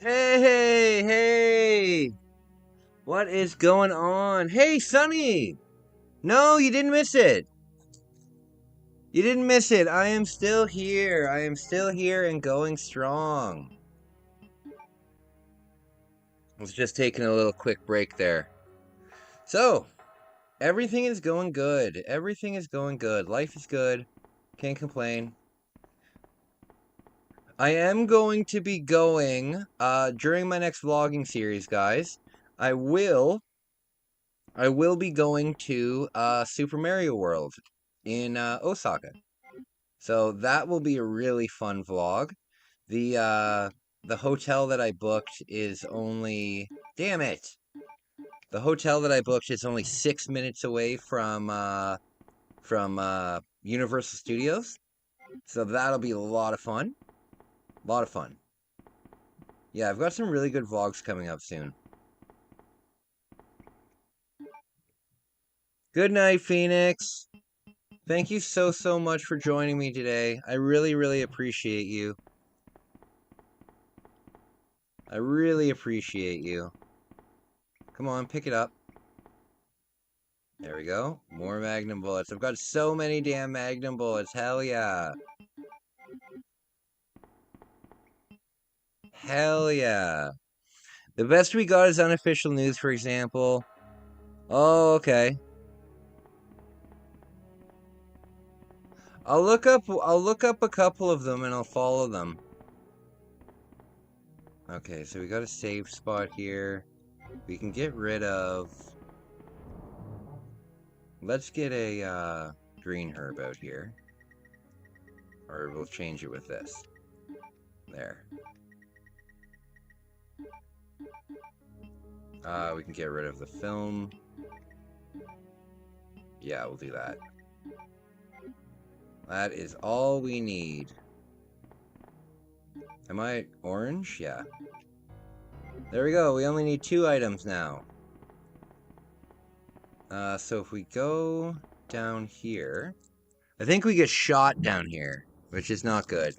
Hey, hey! What is going on? Hey, Sonny! No, you didn't miss it. You didn't miss it. I am still here. I am still here and going strong. I was just taking a little quick break there. So, everything is going good. Everything is going good. Life is good. Can't complain. I am going to be going, during my next vlogging series, guys, I will be going to, Super Mario World in, Osaka. So that will be a really fun vlog. The hotel that I booked is only... Damn it! The hotel that I booked is only 6 minutes away from Universal Studios. So that'll be a lot of fun. A lot of fun. Yeah, I've got some really good vlogs coming up soon. Good night, Phoenix. Thank you so much for joining me today. I really appreciate you. I really appreciate you. Come on, pick it up. There we go. More Magnum bullets. I've got so many damn Magnum bullets. Hell yeah. Hell yeah. The best we got is unofficial news, for example. Oh, okay. I'll look up a couple of them and I'll follow them. Okay, so we got a save spot here. We can get rid of... Let's get a green herb out here. Or we'll change it with this. There. We can get rid of the film. Yeah, we'll do that. That is all we need. Am I orange? Yeah. There we go. We only need 2 items now. So if we go down here... I think we get shot down here, which is not good.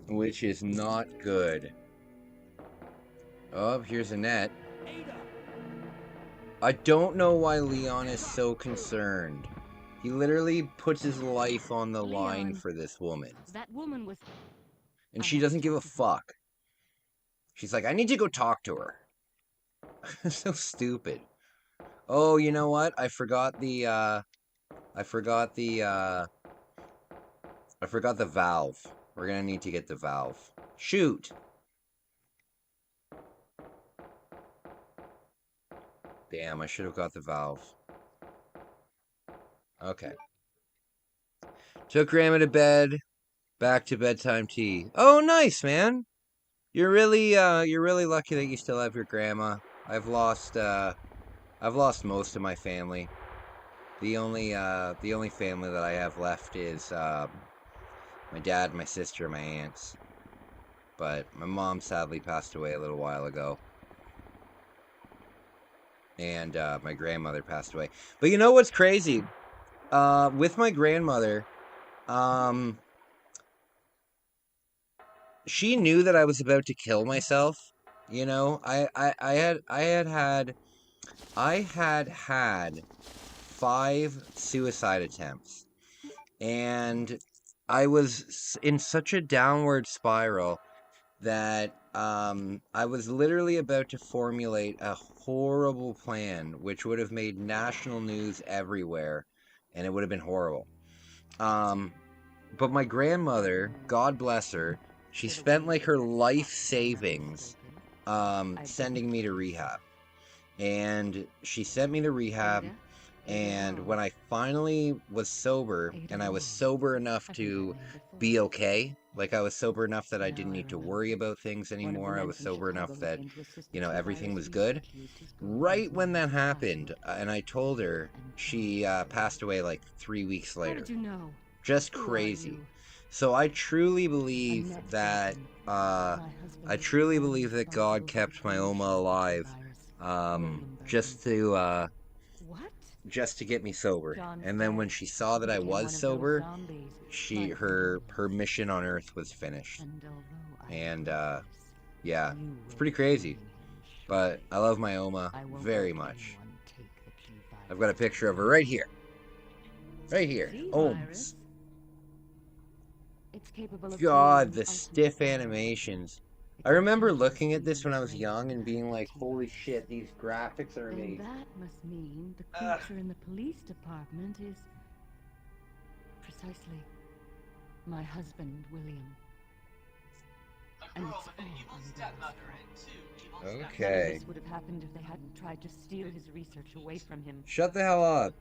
Which is not good. Oh, here's a net. I don't know why Leon is so concerned. He literally puts his life on the line for this woman. That woman was... And she doesn't give a fuck. She's like, I need to go talk to her. So stupid. Oh, you know what? I forgot the valve. We're gonna need to get the valve. Shoot! Damn, I should have got the valve. Okay. Took Grandma to bed. Back to bedtime tea. Oh, nice, man. You're really lucky that you still have your grandma. I've lost most of my family. The only family that I have left is my dad, my sister, my aunts. But my mom sadly passed away a little while ago. And my grandmother passed away. But you know what's crazy? With my grandmother, she knew that I was about to kill myself. You know, I had 5 suicide attempts. And I was in such a downward spiral that I was literally about to formulate a horrible plan, which would have made national news everywhere, and it would have been horrible. But my grandmother, God bless her, she spent like her life savings sending me to rehab. And she sent me to rehab, and when I finally was sober, and I was sober enough to be okay, like I was sober enough that I didn't need to worry about things anymore, I was sober enough that, you know, everything was good. Right when that happened, and I told her, she passed away like 3 weeks later. Just crazy. So I truly believe that, God kept my Oma alive, just to, just to get me sober. John's And then when dead. she saw that I Became was one of those sober, zombies, her like her mission on Earth was finished. And although I And regret this, yeah, you it's will pretty be crazy. finding him But shortly. I love my Oma I won't very let much. anyone take the G-virus. I've got a picture of her right here. Right here. G-virus? Ohms. It's capable of God, creating the ultimate stiff power. animations. Its I remember intelligence looking at this even when I was greater young than and that being of the like, holy T-virus. shit, these graphics are Then amazing. that must mean the Ugh. creature in the police department is precisely my husband, William. And it's all under None of Okay. this would have happened if they hadn't tried to steal his research away from him. Shut the hell up.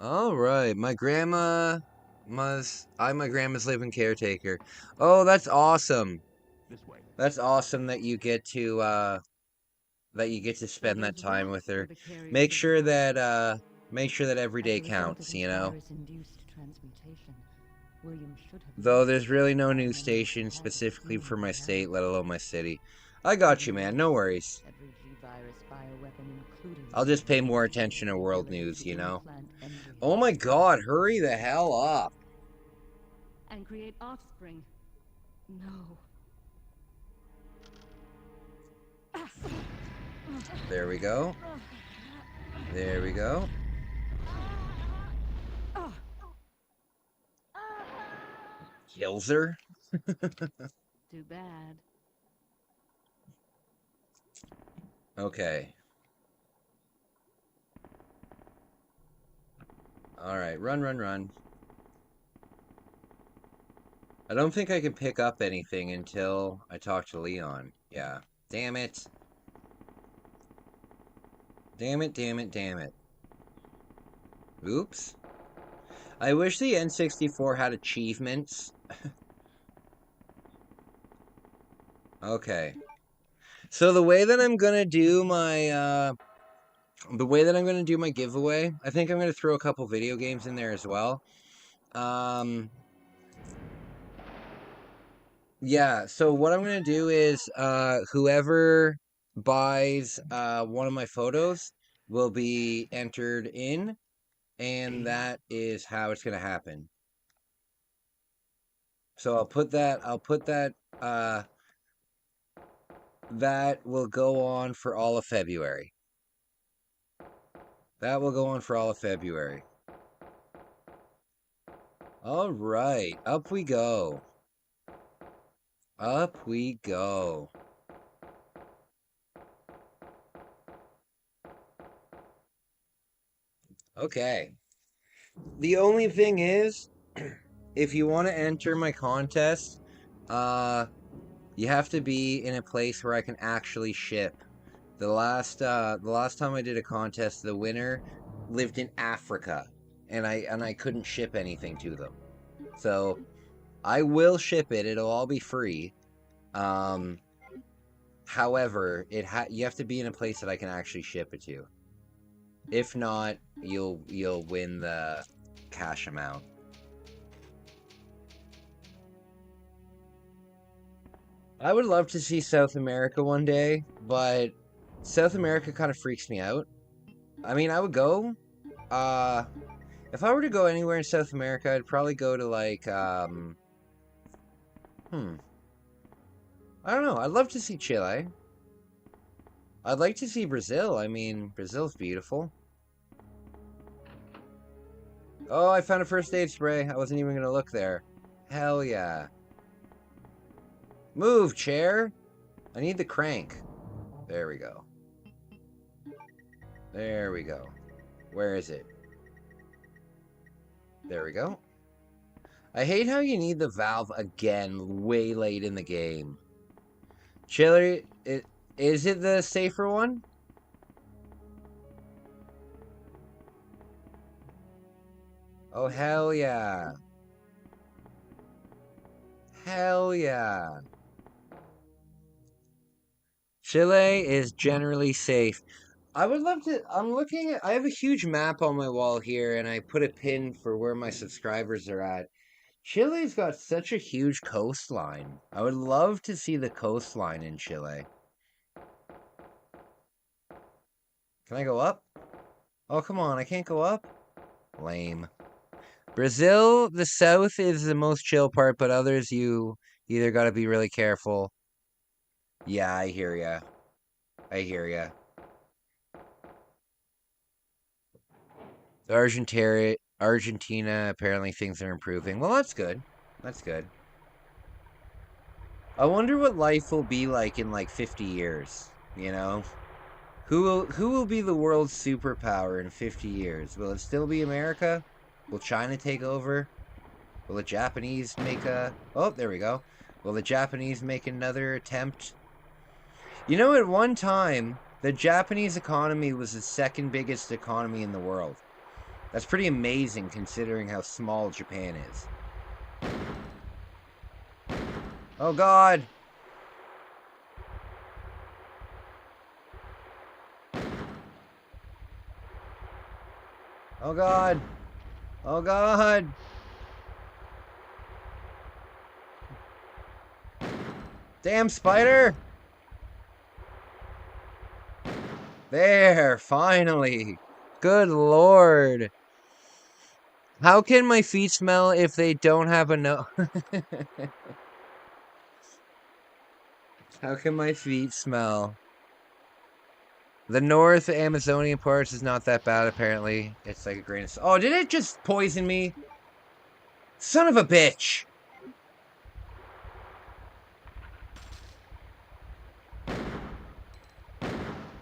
Alright, my grandma's living caretaker. Oh, that's awesome. This way. That's awesome that you get to spend that time with her. Make sure that every day counts, you know. Though there's really no news station specifically for my state, let alone my city. I got you, man. No worries. I'll just pay more attention to world news, you know. Oh my god, hurry the hell up. And create offspring. No. There we go. There we go. Kills her. Too bad. Okay. Alright, run, run, run. I don't think I can pick up anything until I talk to Leon. Yeah. Damn it. Damn it, damn it, damn it. Oops. I wish the N64 had achievements. Okay. So the way that I'm gonna do my, giveaway, I think I'm gonna throw a couple video games in there as well. Yeah, so what I'm gonna do is, whoever buys, one of my photos will be entered in, and that is how it's gonna happen. So I'll put that, that will go on for all of February. That will go on for all of February. Alright, up we go. Up we go. Okay. The only thing is, if you want to enter my contest, you have to be in a place where I can actually ship. The last time I did a contest, the winner lived in Africa, and I couldn't ship anything to them. So I will ship it. It'll all be free. However, you have to be in a place that I can actually ship it to. If not, you'll win the cash amount. I would love to see South America one day, but South America kind of freaks me out. I mean, I would go. If I were to go anywhere in South America, I'd probably go to like, I don't know. I'd love to see Chile. I'd like to see Brazil. I mean, Brazil's beautiful. Oh, I found a first aid spray. I wasn't even going to look there. Hell yeah. Move, chair. I need the crank. There we go. There we go. Where is it? There we go. I hate how you need the valve again way late in the game. Chile, is it the safer one? Oh, hell yeah. Hell yeah. Chile is generally safe. I would love to. I have a huge map on my wall here, and I put a pin for where my subscribers are at. Chile's got such a huge coastline. I would love to see the coastline in Chile. Can I go up? Oh, come on, I can't go up? Lame. Brazil, the south is the most chill part, but others you either gotta be really careful. Yeah, I hear ya. I hear ya. Argentina, apparently things are improving. Well, that's good. That's good. I wonder what life will be like in like 50 years, you know? Who will be the world's superpower in 50 years? Will it still be America? Will China take over? Will the Japanese make a... Oh, there we go. Will the Japanese make another attempt? You know, at one time, the Japanese economy was the second biggest economy in the world. That's pretty amazing considering how small Japan is. Oh, God! Oh, God! Oh, God! Damn spider! There, finally. Good lord. How can my feet smell if they don't have a nose? How can my feet smell? The North Amazonian parts is not that bad, apparently. It's like a grain of... Oh, did it just poison me? Son of a bitch!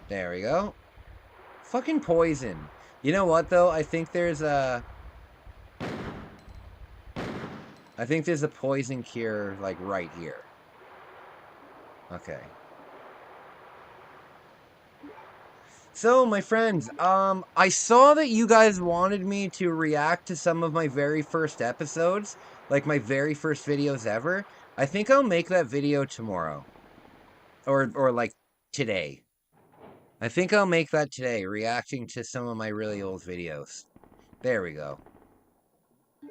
There we go. Fucking poison. You know what, though? I think there's a poison cure, like, right here. Okay. So, my friends, I saw that you guys wanted me to react to some of my very first episodes, like my very first videos ever. I think I'll make that video tomorrow. Or like, today. I think I'll make that today, reacting to some of my really old videos. There we go.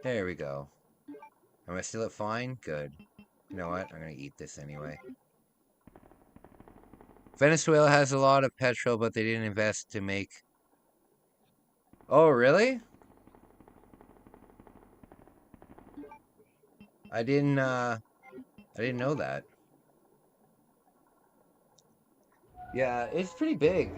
There we go. Am I still at fine? Good. You know what? I'm gonna eat this anyway. Venezuela has a lot of petrol, but they didn't invest to make... Oh, really? I didn't know that. Yeah, it's pretty big.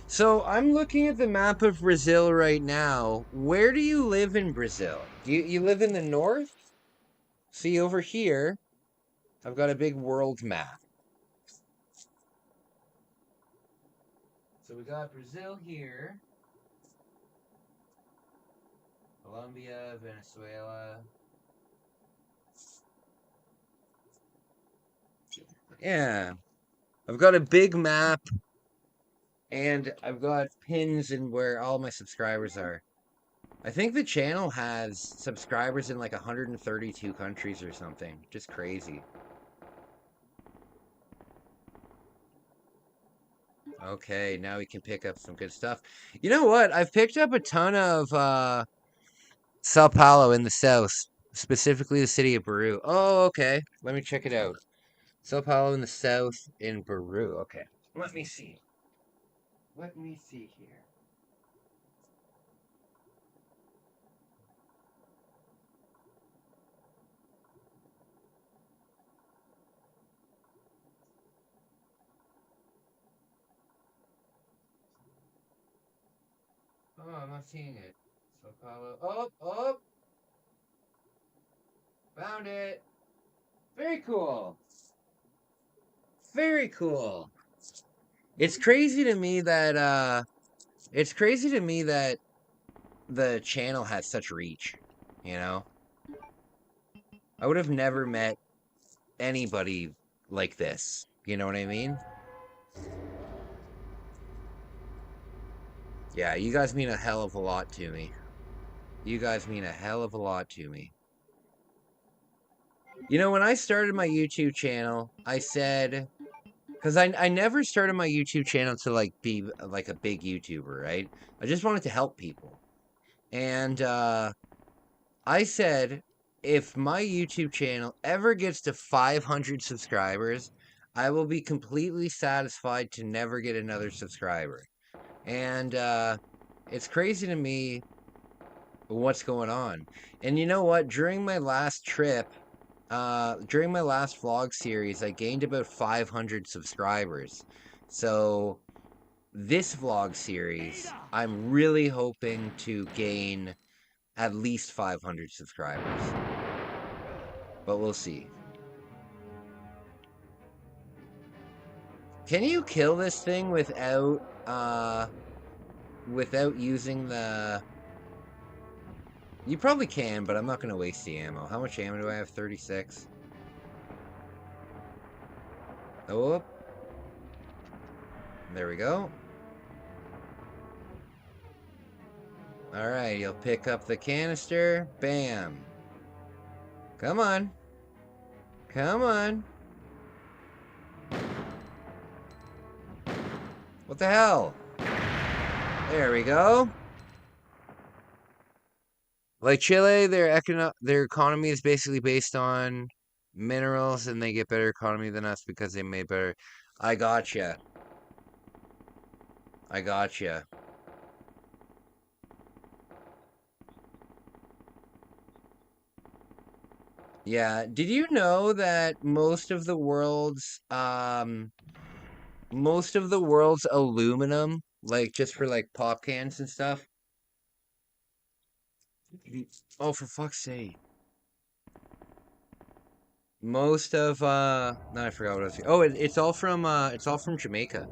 So, I'm looking at the map of Brazil right now. Where do you live in Brazil? Do you live in the north? See, over here, I've got a big world map. So we got Brazil here. Colombia, Venezuela. Yeah. I've got a big map. And I've got pins in where all my subscribers are. I think the channel has subscribers in like 132 countries or something. Just crazy. Okay, now we can pick up some good stuff. You know what? I've picked up a ton of Sao Paulo in the south. Specifically the city of Baru. Oh, okay. Let me check it out. Sao Paulo in the south in Baru. Okay. Let me see. Let me see here. Oh, I'm not seeing it. Sao Paulo. Oh, oh! Found it! Very cool. Very cool. It's crazy to me that the channel has such reach, you know? I would have never met anybody like this. You know what I mean? Yeah, you guys mean a hell of a lot to me. You guys mean a hell of a lot to me. You know, when I started my YouTube channel, I said... Because I never started my YouTube channel to, like, be, like, a big YouTuber, right? I just wanted to help people. And, I said, if my YouTube channel ever gets to 500 subscribers, I will be completely satisfied to never get another subscriber. And it's crazy to me what's going on. And you know what? During my last trip, during my last vlog series, I gained about 500 subscribers. So this vlog series, I'm really hoping to gain at least 500 subscribers. But we'll see. Can you kill this thing without using the... You probably can, but I'm not going to waste the ammo. How much ammo do I have? 36. Oh. There we go. Alright, you'll pick up the canister. Bam. Come on. Come on. What the hell? There we go. Like Chile, their economy is basically based on minerals, and they get better economy than us because they made better. I gotcha. I gotcha. Yeah. Did you know that most of the world's aluminum, like just for like pop cans and stuff? Oh, for fuck's sake. Most of no, I forgot what I was saying. Oh, it's all from Jamaica.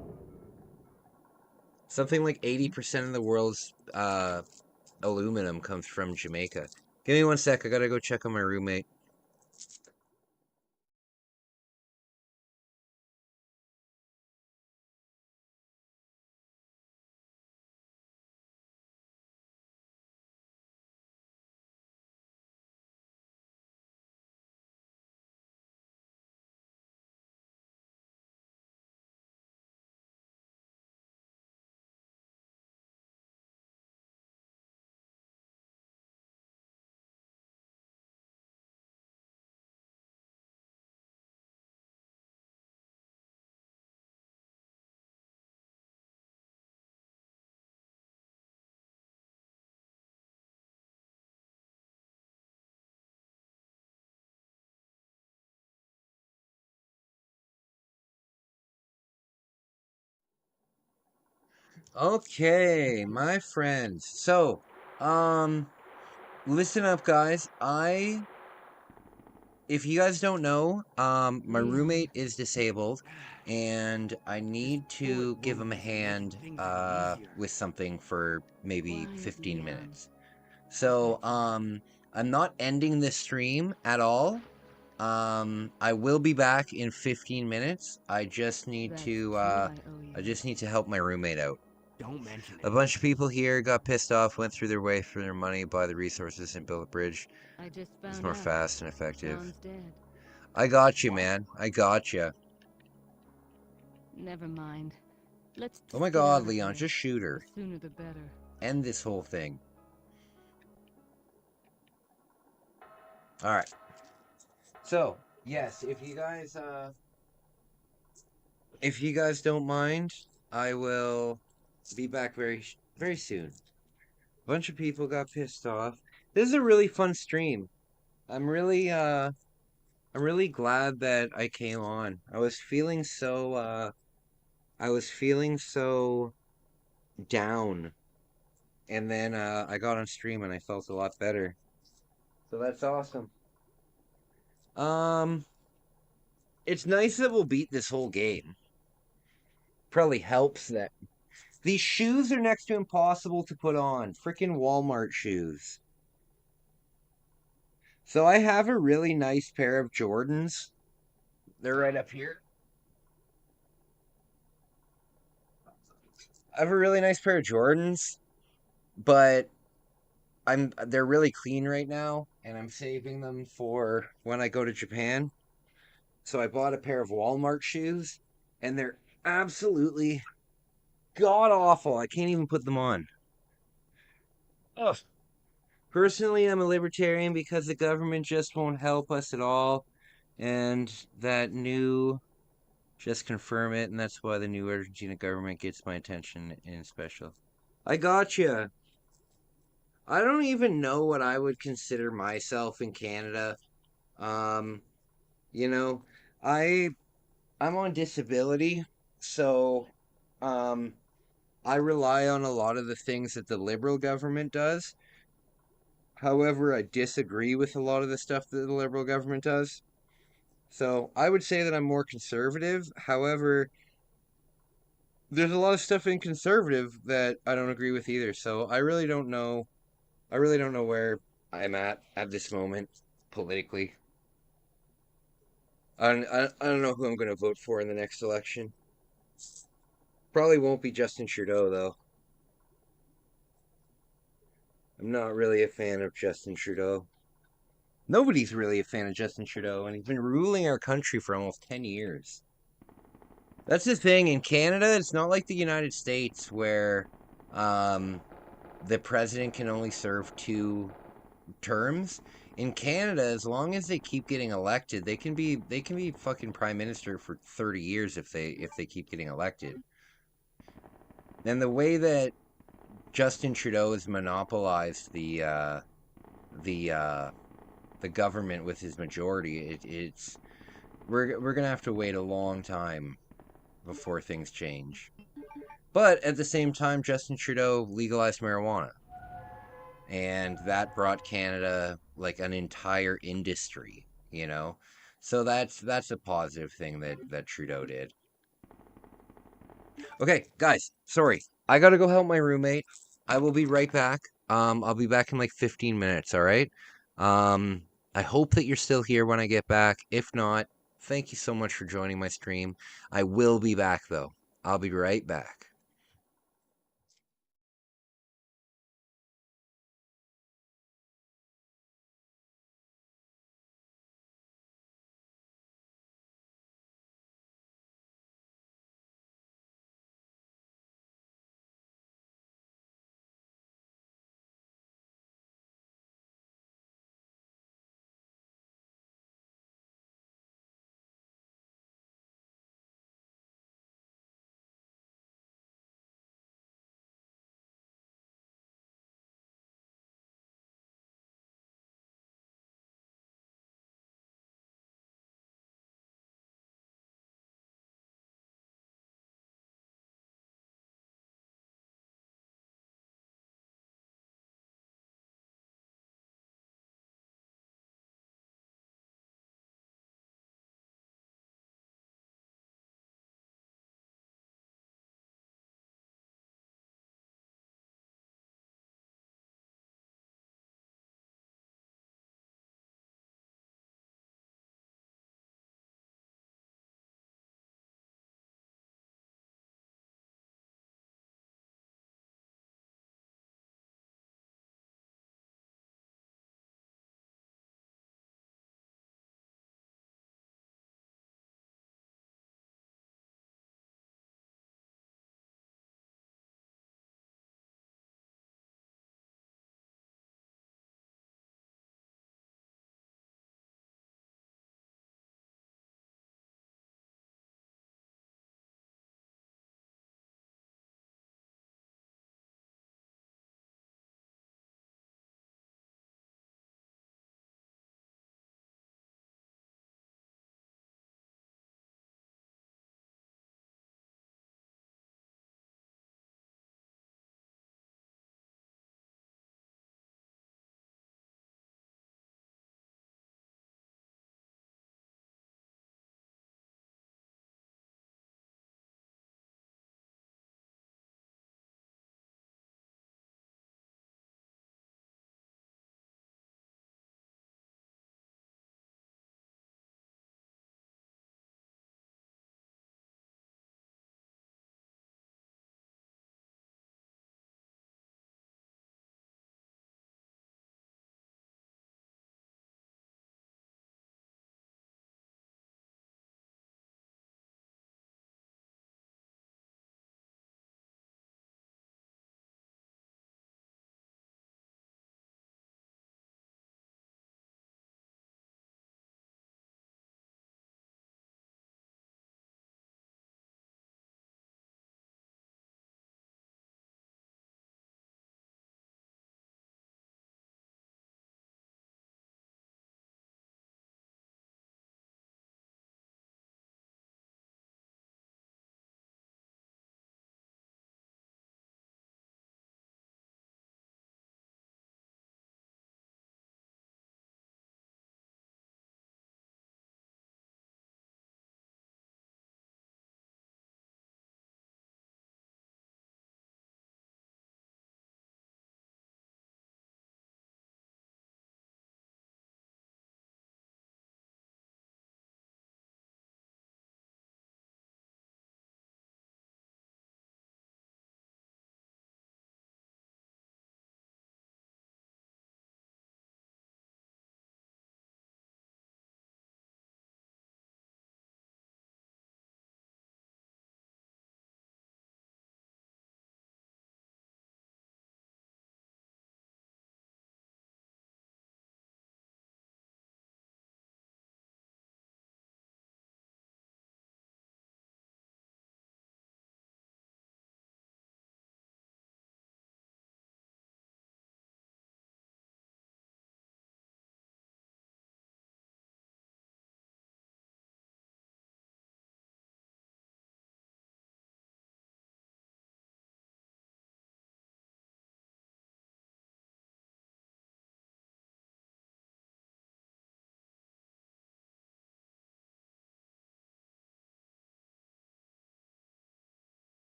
Something like 80% of the world's aluminum comes from Jamaica. Give me one sec, I gotta go check on my roommate. Okay, my friends. So, listen up, guys. If you guys don't know, my roommate is disabled, and I need to give him a hand, with something for maybe 15 minutes. So, I'm not ending this stream at all. I will be back in 15 minutes. I just need to help my roommate out. Don't mention it. A bunch of people here got pissed off, went through their way for their money, buy the resources, and build a bridge. I just It's found more out. fast and effective. John's dead. I got you, man. I got you. Never mind. Let's Oh my just get out god, of Leon, here. just shoot her. The sooner the better. End this whole thing. Alright. So, yes, if you guys don't mind, I will be back very soon. A bunch of people got pissed off. This is a really fun stream. I'm really glad that I came on. I was feeling so down. And then I got on stream and I felt a lot better. So that's awesome. It's nice that we'll beat this whole game. Probably helps that these shoes are next to impossible to put on. Freaking Walmart shoes. So I have a really nice pair of Jordans. They're right up here. I have a really nice pair of Jordans, but they're really clean right now, and I'm saving them for when I go to Japan. So I bought a pair of Walmart shoes, and they're absolutely god awful. I can't even put them on. Ugh. Personally, I'm a libertarian because the government just won't help us at all, and that new Just confirm it, and that's why the new Argentina government gets my attention in special. I gotcha. I don't even know what I would consider myself in Canada. Um, you know, I I'm on disability, so um I rely on a lot of the things that the Liberal government does. However, I disagree with a lot of the stuff that the Liberal government does. So I would say that I'm more conservative. However, there's a lot of stuff in conservative that I don't agree with either. So I really don't know. I really don't know where I'm at this moment politically. I don't know who I'm going to vote for in the next election. Probably won't be Justin Trudeau though. I'm not really a fan of Justin Trudeau. Nobody's really a fan of Justin Trudeau, and he's been ruling our country for almost 10 years. That's the thing. In Canada, it's not like the United States where um, the president can only serve 2 terms. In Canada, as long as they keep getting elected, they can be fucking prime minister for 30 years if they keep getting elected. And the way that Justin Trudeau has monopolized the the government with his majority, it's we're gonna have to wait a long time before things change. But at the same time, Justin Trudeau legalized marijuana, and that brought Canada like an entire industry, you know. So that's a positive thing that Trudeau did. Okay, guys, sorry. I gotta go help my roommate. I will be right back. I'll be back in like 15 minutes, all right? Um, I hope that you're still here when I get back. If not, thank you so much for joining my stream. I will be back though. I'll be right back.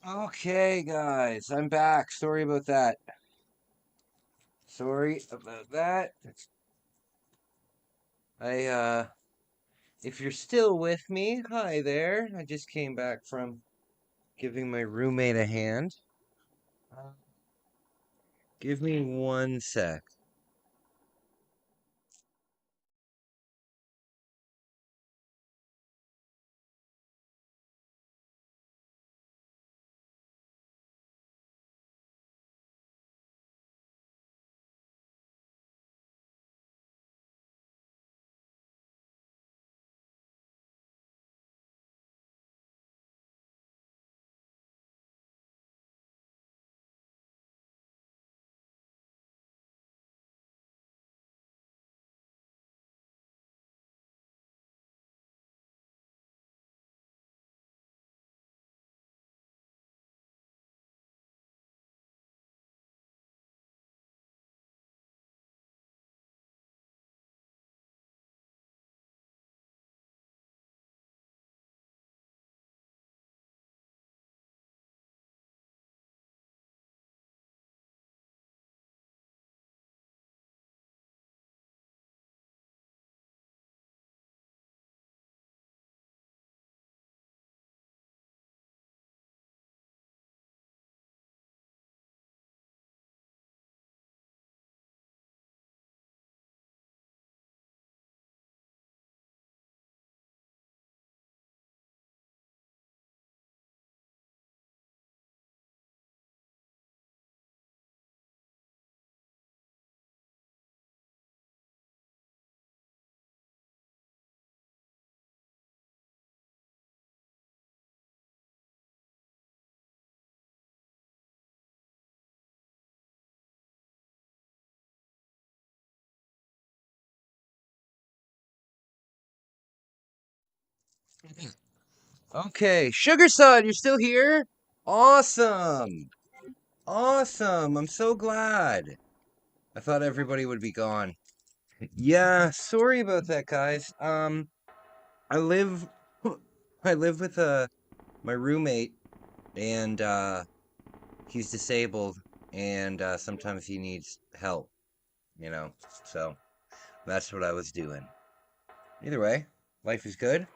Okay, guys, I'm back. Sorry about that. Sorry about that. If you're still with me, hi there. I just came back from giving my roommate a hand. Give me 1 sec. Okay, Sugar Son, you're still here? Awesome. Awesome. I'm so glad. I thought everybody would be gone. Yeah, sorry about that, guys. I live I live with my roommate, and he's disabled, and sometimes he needs help, you know. So that's what I was doing. Either way, life is good.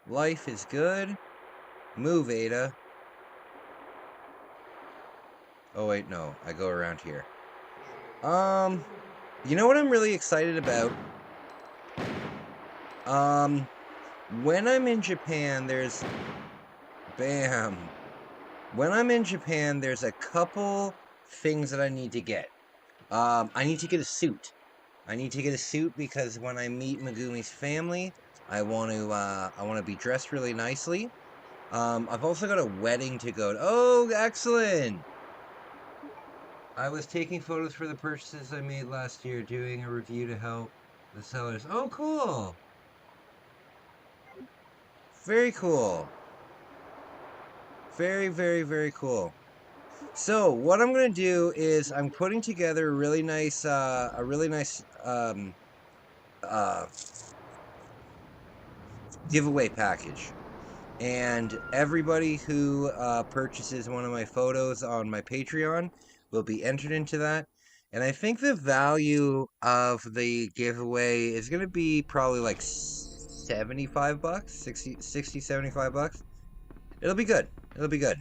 Life is good. Move, Ada. Oh wait, no, I go around here. You know what I'm really excited about? When I'm in Japan, there's bam. When I'm in Japan, there's a couple things that I need to get. I need to get a suit. I need to get a suit because when I meet Megumi's family, I want to be dressed really nicely. I've also got a wedding to go to. Oh, excellent! I was taking photos for the purchases I made last year, doing a review to help the sellers. Oh, cool! Very cool. Very, very, very cool. So what I'm gonna do is I'm putting together a really nice uh, giveaway package, and everybody who purchases one of my photos on my Patreon will be entered into that. And I think the value of the giveaway is gonna be probably like $75, 60, 75 bucks. It'll be good. It'll be good.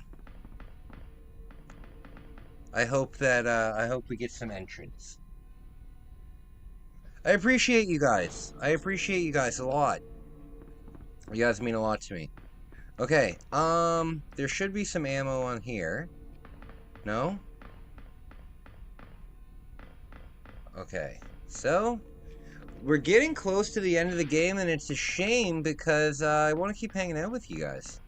I hope we get some entrants. I appreciate you guys. I appreciate you guys a lot. You guys mean a lot to me. Okay, there should be some ammo on here. No? Okay, so we're getting close to the end of the game, and it's a shame because I want to keep hanging out with you guys.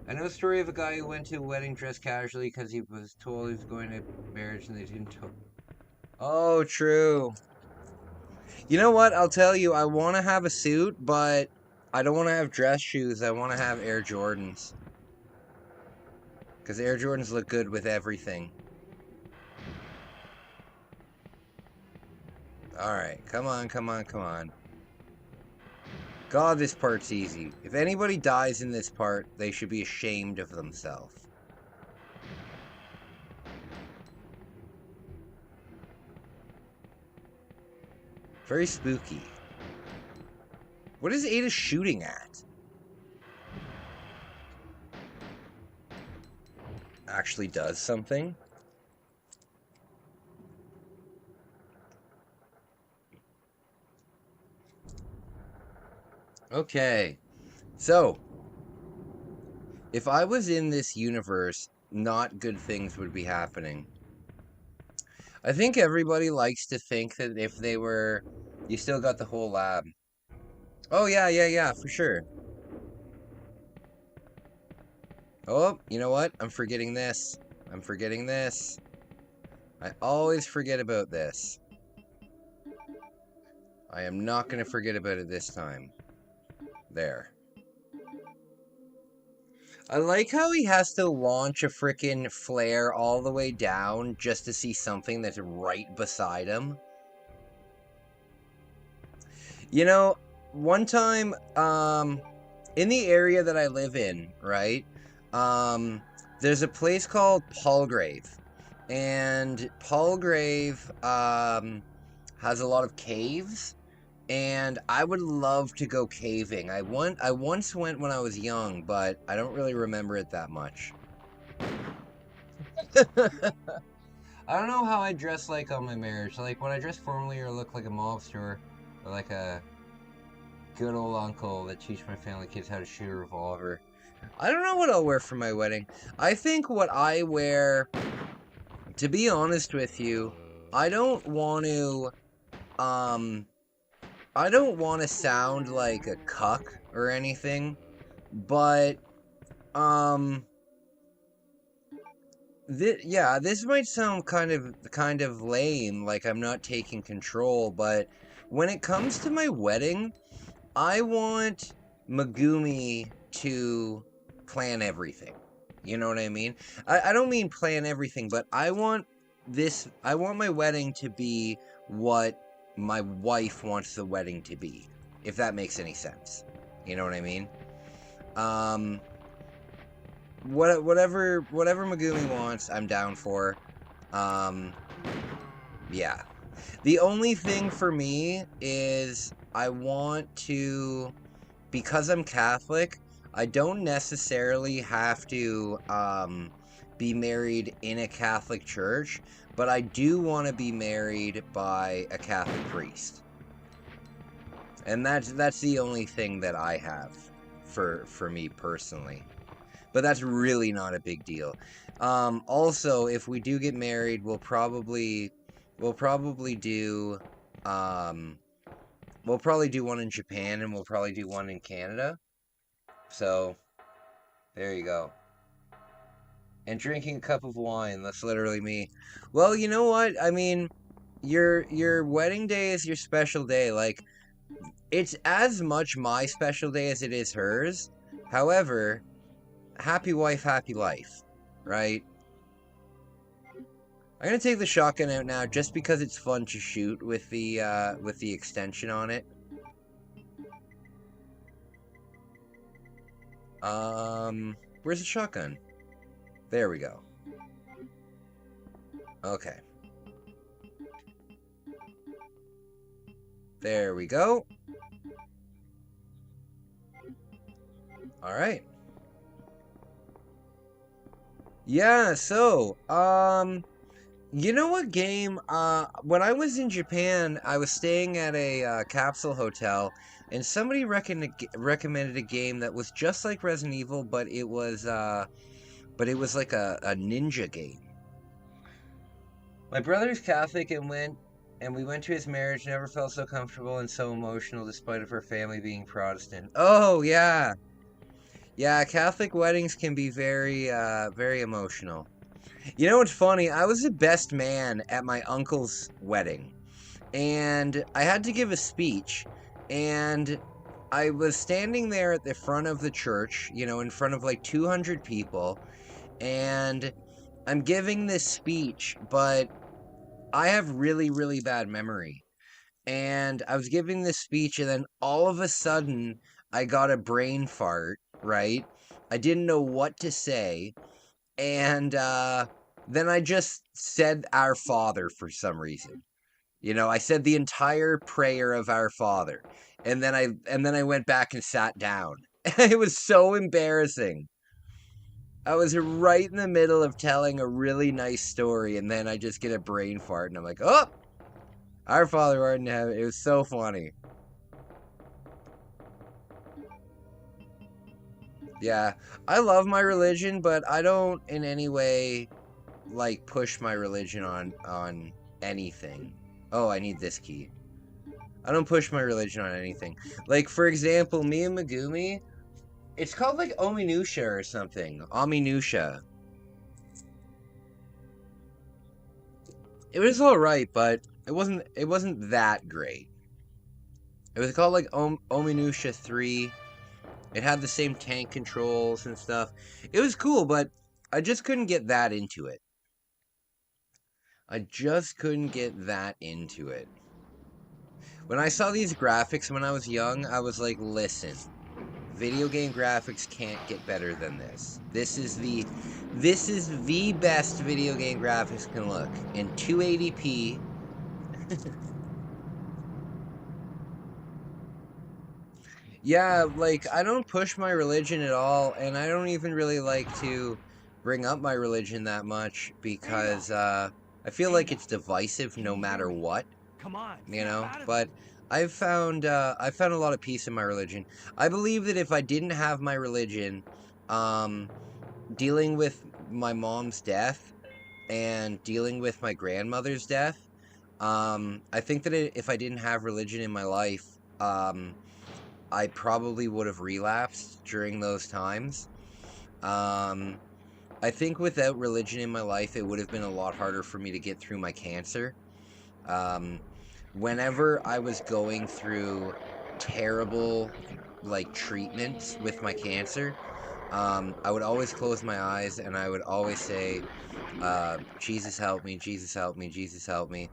I know a story of a guy who went to a wedding dressed casually because he was told he was going to marriage and they didn't tell. Oh, true. You know what? I'll tell you, I want to have a suit, but I don't want to have dress shoes. I want to have Air Jordans. Because Air Jordans look good with everything. Alright, come on, come on, come on. God, this part's easy. If anybody dies in this part, they should be ashamed of themselves. Very spooky. What is Ada shooting at? Actually does something? Okay. So, if I was in this universe, not good things would be happening. I think everybody likes to think that if they were... You still got the whole lab. Oh, yeah, for sure. Oh, you know what? I'm forgetting this. I'm forgetting this. I always forget about this. I am not going to forget about it this time. There. I like how he has to launch a frickin' flare all the way down just to see something that's right beside him. You know, one time, in the area that I live in, right, there's a place called Palgrave. And Palgrave, has a lot of caves. And I would love to go caving. I once went when I was young, but I don't really remember it that much. I don't know how I dress like on my marriage. Like, when I dress formally or look like a mobster, or like a good old uncle that teach my family kids how to shoot a revolver. I don't know what I'll wear for my wedding. I think what I wear, to be honest with you, I don't want to sound like a cuck or anything, but, this might sound kind of lame, like I'm not taking control, but when it comes to my wedding, I want Megumi to plan everything. You know what I mean? I don't mean plan everything, but I want my wedding to be what my wife wants the wedding to be, if that makes any sense. You know what I mean? Whatever Megumi wants, I'm down for. Yeah. The only thing for me is I want to, because I'm Catholic, I don't necessarily have to be married in a Catholic church, but I do want to be married by a Catholic priest. And that's the only thing that I have for me personally. But that's really not a big deal. Also, if we do get married, we'll probably do one in Japan, and we'll probably do one in Canada. So, there you go. And drinking a cup of wine, that's literally me. Well, you know what? I mean, your wedding day is your special day. Like, it's as much my special day as it is hers. However, happy wife, happy life, right? I'm gonna take the shotgun out now just because it's fun to shoot with the extension on it. Where's the shotgun? There we go. Okay. There we go. Alright. Yeah, so, you know what game, when I was in Japan, I was staying at a capsule hotel, and somebody recommended a game that was just like Resident Evil, but it was like a ninja game. My brother's Catholic and we went to his marriage, never felt so comfortable and so emotional despite of her family being Protestant. Oh, yeah. Yeah, Catholic weddings can be very, very emotional. You know what's funny? I was the best man at my uncle's wedding, and I had to give a speech, and I was standing there at the front of the church, you know, in front of like 200 people, and I'm giving this speech, but I have really, really bad memory. and I was giving this speech, and then all of a sudden, I got a brain fart, right? I didn't know what to say, and then I just said Our Father for some reason. You know, I said the entire prayer of Our Father, and then I went back and sat down. It was so embarrassing. I was right in the middle of telling a really nice story, and then I just get a brain fart, and I'm like, oh, Our Father who art in heaven. It was so funny. Yeah, I love my religion, but I don't in any way like push my religion on anything. Oh, I need this key. I don't push my religion on anything. Like, for example, me and Megumi, it's called like Ominusha or something. Ominusha. It was alright, but it wasn't that great. It was called like Ominusha 3. It had the same tank controls and stuff. It was cool, but I just couldn't get that into it. I just couldn't get that into it. When I saw these graphics when I was young, I was like, listen, video game graphics can't get better than this. This is the best video game graphics can look in 280p. Yeah, like, I don't push my religion at all, and I don't even really like to bring up my religion that much because I feel like it's divisive no matter what. Come on, You snap know, out of but it. I've found a lot of peace in my religion. I believe that if I didn't have my religion, dealing with my mom's death and dealing with my grandmother's death, I think that if I didn't have religion in my life, I probably would have relapsed during those times. I think without religion in my life, it would have been a lot harder for me to get through my cancer. Whenever I was going through terrible, like, treatments with my cancer, I would always close my eyes and I would always say, Jesus help me, Jesus help me, Jesus help me.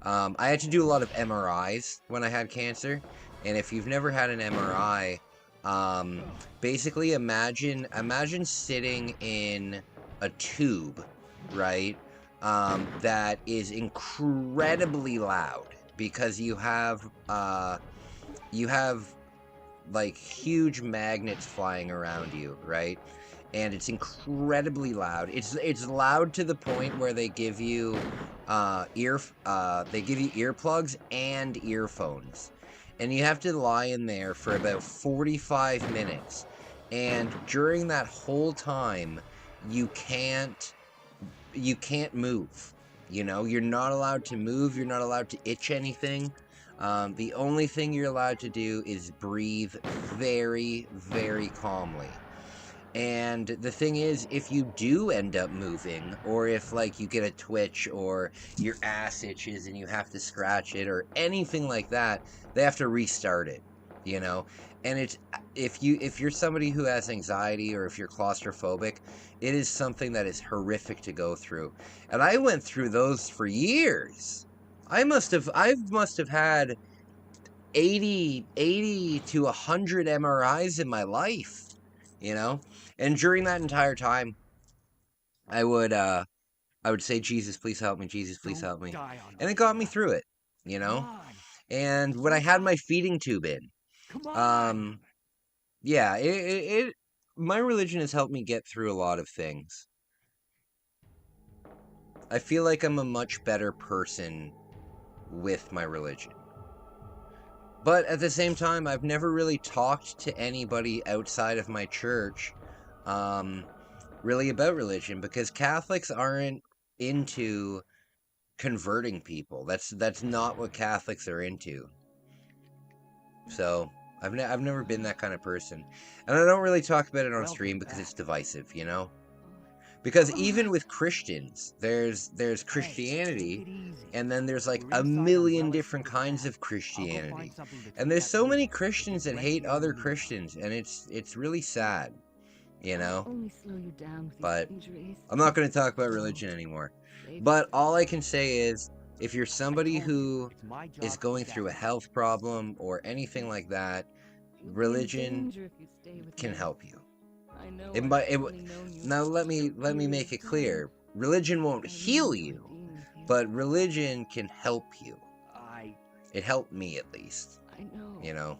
I had to do a lot of MRIs when I had cancer, and if you've never had an MRI, basically imagine sitting in a tube, right? That is incredibly loud because you have like huge magnets flying around you, right? And it's incredibly loud. It's loud to the point where they give you earplugs and earphones. And you have to lie in there for about 45 minutes. And during that whole time, you can't move. You know, you're not allowed to move, you're not allowed to itch anything. The only thing you're allowed to do is breathe very, very calmly. And the thing is, if you do end up moving, or if, like, you get a twitch, or your ass itches and you have to scratch it, or anything like that, they have to restart it, you know? And it's, if you're somebody who has anxiety, or if you're claustrophobic, it is something that is horrific to go through. And I went through those for years. I must have had 80 to 100 MRIs in my life, you know? And during that entire time, I would say, Jesus, please help me, Jesus, please help me. And it got me through it, you know? And when I had my feeding tube in, yeah, my religion has helped me get through a lot of things. I feel like I'm a much better person with my religion. But at the same time, I've never really talked to anybody outside of my church really about religion, because Catholics aren't into converting people. That's not what Catholics are into. So I've never been that kind of person, and I don't really talk about it on stream because it's divisive, you know. Because even with Christians, there's Christianity, and then there's like a million different kinds of Christianity, and there's so many Christians that hate other Christians, and it's really sad, you know. But I'm not going to talk about religion anymore. But all I can say is, if you're I somebody told you, who it's my job is to going look through a after health you. problem or anything like that, You'll be in religion danger if you stay with can me. help you. I know It I've might. only known you Now for let a me short period make of it time. clear. Religion won't I heal really you, believe with you. but religion can help you. I It helped me at least. I know. You know,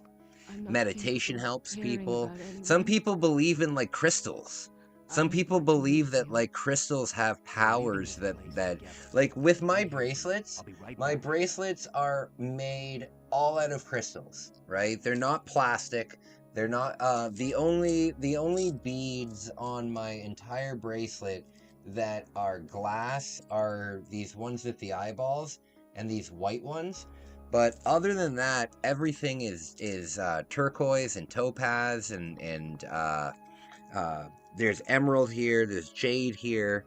I'm not meditation capable of helps caring people. about anyone. Some people believe in like crystals. Some I people believe believe that you. like crystals have we're leaving powers this place that together. like with my Wait here. bracelets. I'll be right My back. bracelets are made all out of crystals, right? They're not plastic. They're not the only beads on my entire bracelet that are glass are these ones with the eyeballs and these white ones. But other than that, everything is turquoise and topaz and there's emerald here, there's jade here.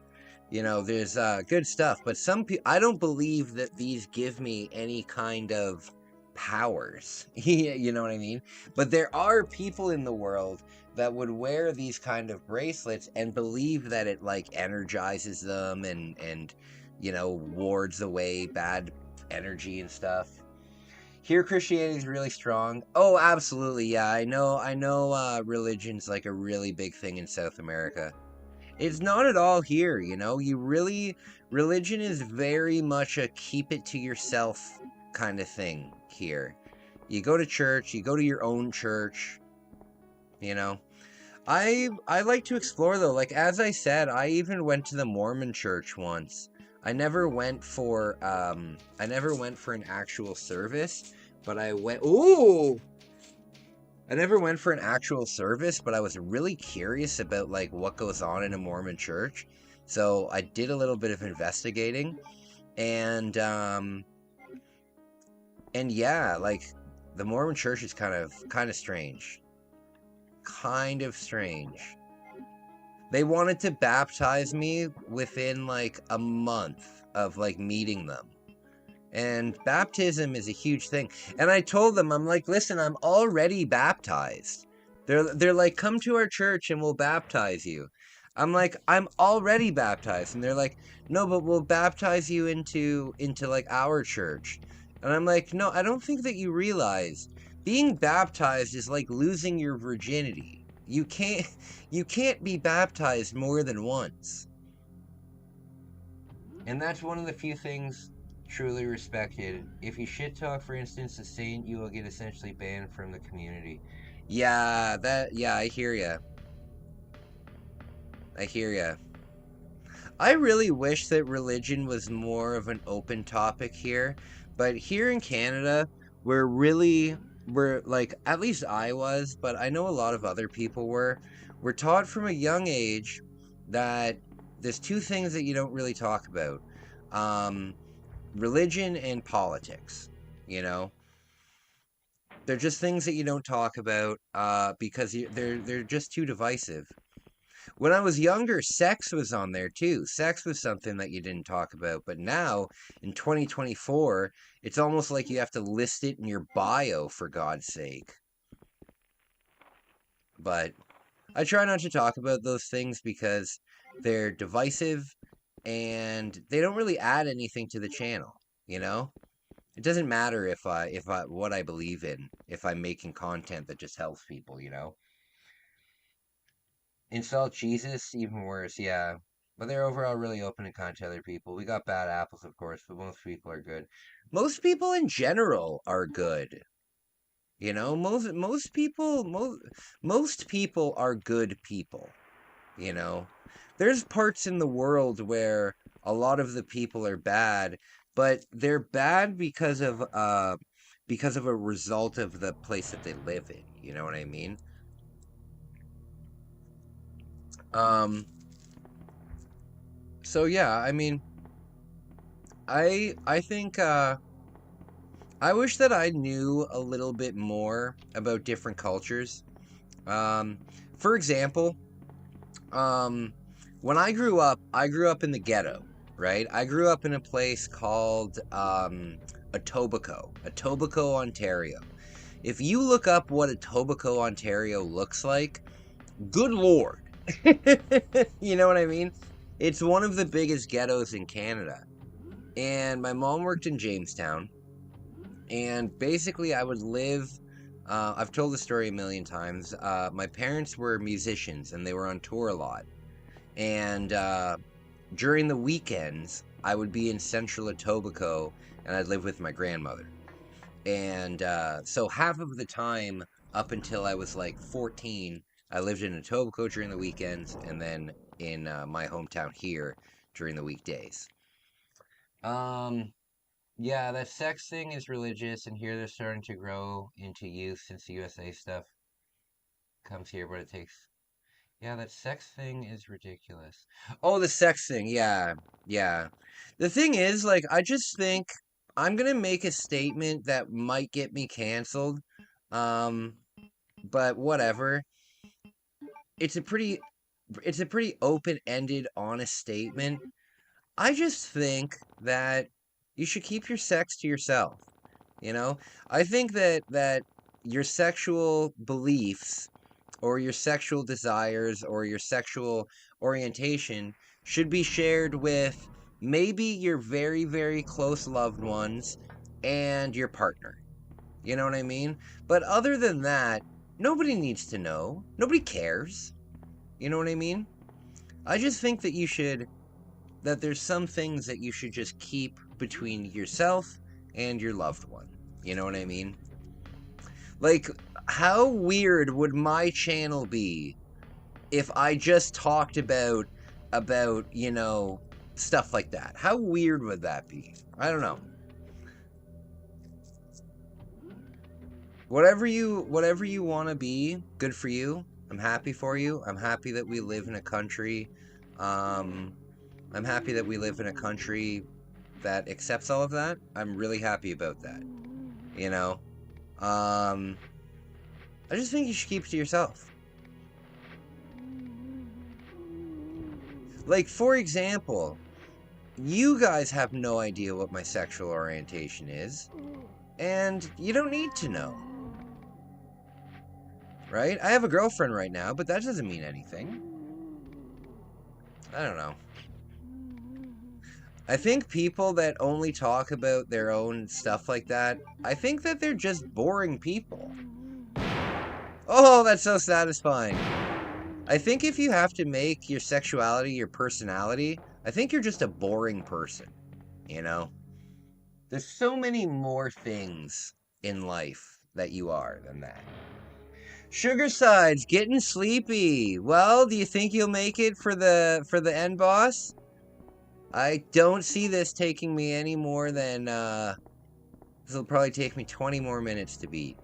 You know, there's good stuff. But some people, I don't believe that these give me any kind of powers. You know what I mean? But there are people in the world that would wear these kind of bracelets and believe that it like energizes them and you know wards away bad energy and stuff. Here, Christianity is really strong. Oh, absolutely, yeah. I know. Religion's like a really big thing in South America. It's not at all here. You know, religion is very much a keep it to yourself kind of thing here. You go to church. You go to your own church. You know, I like to explore though. Like as I said, I even went to the Mormon church once. I never went for an actual service, but I went ooh. I never went for an actual service, but I was really curious about like what goes on in a Mormon church. So I did a little bit of investigating and yeah, like the Mormon church is kind of strange. Kind of strange. They wanted to baptize me within like a month of like meeting them. And baptism is a huge thing. And I told them, I'm like, listen, I'm already baptized. They're like, come to our church and we'll baptize you. I'm like, I'm already baptized. And they're like, no, but we'll baptize you into like our church. And I'm like, no, I don't think that you realize being baptized is like losing your virginity. You can't be baptized more than once. And that's one of the few things truly respected. If you shit talk, for instance, a saint, you will get essentially banned from the community. Yeah, I hear ya. I really wish that religion was more of an open topic here, but here in Canada, we're like, at least I was, but I know a lot of other people we're taught from a young age that there's two things that you don't really talk about. Religion and politics, you know? They're just things that you don't talk about because they're just too divisive. When I was younger, sex was on there too. Sex was something that you didn't talk about. But now, in 2024, it's almost like you have to list it in your bio, for God's sake. But I try not to talk about those things because they're divisive and they don't really add anything to the channel, you know? It doesn't matter if I what I believe in, if I'm making content that just helps people, you know? Insult Jesus, even worse, yeah. But they're overall really open and kind to other people. We got bad apples, of course, but most people are good. Most people in general are good. You know, most people are good people. You know, there's parts in the world where a lot of the people are bad, but they're bad because of a result of the place that they live in. You know what I mean? So yeah, I mean, I think I wish that I knew a little bit more about different cultures. For example, when I grew up in the ghetto, right? I grew up in a place called Etobicoke, Ontario. If you look up what Etobicoke, Ontario looks like, good lord. You know what I mean? It's one of the biggest ghettos in Canada. and my mom worked in Jamestown. And basically, I would live. I've told the story a million times. My parents were musicians, and they were on tour a lot. And during the weekends, I would be in Central Etobicoke, and I'd live with my grandmother. And so half of the time, up until I was like 14, I lived in Etobicoke during the weekends, and then in my hometown here during the weekdays. Yeah, that sex thing is religious, and here they're starting to grow into youth since the USA stuff comes here, but it takes. Yeah, that sex thing is ridiculous. Oh, the sex thing. Yeah, yeah. The thing is, like, I just think I'm gonna make a statement that might get me canceled. Um, but whatever. It's a pretty, it's a pretty open-ended, honest statement. I just think that you should keep your sex to yourself. You know, I think that your sexual beliefs or your sexual desires or your sexual orientation should be shared with maybe your very, very close loved ones and your partner. You know what I mean? But other than that, nobody needs to know. Nobody cares. You know what I mean? I just think that that there's some things that you should just keep between yourself and your loved one. You know what I mean? Like, how weird would my channel be if I just talked about, you know, stuff like that? How weird would that be? I don't know. Whatever you want to be, good for you. I'm happy for you. I'm happy that we live in a country. I'm happy that we live in a country that accepts all of that. I'm really happy about that. You know? I just think you should keep it to yourself. Like, for example, you guys have no idea what my sexual orientation is, and you don't need to know. Right? I have a girlfriend right now, but that doesn't mean anything. I don't know. I think people that only talk about their own stuff like that, I think that they're just boring people. Oh, that's so satisfying. I think if you have to make your sexuality your personality, I think you're just a boring person, you know? There's so many more things in life that you are than that. Sugar Sides, getting sleepy. Well, do you think you'll make it for the end boss? I don't see this taking me any more than, this will probably take me 20 more minutes to beat.